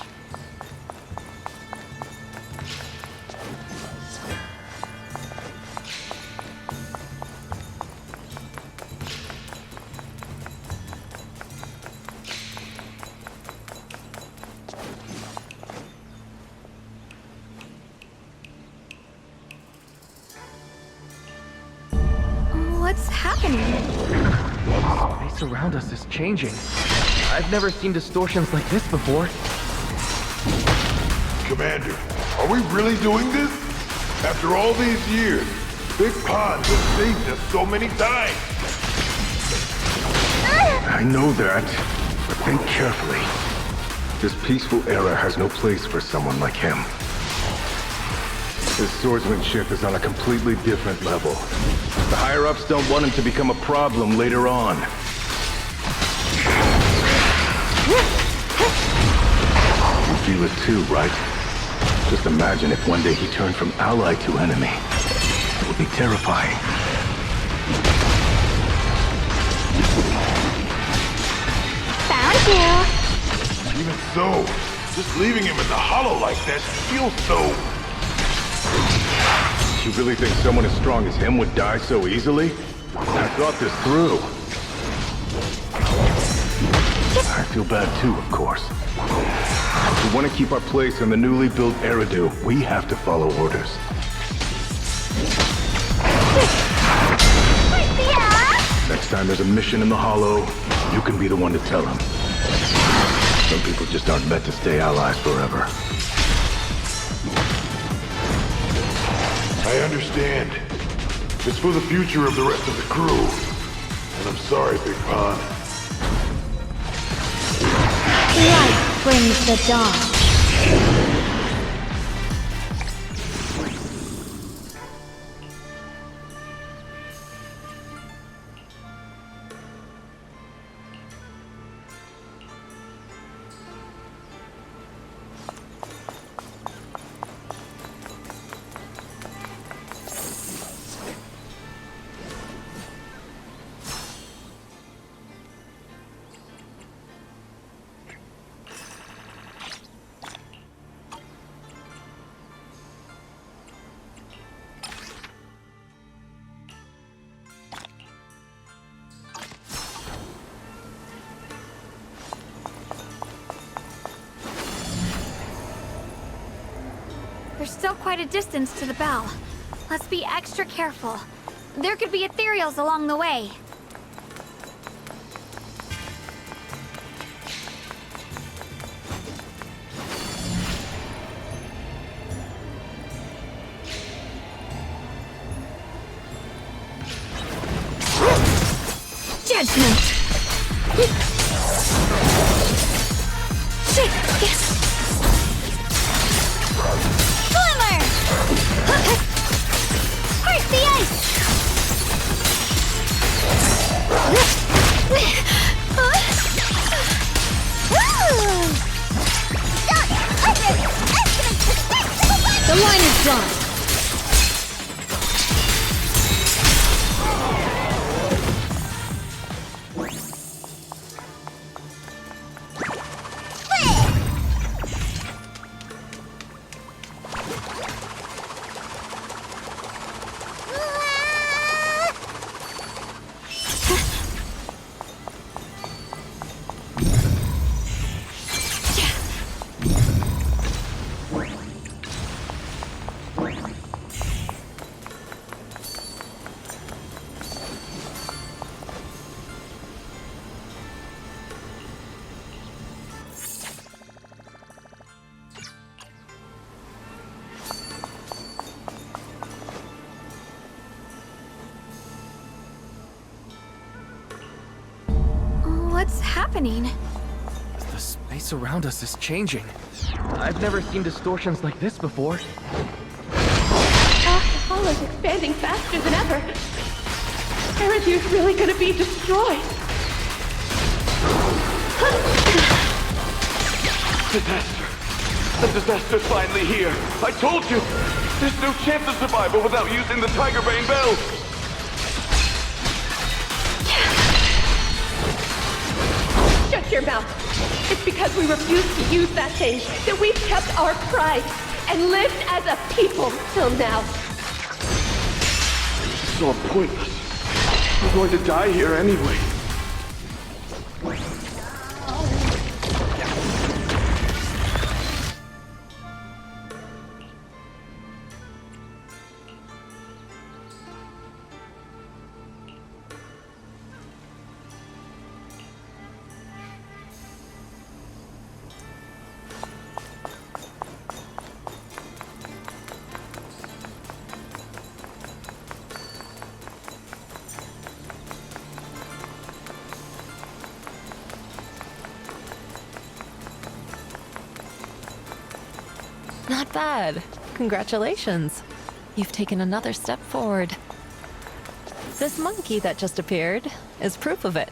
What's happening? Space around us is changing. I've never seen distortions like this before. Commander, are we really doing this? After all these years, Big Pond has saved us so many times. I know that, but think carefully. This peaceful era has no place for someone like him. His swordsmanship is on a completely different level. The higher-ups don't want him to become a problem later on. You feel it too, right? Just imagine if one day he turned from ally to enemy. It would be terrifying. Found you! Even so, just leaving him in the hollow like that feels so... You really think someone as strong as him would die so easily? I thought this through. I feel bad too, of course. If we want to keep our place in the newly built Eridu, we have to follow orders. Next time there's a mission in the Hollow, you can be the one to tell them. Some people just aren't meant to stay allies forever. I understand. It's for the future of the rest of the crew. And I'm sorry, Big Pond. Light brings the dawn. There's still quite a distance to the bell. Let's be extra careful. There could be ethereals along the way. Judgment! Shit! Yes! Glimmer! Heart the ice! The line is drawn! What's happening? The space around us is changing. I've never seen distortions like this before. The hollow's expanding faster than ever. Erethiir's really gonna be destroyed. Disaster. The disaster's finally here. I told you! There's no chance of survival without using the Tiger Bane Bell! Shut your mouth. It's because we refused to use that thing that we've kept our pride and lived as a people till now. It's all pointless. We're going to die here anyway. Not bad. Congratulations. You've taken another step forward. This monkey that just appeared is proof of it.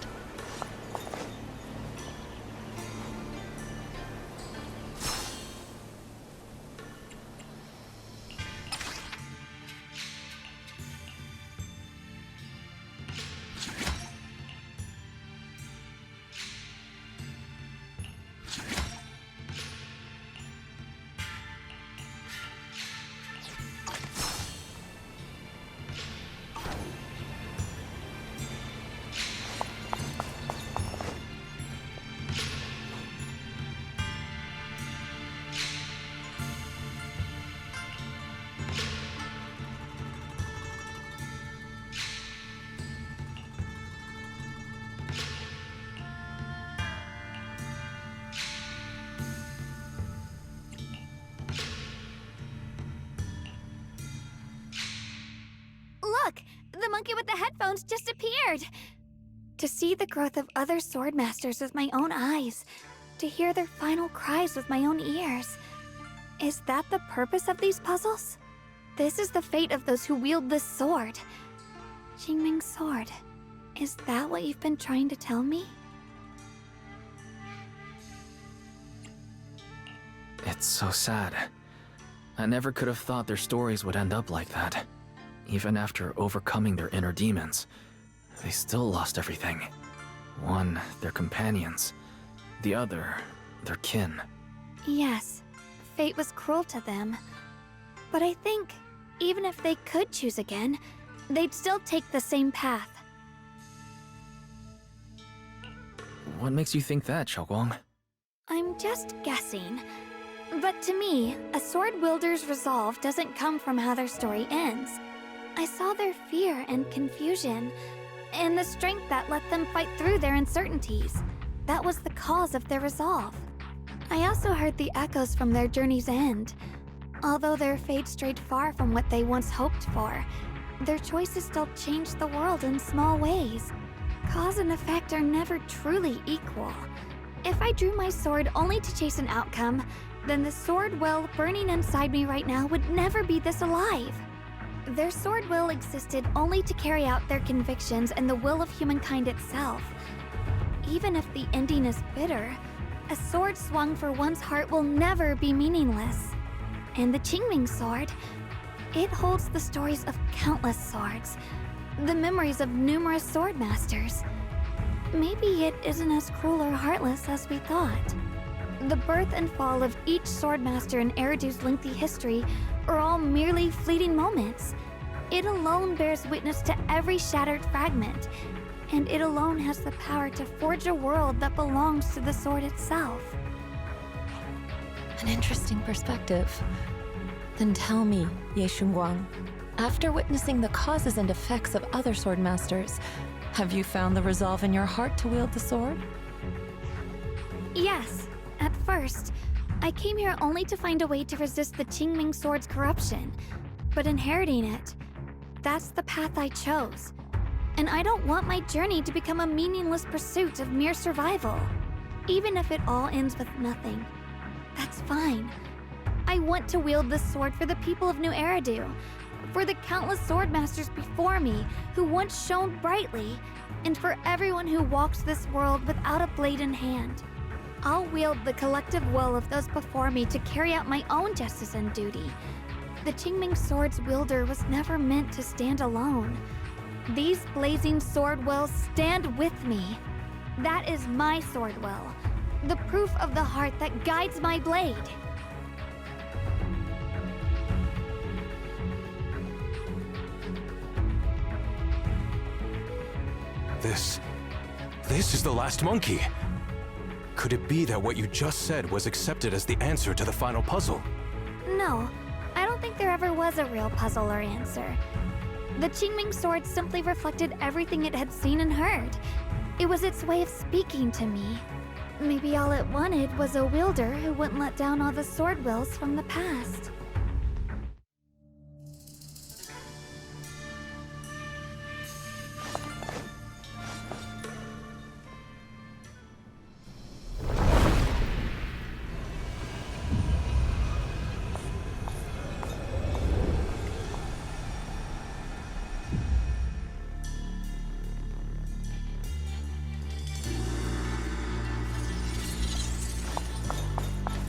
Look! The monkey with the headphones just appeared! To see the growth of other swordmasters with my own eyes, to hear their final cries with my own ears. Is that the purpose of these puzzles? This is the fate of those who wield this sword. Qingming's sword. Is that what you've been trying to tell me? It's so sad. I never could have thought their stories would end up like that. Even after overcoming their inner demons, they still lost everything. One, their companions. The other, their kin. Yes, fate was cruel to them. But I think, even if they could choose again, they'd still take the same path. What makes you think that, Xiaoguang? I'm just guessing. But to me, a sword wielder's resolve doesn't come from how their story ends. I saw their fear and confusion, and the strength that let them fight through their uncertainties. That was the cause of their resolve. I also heard the echoes from their journey's end. Although their fate strayed far from what they once hoped for, their choices still changed the world in small ways. Cause and effect are never truly equal. If I drew my sword only to chase an outcome, then the sword well burning inside me right now would never be this alive. Their sword will existed only to carry out their convictions and the will of humankind itself. Even if the ending is bitter, a sword swung for one's heart will never be meaningless. And the Qingming sword, it holds the stories of countless swords, the memories of numerous sword masters. Maybe it isn't as cruel or heartless as we thought. The birth and fall of each swordmaster in Eridu's lengthy history are all merely fleeting moments. It alone bears witness to every shattered fragment, and it alone has the power to forge a world that belongs to the sword itself. An interesting perspective. Then tell me, Ye Shunguang, after witnessing the causes and effects of other swordmasters, have you found the resolve in your heart to wield the sword? Yes. At first, I came here only to find a way to resist the Qingming sword's corruption. But inheriting it, that's the path I chose. And I don't want my journey to become a meaningless pursuit of mere survival. Even if it all ends with nothing, that's fine. I want to wield this sword for the people of New Eridu, for the countless swordmasters before me who once shone brightly, and for everyone who walks this world without a blade in hand. I'll wield the collective will of those before me to carry out my own justice and duty. The Qingming sword's wielder was never meant to stand alone. These blazing sword wills stand with me. That is my sword will, the proof of the heart that guides my blade. This is the last monkey. Could it be that what you just said was accepted as the answer to the final puzzle? No, I don't think there ever was a real puzzle or answer. The Qingming sword simply reflected everything it had seen and heard. It was its way of speaking to me. Maybe all it wanted was a wielder who wouldn't let down all the sword wills from the past.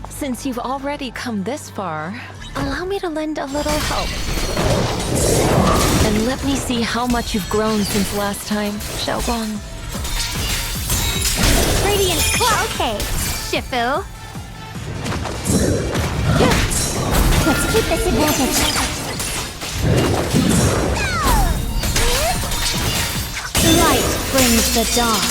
Since you've already come this far, allow me to lend a little help. And let me see how much you've grown since last time, Xiaoguang. Radiant Claw! Okay, Shifu. Let's keep this advantage. Light brings the dawn.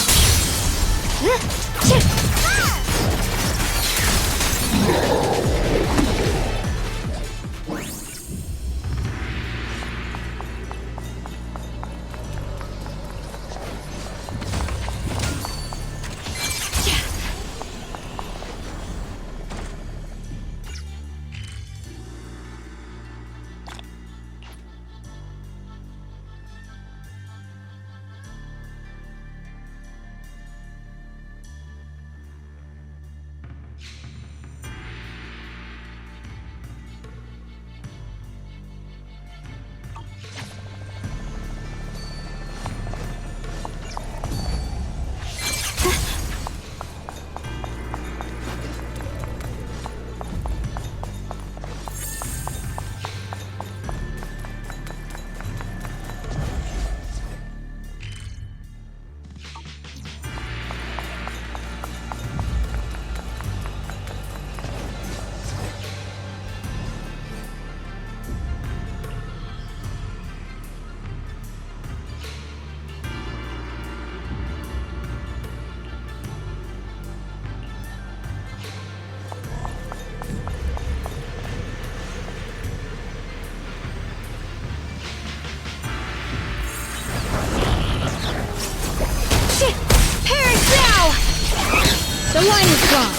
The line is gone.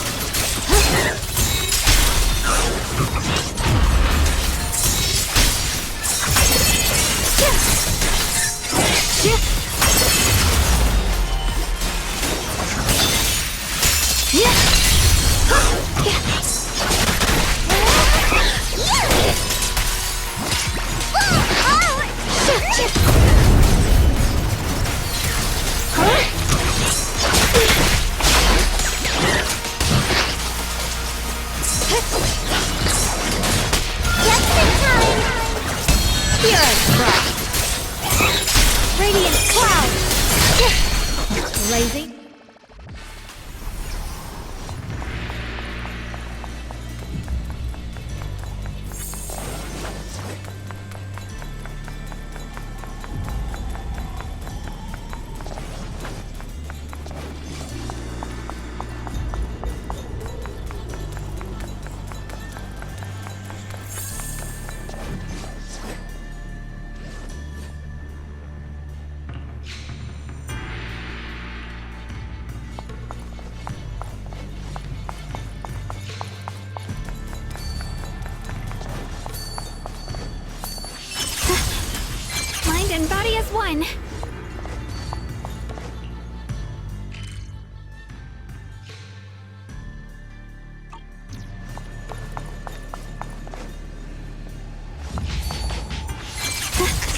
Just in time! Here I crush! Radiant cloud! Lazy. Mind and body as one.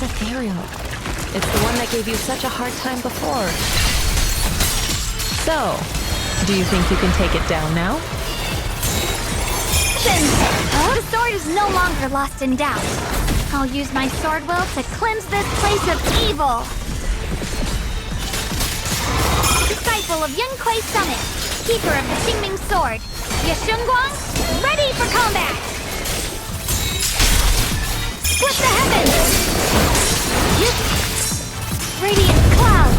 Ethereal. It's the one that gave you such a hard time before. So, do you think you can take it down now? The sword is no longer lost in doubt. I'll use my sword will to cleanse this place of evil. Disciple of Yunquei Summit, keeper of the Qingming Sword, Yashunguang, ready for combat! Split the heavens! Radiant clouds!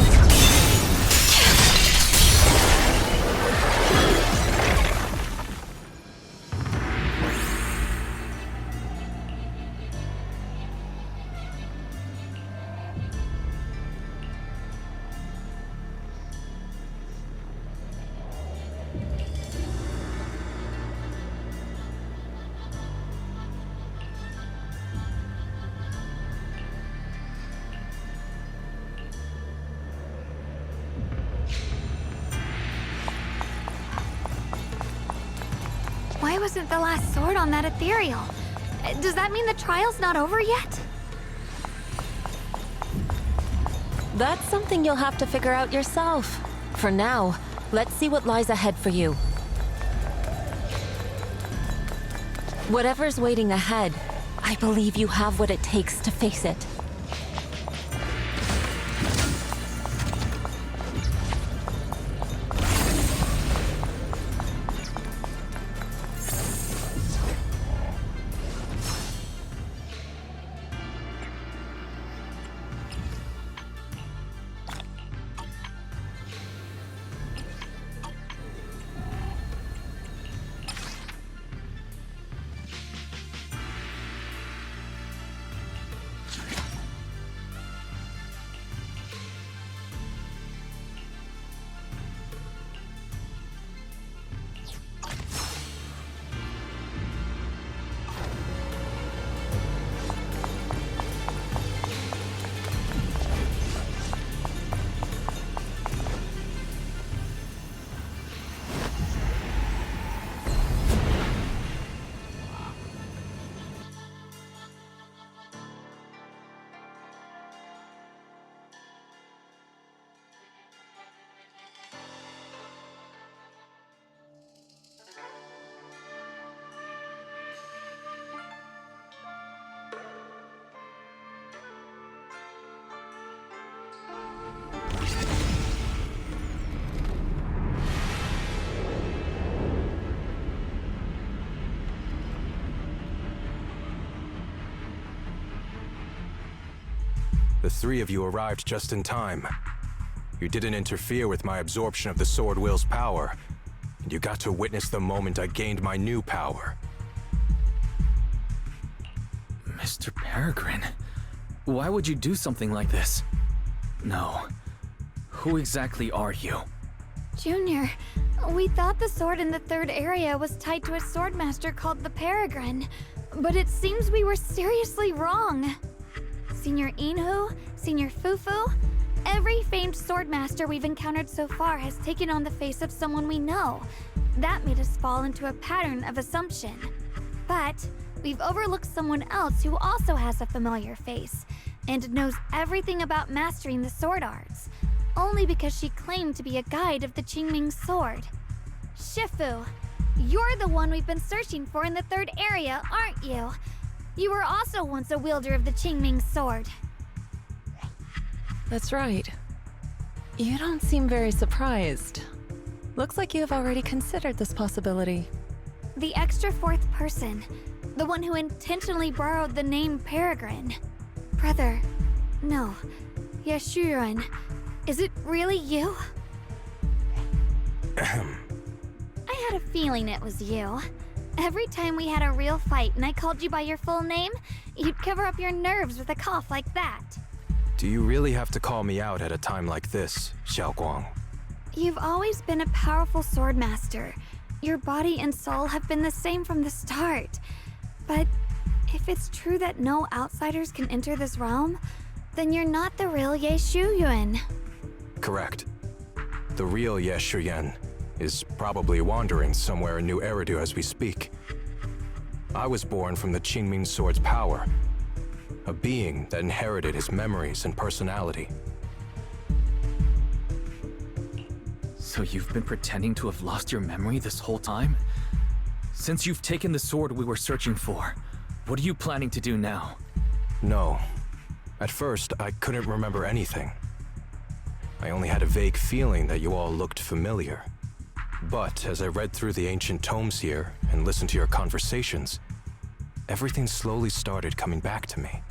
Why wasn't the last sword on that ethereal? Does that mean the trial's not over yet? That's something you'll have to figure out yourself. For now, let's see what lies ahead for you. Whatever's waiting ahead, I believe you have what it takes to face it. The three of you arrived just in time. You didn't interfere with my absorption of the Sword Will's power, and you got to witness the moment I gained my new power. Mr. Peregrine, why would you do something like this? No. Who exactly are you? Junior, we thought the sword in the third area was tied to a swordmaster called the Peregrine, but it seems we were seriously wrong. Senior Inhu, Senior Fufu, every famed swordmaster we've encountered so far has taken on the face of someone we know, That made us fall into a pattern of assumption. But we've overlooked someone else who also has a familiar face and knows everything about mastering the sword arts, only because she claimed to be a guide of the Qingming sword. Shifu, you're the one we've been searching for in the third area, aren't you? You were also once a wielder of the Qingming sword. That's right. You don't seem very surprised. Looks like you have already considered this possibility. The extra fourth person, the one who intentionally borrowed the name Peregrine. Brother, no, Yashuran, is it really you? I had a feeling it was you. Every time we had a real fight and I called you by your full name, you'd cover up your nerves with a cough like that. Do you really have to call me out at a time like this, Xiaoguang? You've always been a powerful swordmaster. Your body and soul have been the same from the start. But if it's true that no outsiders can enter this realm, then you're not the real Ye Shuyuan. Correct. The real Ye Shuyuan is probably wandering somewhere in New Eridu as we speak. I was born from the Qingming sword's power, a being that inherited his memories and personality. So you've been pretending to have lost your memory this whole time? Since you've taken the sword we were searching for, what are you planning to do now? No. At first, I couldn't remember anything. I only had a vague feeling that you all looked familiar. But as I read through the ancient tomes here and listened to your conversations, everything slowly started coming back to me.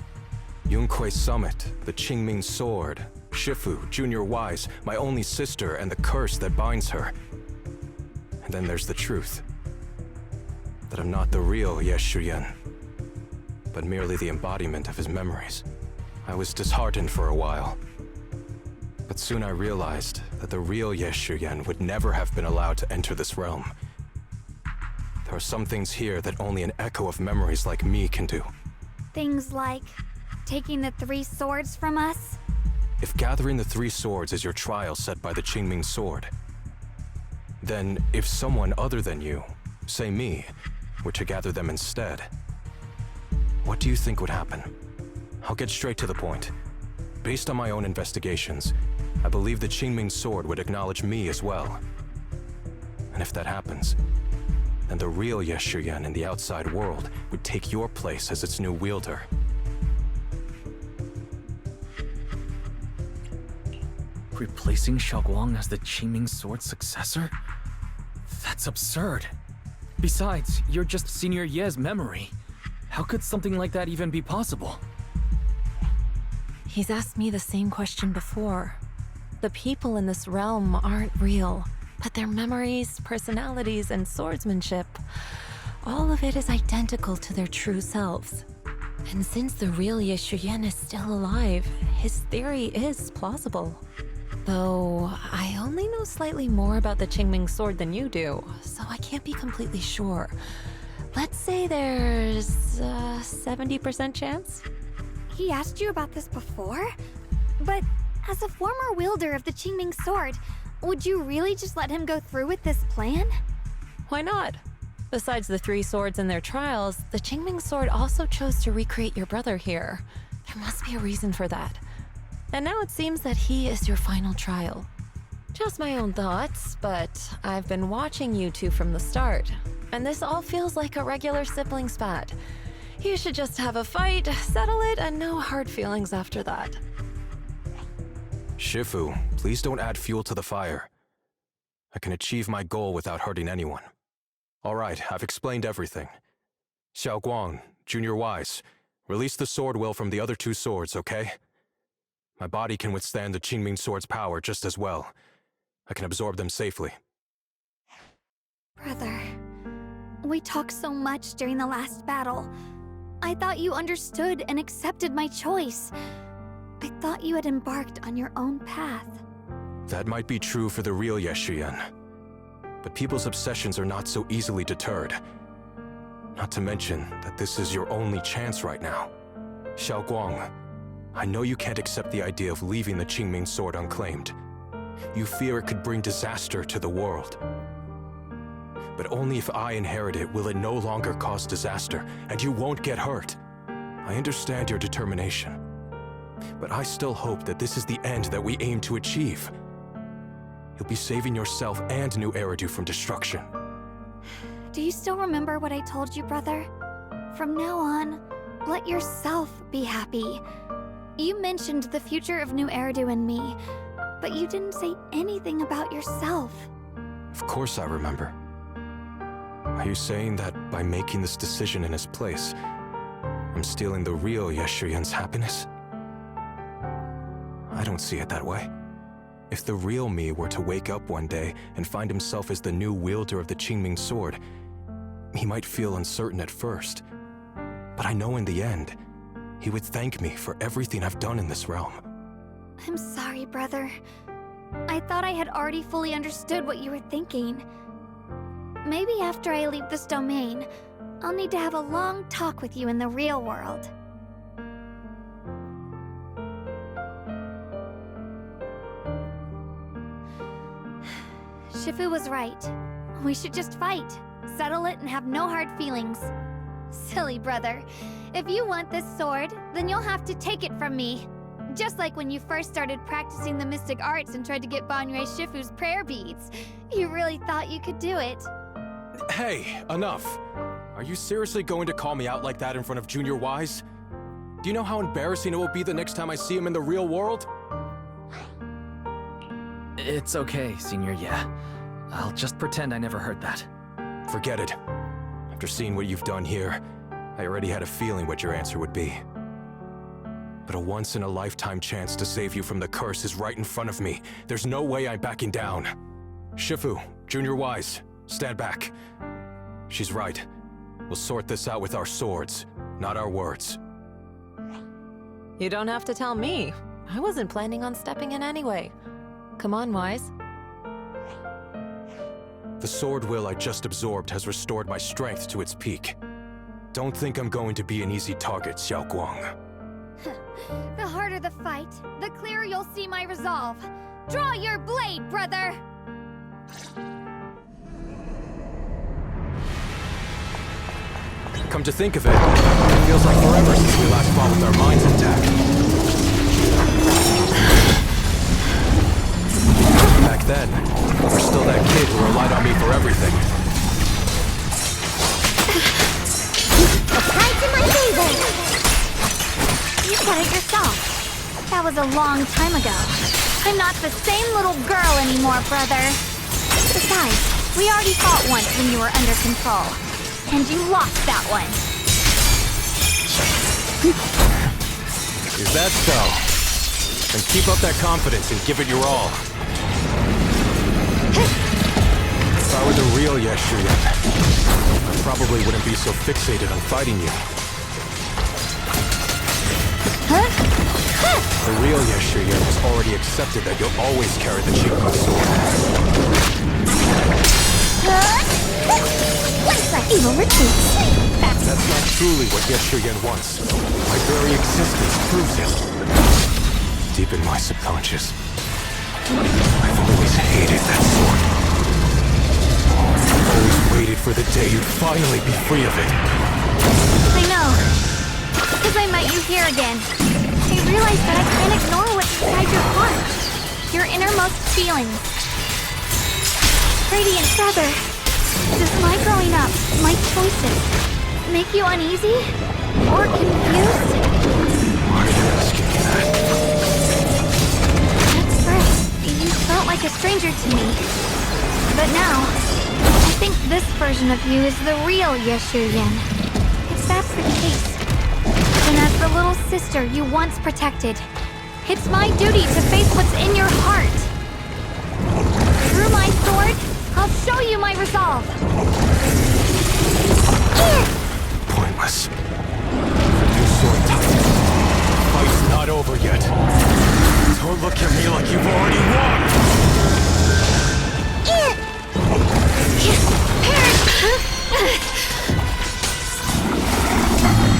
Yunkui's summit, the Qingming sword, Shifu, Junior Wise, my only sister, and the curse that binds her. And then there's the truth. That I'm not the real Ye Shuyuan, but merely the embodiment of his memories. I was disheartened for a while. But soon I realized that the real Ye Shuyuan would never have been allowed to enter this realm. There are some things here that only an echo of memories like me can do. Things like taking the 3 swords from us? If gathering the 3 swords is your trial set by the Qingming sword, then if someone other than you, say me, were to gather them instead, what do you think would happen? I'll get straight to the point. Based on my own investigations, I believe the Qingming sword would acknowledge me as well. And if that happens, then the real Ye Shuyuan in the outside world would take your place as its new wielder. Replacing Xiaoguang as the Qingming sword's successor? That's absurd. Besides, you're just Senior Ye's memory. How could something like that even be possible? He's asked me the same question before. The people in this realm aren't real, but their memories, personalities, and swordsmanship, all of it is identical to their true selves. And since the real Ye Shuyuan is still alive, his theory is plausible. Though, I only know slightly more about the Qingming sword than you do, so I can't be completely sure. Let's say there's a 70% chance? He asked you about this before? But as a former wielder of the Qingming sword, would you really just let him go through with this plan? Why not? Besides the 3 swords in their trials, the Qingming sword also chose to recreate your brother here. There must be a reason for that. And now it seems that he is your final trial. Just my own thoughts, but I've been watching you two from the start, and this all feels like a regular sibling spat. You should just have a fight, settle it, and no hard feelings after that. Shifu, please don't add fuel to the fire. I can achieve my goal without hurting anyone. All right, I've explained everything. Xiaoguang, Junior Wise, release the sword will from the other 2 swords, okay? My body can withstand the Qingming sword's power just as well. I can absorb them safely. Brother, we talked so much during the last battle. I thought you understood and accepted my choice. I thought you had embarked on your own path. That might be true for the real Ye Shuyuan. But people's obsessions are not so easily deterred. Not to mention that this is your only chance right now. Xiaoguang, I know you can't accept the idea of leaving the Qingming sword unclaimed. You fear it could bring disaster to the world. but only if I inherit it will it no longer cause disaster, and you won't get hurt. I understand your determination, but I still hope that this is the end that we aim to achieve. You'll be saving yourself and New Eridu from destruction. Do you still remember what I told you, brother? From now on, let yourself be happy. You mentioned the future of New Eridu and me, but you didn't say anything about yourself. Of course I remember. Are you saying that by making this decision in his place, I'm stealing the real Yeshuryen's happiness? I don't see it that way. If the real me were to wake up one day and find himself as the new wielder of the Qingming sword, he might feel uncertain at first. But I know in the end, he would thank me for everything I've done in this realm. I'm sorry, brother. I thought I had already fully understood what you were thinking. Maybe after I leave this domain, I'll need to have a long talk with you in the real world. Shifu was right. We should just fight, settle it, and have no hard feelings. Silly brother. If you want this sword, then you'll have to take it from me. Just like when you first started practicing the mystic arts and tried to get Banrei Shifu's prayer beads. You really thought you could do it. Hey, enough! Are you seriously going to call me out like that in front of Junior Wise? Do you know how embarrassing it will be the next time I see him in the real world? It's okay, Senior, yeah. I'll just pretend I never heard that. Forget it. After seeing what you've done here, I already had a feeling what your answer would be. But a once-in-a-lifetime chance to save you from the curse is right in front of me. There's no way I'm backing down. Shifu, Junior Wise, stand back. She's right. We'll sort this out with our swords, not our words. You don't have to tell me. I wasn't planning on stepping in anyway. Come on, Wise. The sword will I just absorbed has restored my strength to its peak. Don't think I'm going to be an easy target, Xiao Guang. The harder the fight, the clearer you'll see my resolve. Draw your blade, brother! Come to think of it, it feels like forever since we last fought with our minds intact. Back then, you were still that kid who relied on me for everything. The tide's in my favor! You said it yourself. That was a long time ago. I'm not the same little girl anymore, brother. Besides, we already fought once when you were under control. And you lost that one. Is that so? Then keep up that confidence and give it your all. If I were the real Yeshuryen, I probably wouldn't be so fixated on fighting you. The real Yeshuryen has already accepted that you'll always carry the Qingming sword. Once that evil retreats, That's not truly what Yeshuryen wants. My very existence proves it. Deep in my subconscious, I've always hated that sword. I've always waited for the day you'd finally be free of it. I know. Because I met you here again. I realized that I can't ignore what's inside your heart. Your innermost feelings. Radiant brother, does my growing up, my choices, make you uneasy? Or confused? Why are you asking me that? At first, you felt like a stranger to me. But now, I think this version of you is the real Yeshuryen. If that's the case, then as the little sister you once protected, it's my duty to face what's in your heart. Through my sword, I'll show you my resolve. Pointless. Your sword tight. Fight's not over yet. Don't look at me like you've already won!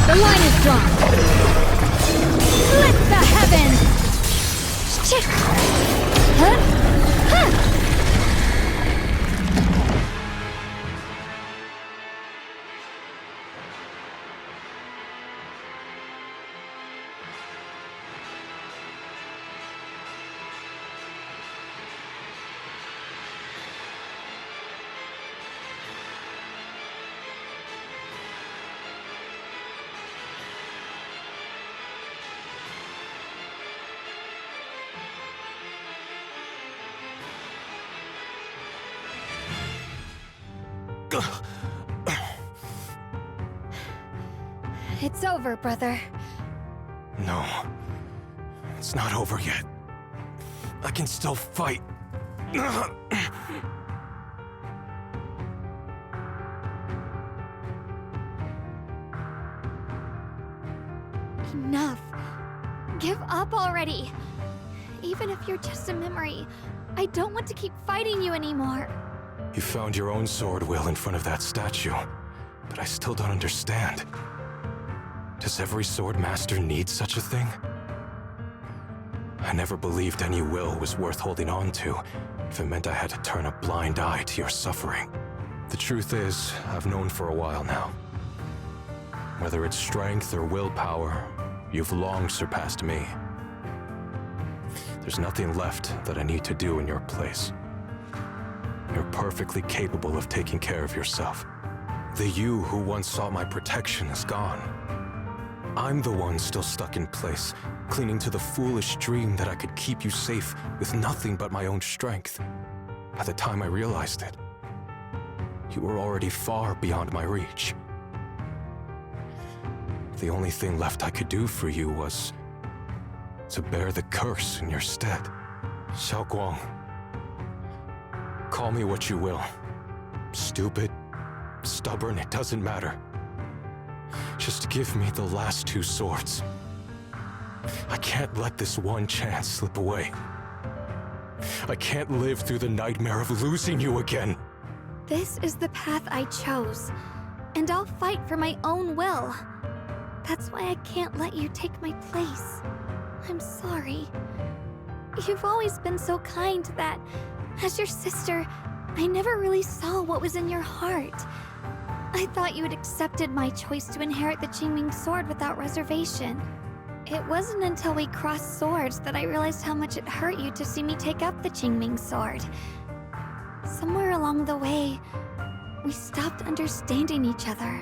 The line is drawn. Split the heavens! It's over, brother. No. It's not over yet. I can still fight. Enough. Give up already. Even if you're just a memory, I don't want to keep fighting you anymore. You found your own sword, Will, in front of that statue. But I still don't understand. Does every sword master need such a thing? I never believed any will was worth holding on to if it meant I had to turn a blind eye to your suffering. The truth is, I've known for a while now. Whether it's strength or willpower, you've long surpassed me. There's nothing left that I need to do in your place. You're perfectly capable of taking care of yourself. The you who once sought my protection is gone. I'm the one still stuck in place, clinging to the foolish dream that I could keep you safe with nothing but my own strength. By the time I realized it, you were already far beyond my reach. The only thing left I could do for you was to bear the curse in your stead. Xiaoguang, call me what you will. Stupid, stubborn, it doesn't matter. Just give me the last two swords. I can't let this one chance slip away. I can't live through the nightmare of losing you again. This is the path I chose, and I'll fight for my own will. That's why I can't let you take my place. I'm sorry. You've always been so kind that, as your sister, I never really saw what was in your heart. I thought you had accepted my choice to inherit the Qingming sword without reservation. It wasn't until we crossed swords that I realized how much it hurt you to see me take up the Qingming sword. Somewhere along the way, we stopped understanding each other.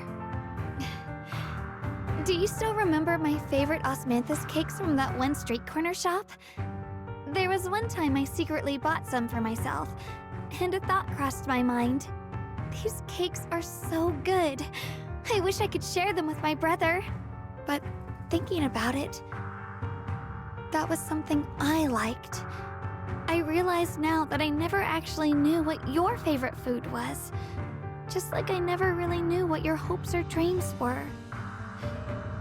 Do you still remember my favorite osmanthus cakes from that one street corner shop? There was one time I secretly bought some for myself, and a thought crossed my mind. These cakes are so good. I wish I could share them with my brother. But thinking about it, that was something I liked. I realize now that I never actually knew what your favorite food was. Just like I never really knew what your hopes or dreams were.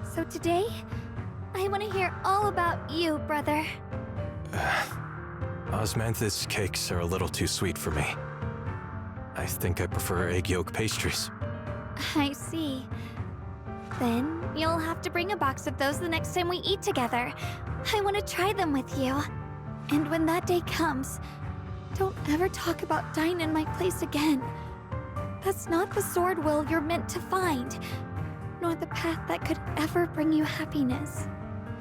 So today, I want to hear all about you, brother. Osmanthus cakes are a little too sweet for me. I think I prefer egg yolk pastries. I see. Then you'll have to bring a box of those the next time we eat together. I want to try them with you. And when that day comes, don't ever talk about dying in my place again. That's not the sword will you're meant to find, nor the path that could ever bring you happiness.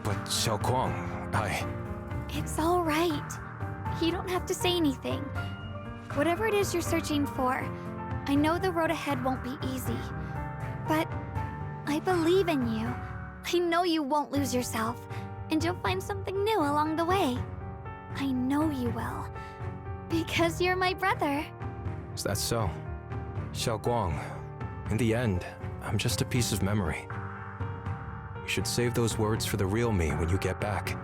But Xiaoguang, It's all right. You don't have to say anything. Whatever it is you're searching for, I know the road ahead won't be easy. But I believe in you. I know you won't lose yourself, and you'll find something new along the way. I know you will. Because you're my brother. Is that so? Xiaoguang, in the end, I'm just a piece of memory. You should save those words for the real me when you get back.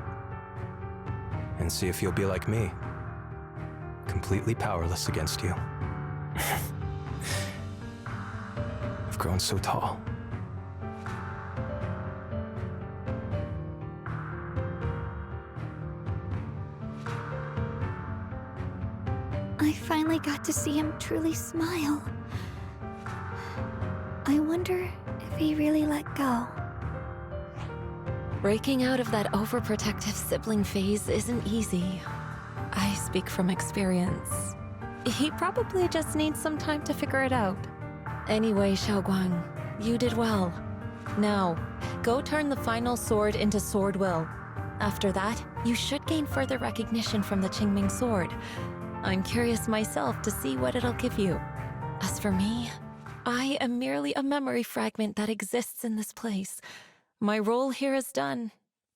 And see if you'll be like me. Completely powerless against you. I've grown so tall. I finally got to see him truly smile. I wonder if he really let go. Breaking out of that overprotective sibling phase isn't easy. I speak from experience. He probably just needs some time to figure it out. Anyway, Xiaoguang, you did well. Now, go turn the final sword into sword will. After that, you should gain further recognition from the Qingming sword. I'm curious myself to see what it'll give you. As for me, I am merely a memory fragment that exists in this place. My role here is done.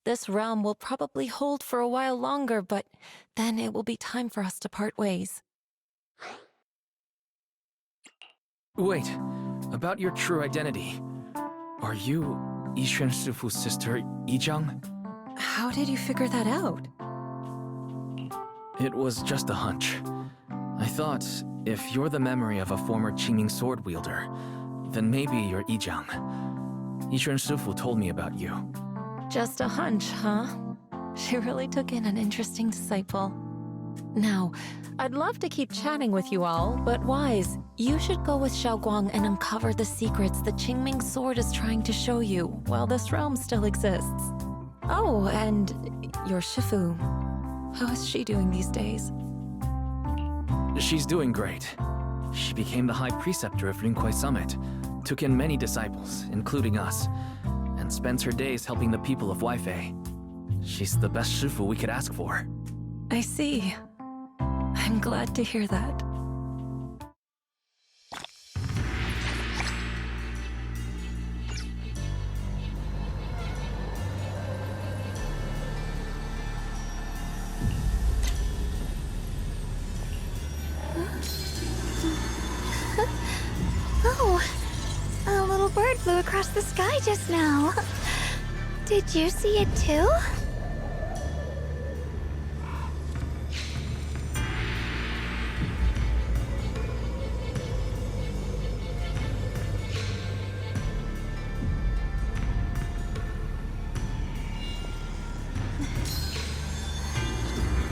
This realm will probably hold for a while longer, but then it will be time for us to part ways. Wait, about your true identity. Are you Yixuan Shifu's sister, Yizhang? How did you figure that out? It was just a hunch. I thought, if you're the memory of a former Qingming sword wielder, then maybe you're Yizhang. Yixuan Shifu told me about you. Just a hunch, huh? She really took in an interesting disciple. Now, I'd love to keep chatting with you all, but Wise, you should go with Xiaoguang and uncover the secrets the Qingming sword is trying to show you while this realm still exists. Oh, and your Shifu. How is she doing these days? She's doing great. She became the High Preceptor of Rinkuei Summit, took in many disciples, including us, and spends her days helping the people of Weifei. She's the best Shifu we could ask for. I see. I'm glad to hear that. Oh, a little bird flew across the sky just now. Did you see it too?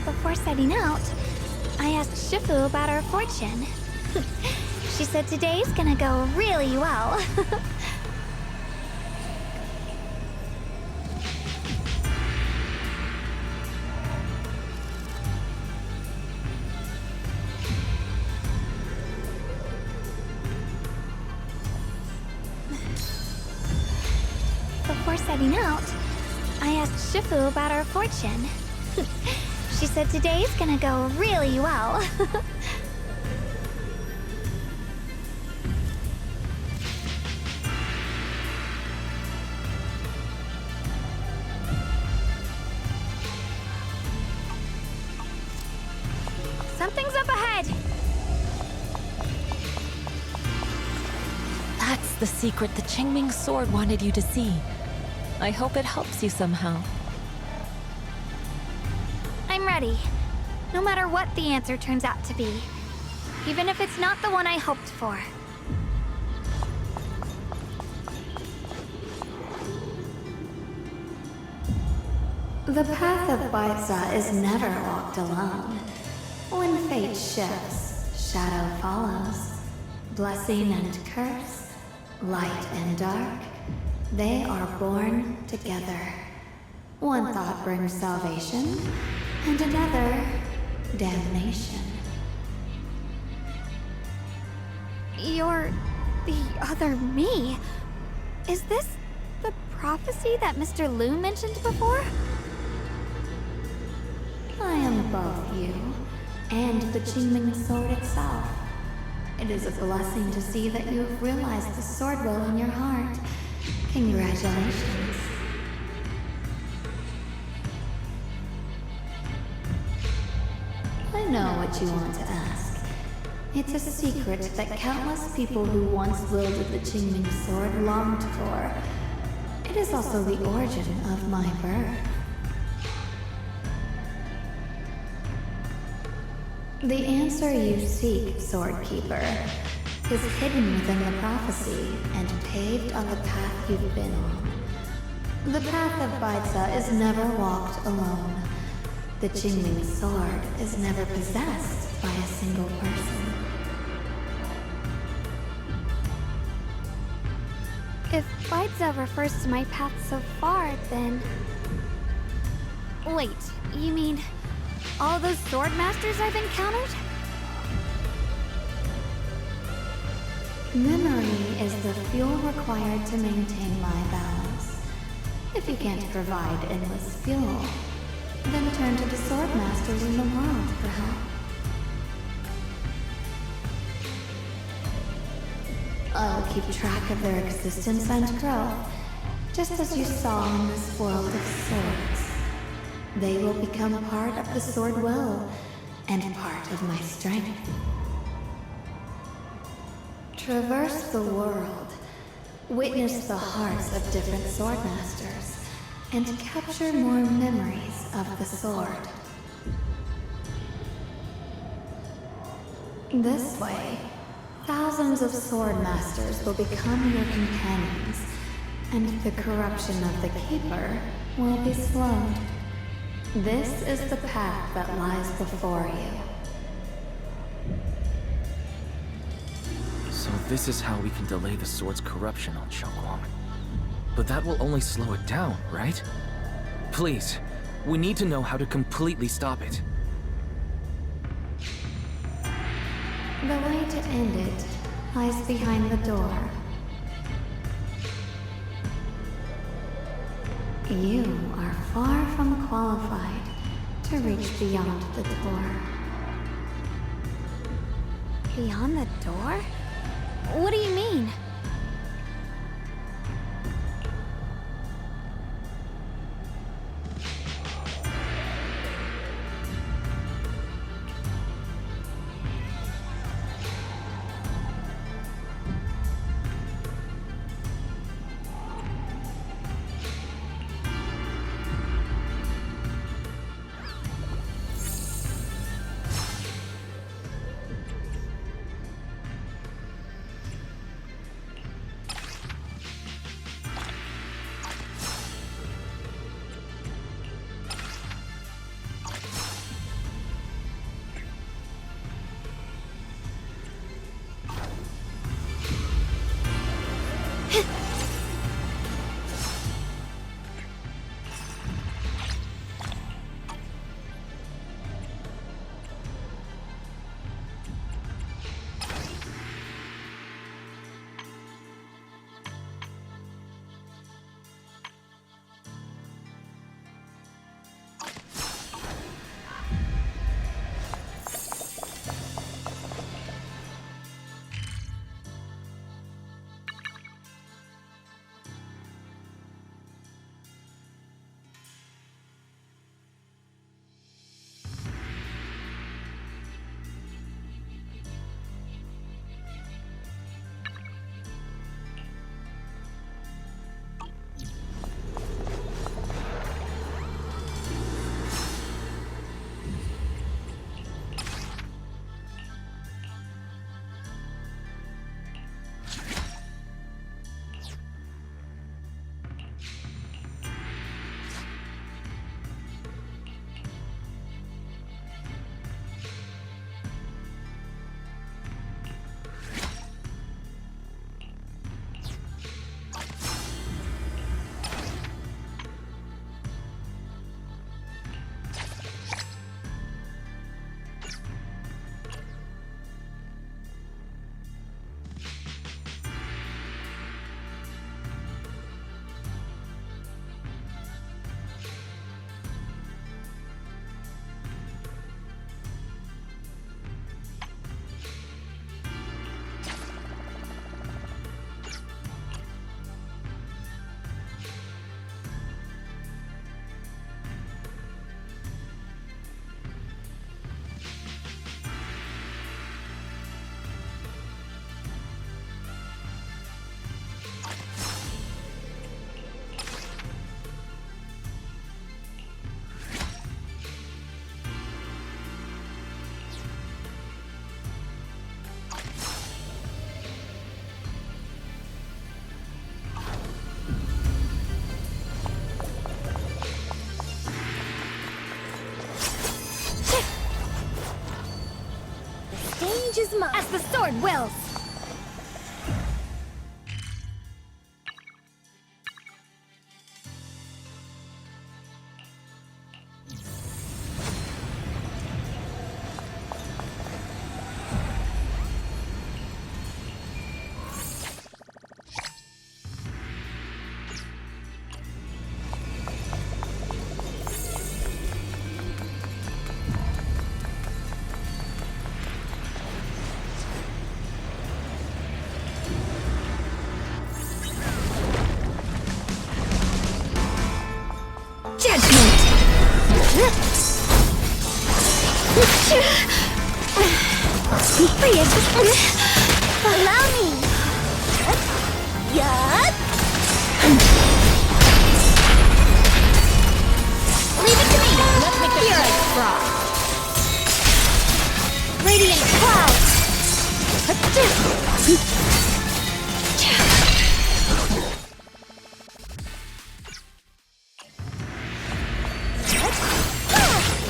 Before setting out, I asked Shifu about our fortune. She said today's gonna go really well. Before setting out, I asked Shifu about our fortune. She said today's gonna go really well. Something's up ahead! That's the secret the Qingming sword wanted you to see. I hope it helps you somehow. I'm ready. No matter what the answer turns out to be. Even if it's not the one I hoped for. The path of Baiza is never walked alone. When fate shifts, shadow follows. Blessing and curse, light and dark, they are born together. One thought brings salvation, and another, damnation. You're the other me. Is this the prophecy that Mr. Liu mentioned before? I am both you and the Qingming sword itself. It is a blessing to see that you have realized the sword will in your heart. Congratulations. I know what you want to ask. It's a secret that countless people who once wielded the Qingming sword longed for. It is also the origin of my birth. The answer you seek, Swordkeeper, is hidden within the prophecy and paved on the path you've been on. The path of Baiza is never walked alone. The Qingming sword is never possessed by a single person. If Baiza refers to my path so far, then... Wait, you mean all those sword masters I've encountered? Memory is the fuel required to maintain my balance. If you can't provide endless fuel, then turn to the sword masters in the world for help. I will keep track of their existence and growth, just as you saw in this world of swords. They will become part of the sword will, and part of my strength. Traverse the world, witness the hearts of different swordmasters, and capture more memories of the sword. This way, thousands of swordmasters will become your companions, and the corruption of the Keeper will be slowed. This is the path that lies before you. So this is how we can delay the sword's corruption on Xiaoguang. But that will only slow it down, right? Please, we need to know how to completely stop it. The way to end it lies behind the door. You are far from qualified to reach beyond the door. Beyond the door? What do you mean? As the sword wills! Free it! Allow me!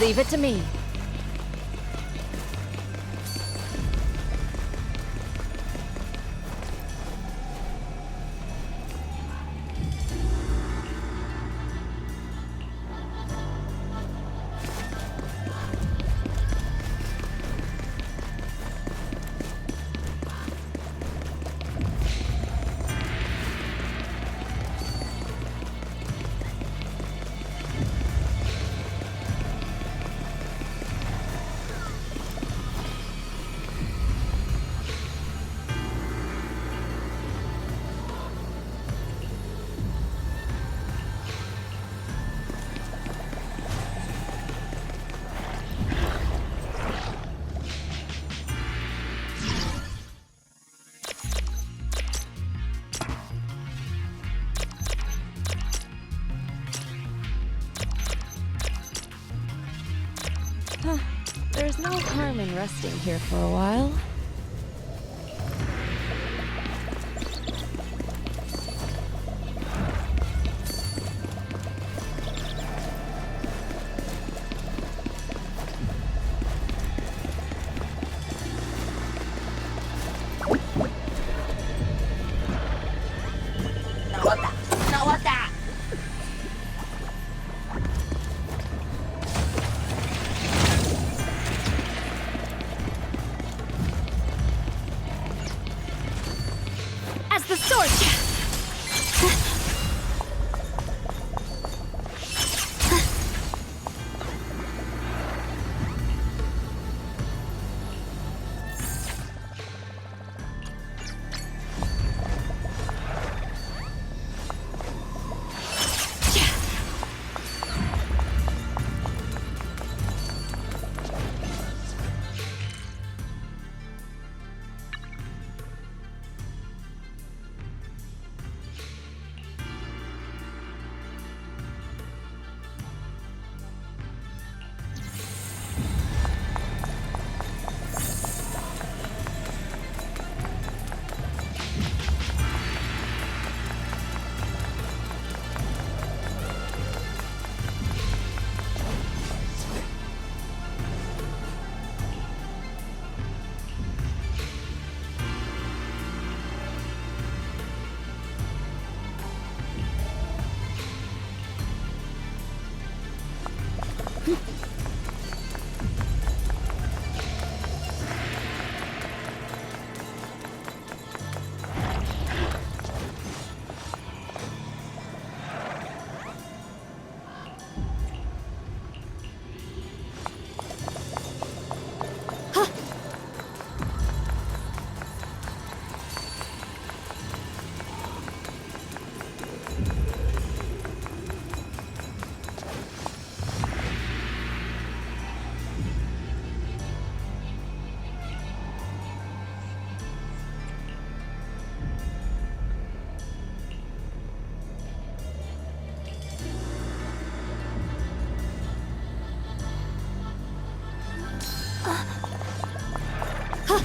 Leave it to me. There's no harm in resting here for a while. The sword!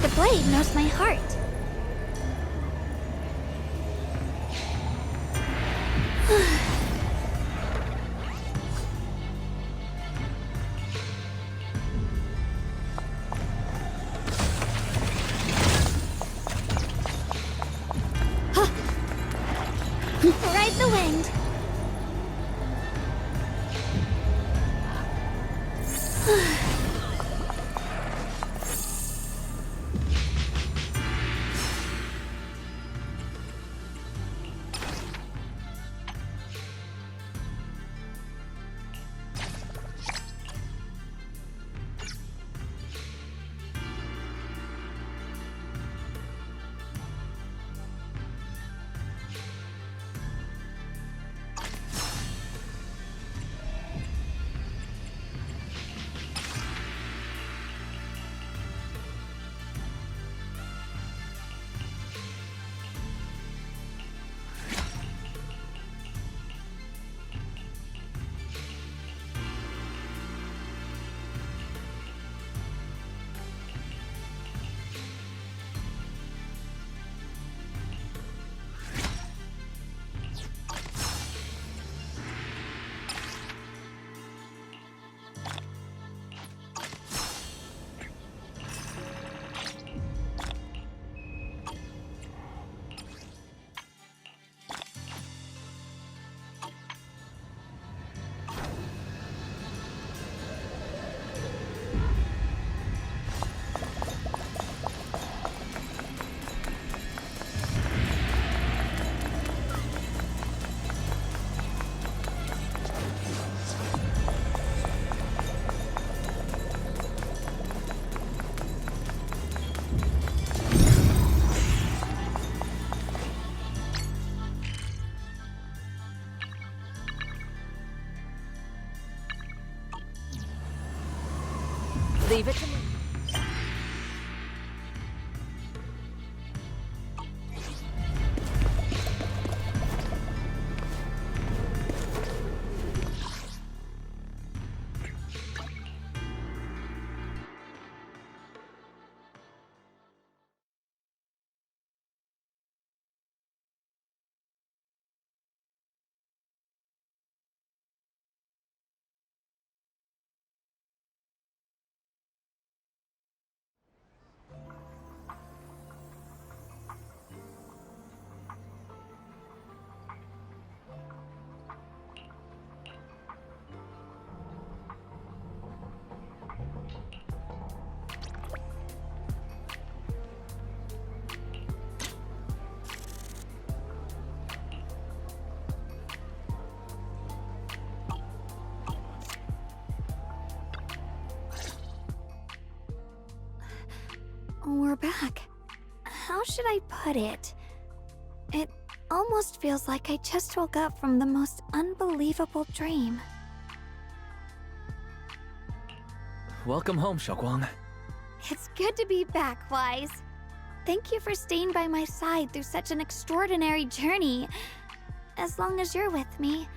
The blade knows my heart. Ride the wind. Leave it to me. We're back. How should I put it? It almost feels like I just woke up from the most unbelievable dream. Welcome home, Xiaoguang. It's good to be back, Wise. Thank you for staying by my side through such an extraordinary journey. As long as you're with me,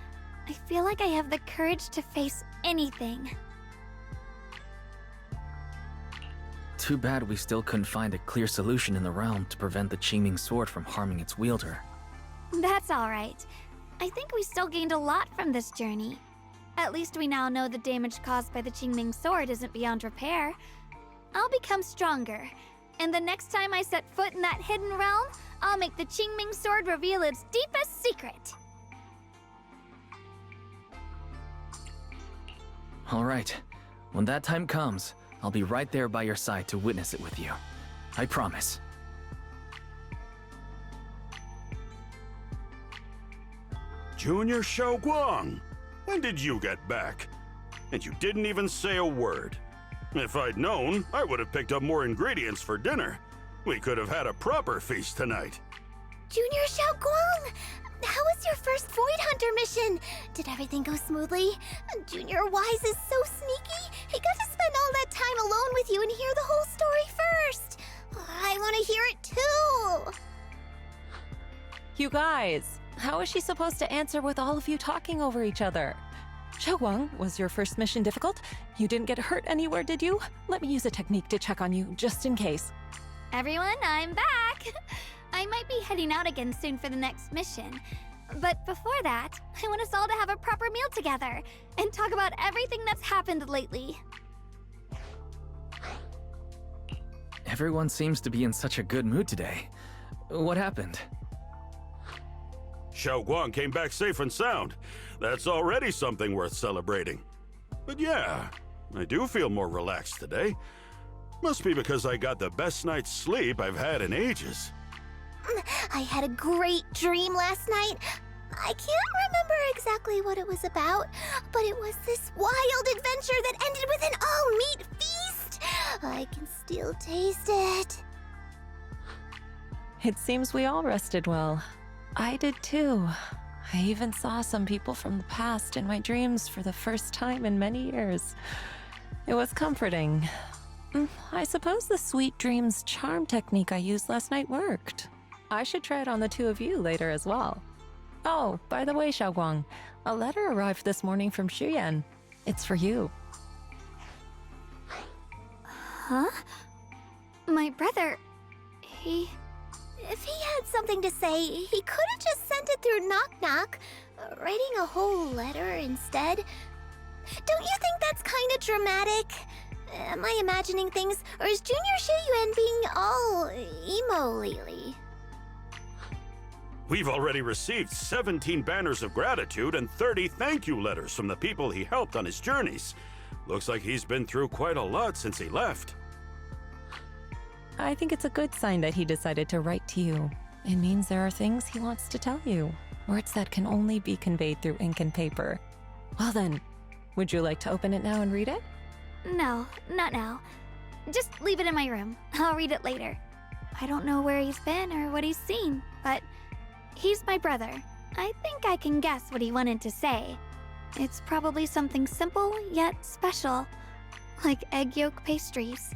I feel like I have the courage to face anything. Too bad we still couldn't find a clear solution in the realm to prevent the Qingming sword from harming its wielder. That's alright. I think we still gained a lot from this journey. At least we now know the damage caused by the Qingming sword isn't beyond repair. I'll become stronger, and the next time I set foot in that hidden realm, I'll make the Qingming sword reveal its deepest secret. Alright, when that time comes, I'll be right there by your side to witness it with you. I promise. Junior Xiaoguang, when did you get back? And you didn't even say a word. If I'd known, I would have picked up more ingredients for dinner. We could have had a proper feast tonight. Junior Xiaoguang! How was your first Void Hunter mission? Did everything go smoothly? Junior Wise is so sneaky. He got to spend all that time alone with you and hear the whole story first. I want to hear it too. You guys, how is she supposed to answer with all of you talking over each other? Xiaoguang, was your first mission difficult? You didn't get hurt anywhere, did you? Let me use a technique to check on you, just in case. Everyone, I'm back! I might be heading out again soon for the next mission. But before that, I want us all to have a proper meal together and talk about everything that's happened lately. Everyone seems to be in such a good mood today. What happened? Xiaoguang came back safe and sound. That's already something worth celebrating. But yeah, I do feel more relaxed today. Must be because I got the best night's sleep I've had in ages. I had a great dream last night. I can't remember exactly what it was about, but it was this wild adventure that ended with an all-meat feast. I can still taste it. It seems we all rested well. I did too. I even saw some people from the past in my dreams for the first time in many years. It was comforting. I suppose the sweet dreams charm technique I used last night worked. I should try it on the two of you later as well. Oh, by the way, Xiaoguang, a letter arrived this morning from Xuyan. It's for you. Huh? My brother, If he had something to say, he could have just sent it through Knock Knock, writing a whole letter instead. Don't you think that's kind of dramatic? Am I imagining things, or is Junior Shiyuan being all emo lately? We've already received 17 banners of gratitude and 30 thank you letters from the people he helped on his journeys. Looks like he's been through quite a lot since he left. I think it's a good sign that he decided to write to you. It means there are things he wants to tell you, words that can only be conveyed through ink and paper. Well then, would you like to open it now and read it? no, not now. Just leave it in my room. I'll read it later. I don't know where he's been or what he's seen, but he's my brother. I think I can guess what he wanted to say. It's probably something simple, yet special. like egg yolk pastries.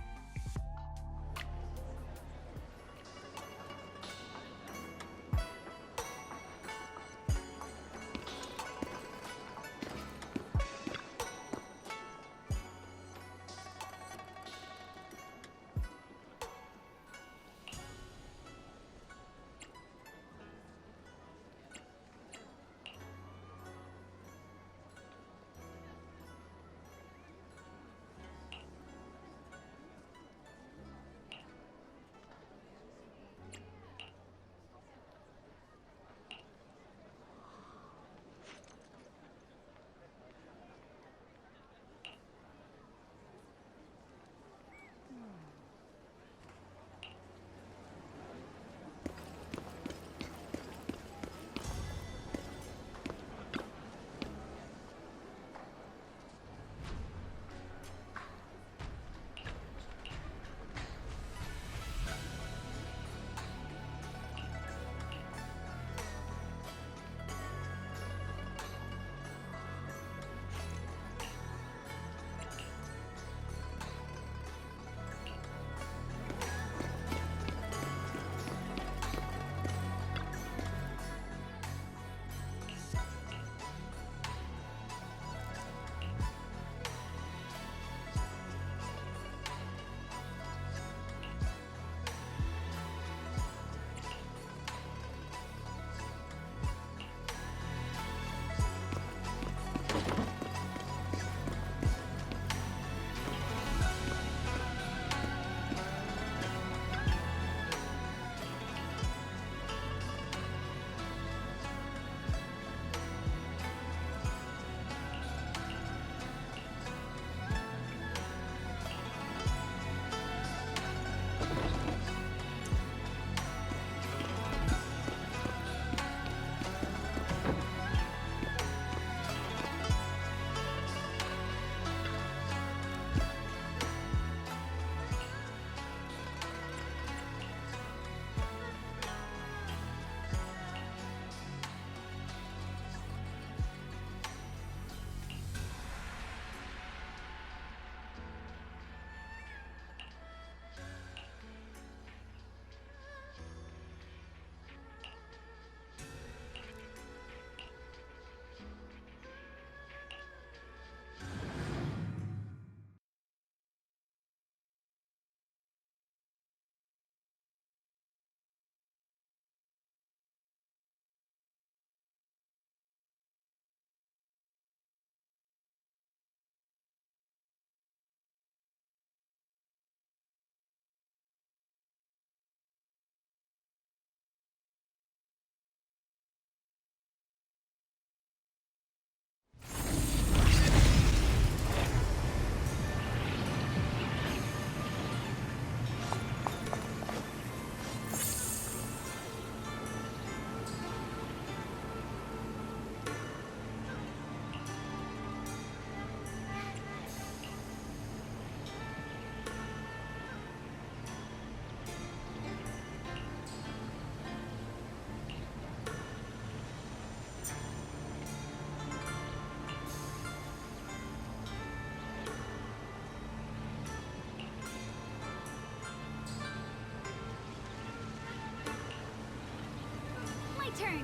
Turn.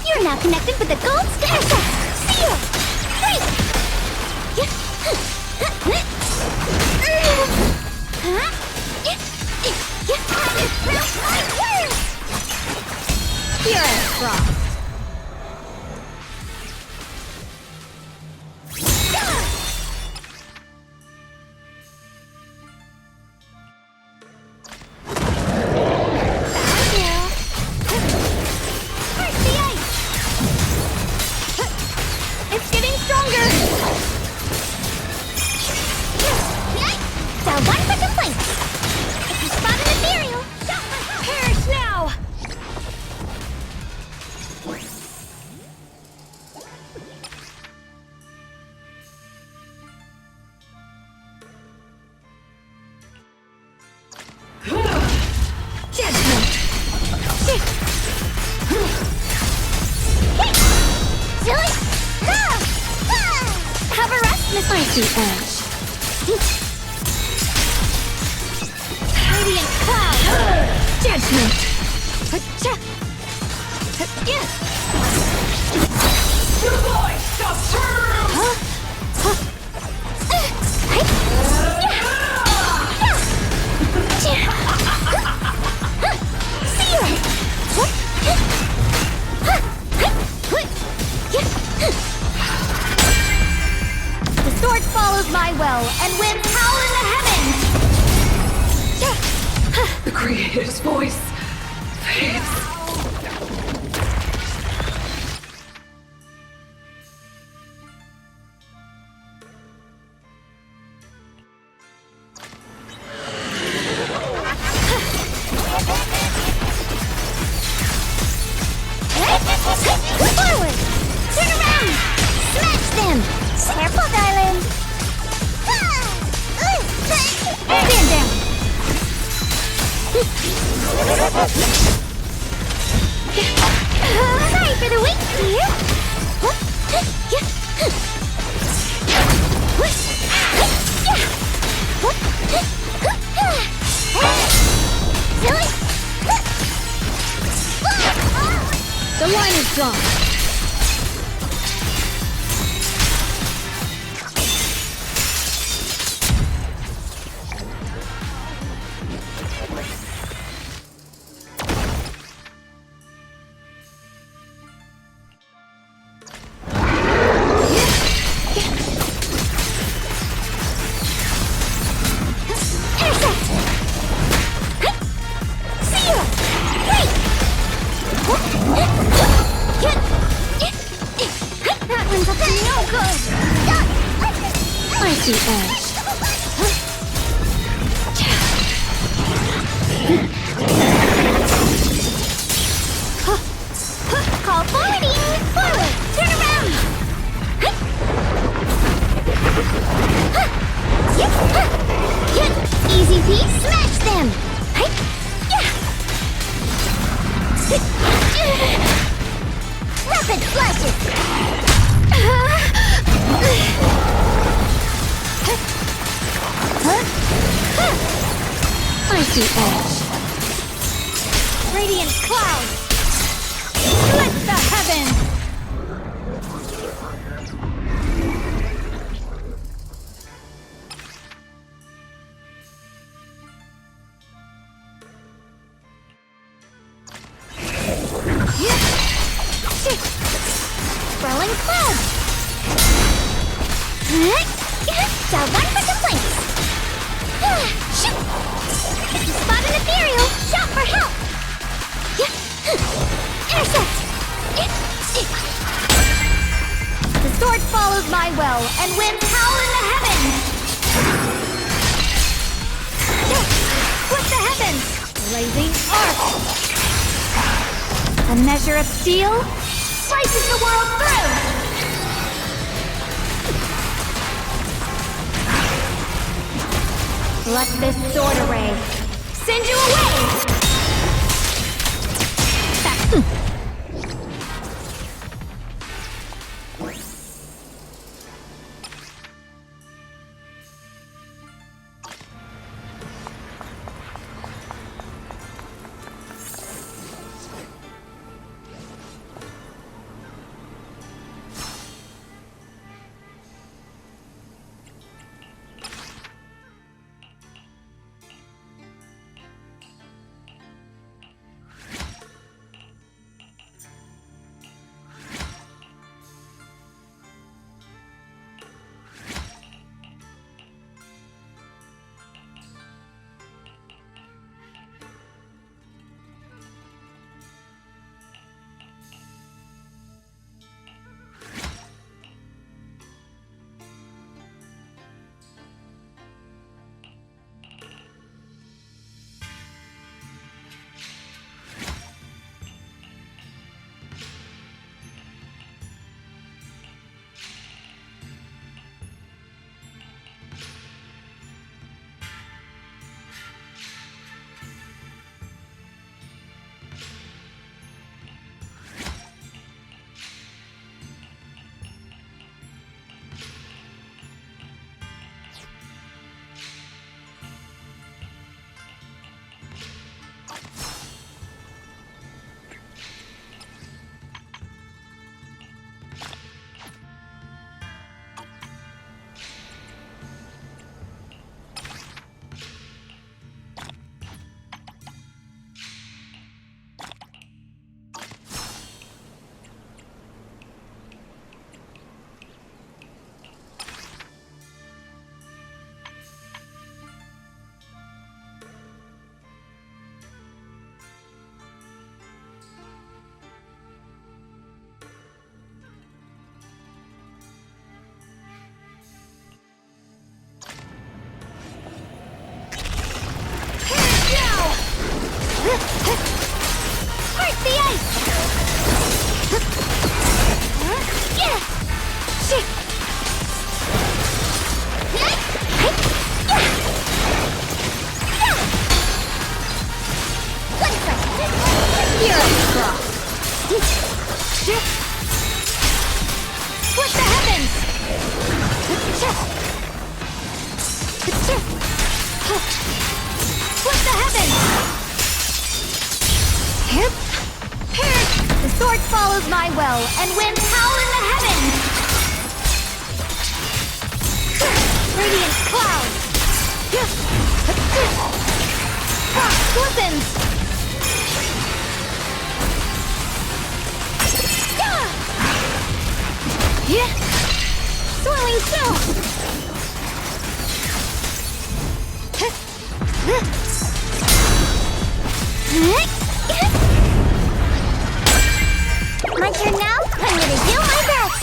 You're now connected with the gold stair. Seal! Freak! Pure frost. It's getting stronger! Now one for complaints! If you spot an ethereal, perish now! Judgment! Silly! Have a rest, Miss Icy Edge. Radiant Cloud! Judgment! Your voice got through! The sword follows my well and winds howl in the heavens! The Creator's voice fades. Forward! Turn around! Smash them! Careful, darling! Stand down! Sorry for the wait, dear! Silly! The line is drawn. That one's up to no good! Icy Edge. Call forwarding! Forward! Turn around! Easy peasy, smash them! Rapid flashes! Icy Edge. Radiant cloud! Split the heavens! Swirling clouds! Shall run for complaints! Shoot! If you spot an ethereal, shout for help! Intercept! The sword follows my well and winds howl in the heavens! Split the heavens! Blazing arc! A measure of steel slices the world through! Let this sword array send you away! Split the heavens! Split the heavens! The sword follows my will, and winds howl in the heavens! Radiant clouds! Frost glistens! Swirling snow! My turn now? I'm gonna do my best!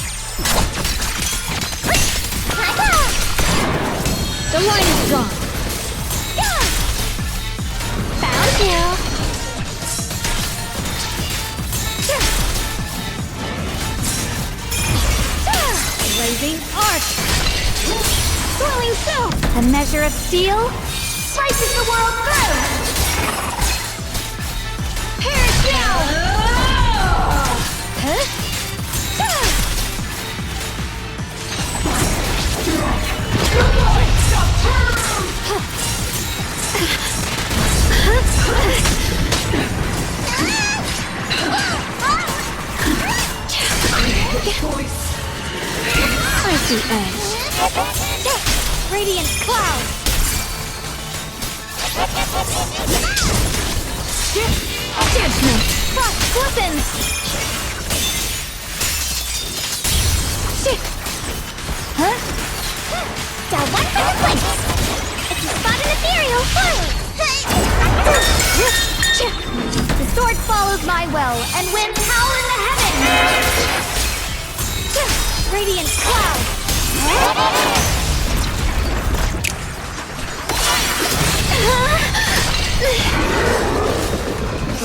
The line is drawn. Found you! Blazing arc! Swirling snow! A measure of steel slices the world through! Perish now! Icy edge. Radiant cloud. Judgment. Frost glistens. Huh? Got one for the place! If you spot an ethereal, The sword follows my will, and winds howl in the heavens! Radiant cloud!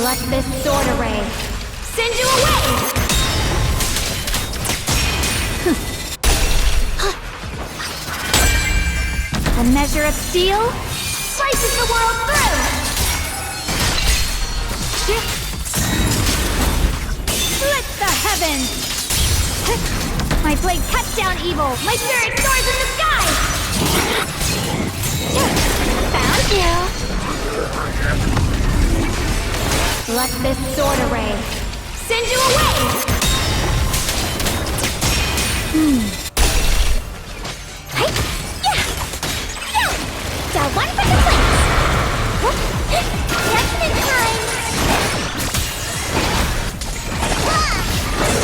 Let this sword array send you away! A measure of steel slices the world through! Split the heavens! My blade cuts down evil! My spirit soars in the sky! found you! Let this sword array send you away! Got one for the place! Just in time!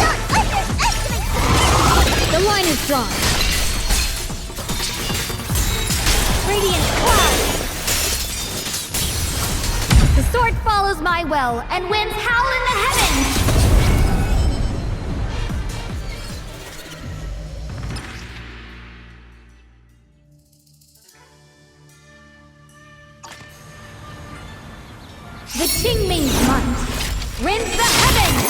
Don't underestimate! The line is drawn. Radiant cloud. The sword follows my will, and winds howl in the heavens. The Qingming's might rends the heavens.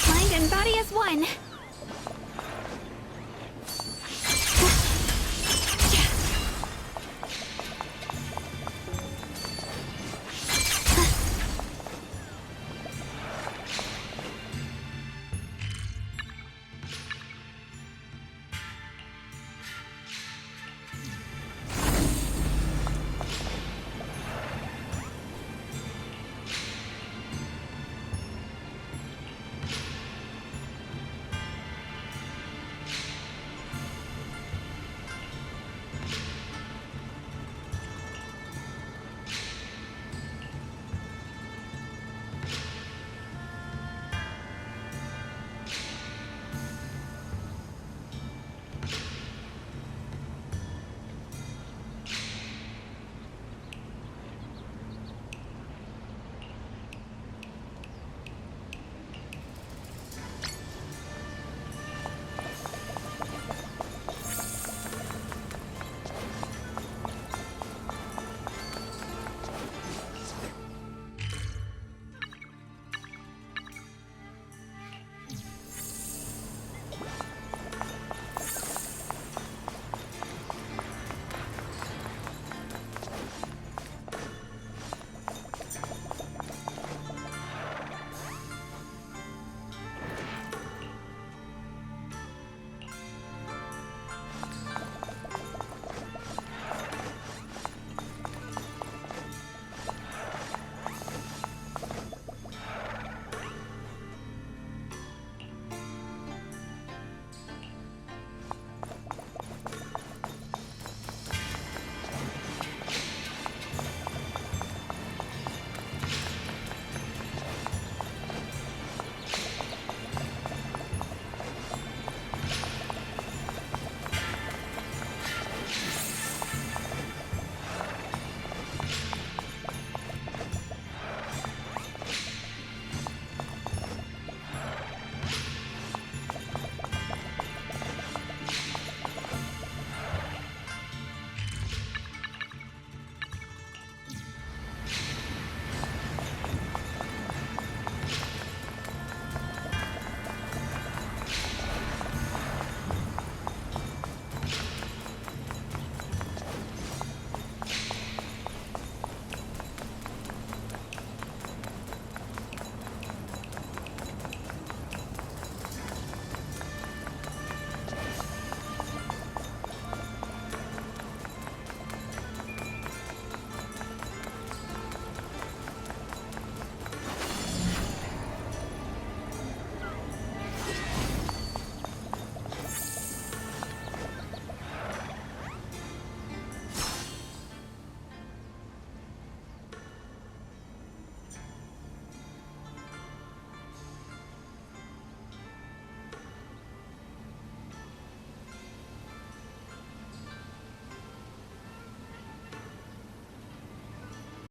Mind and body as one.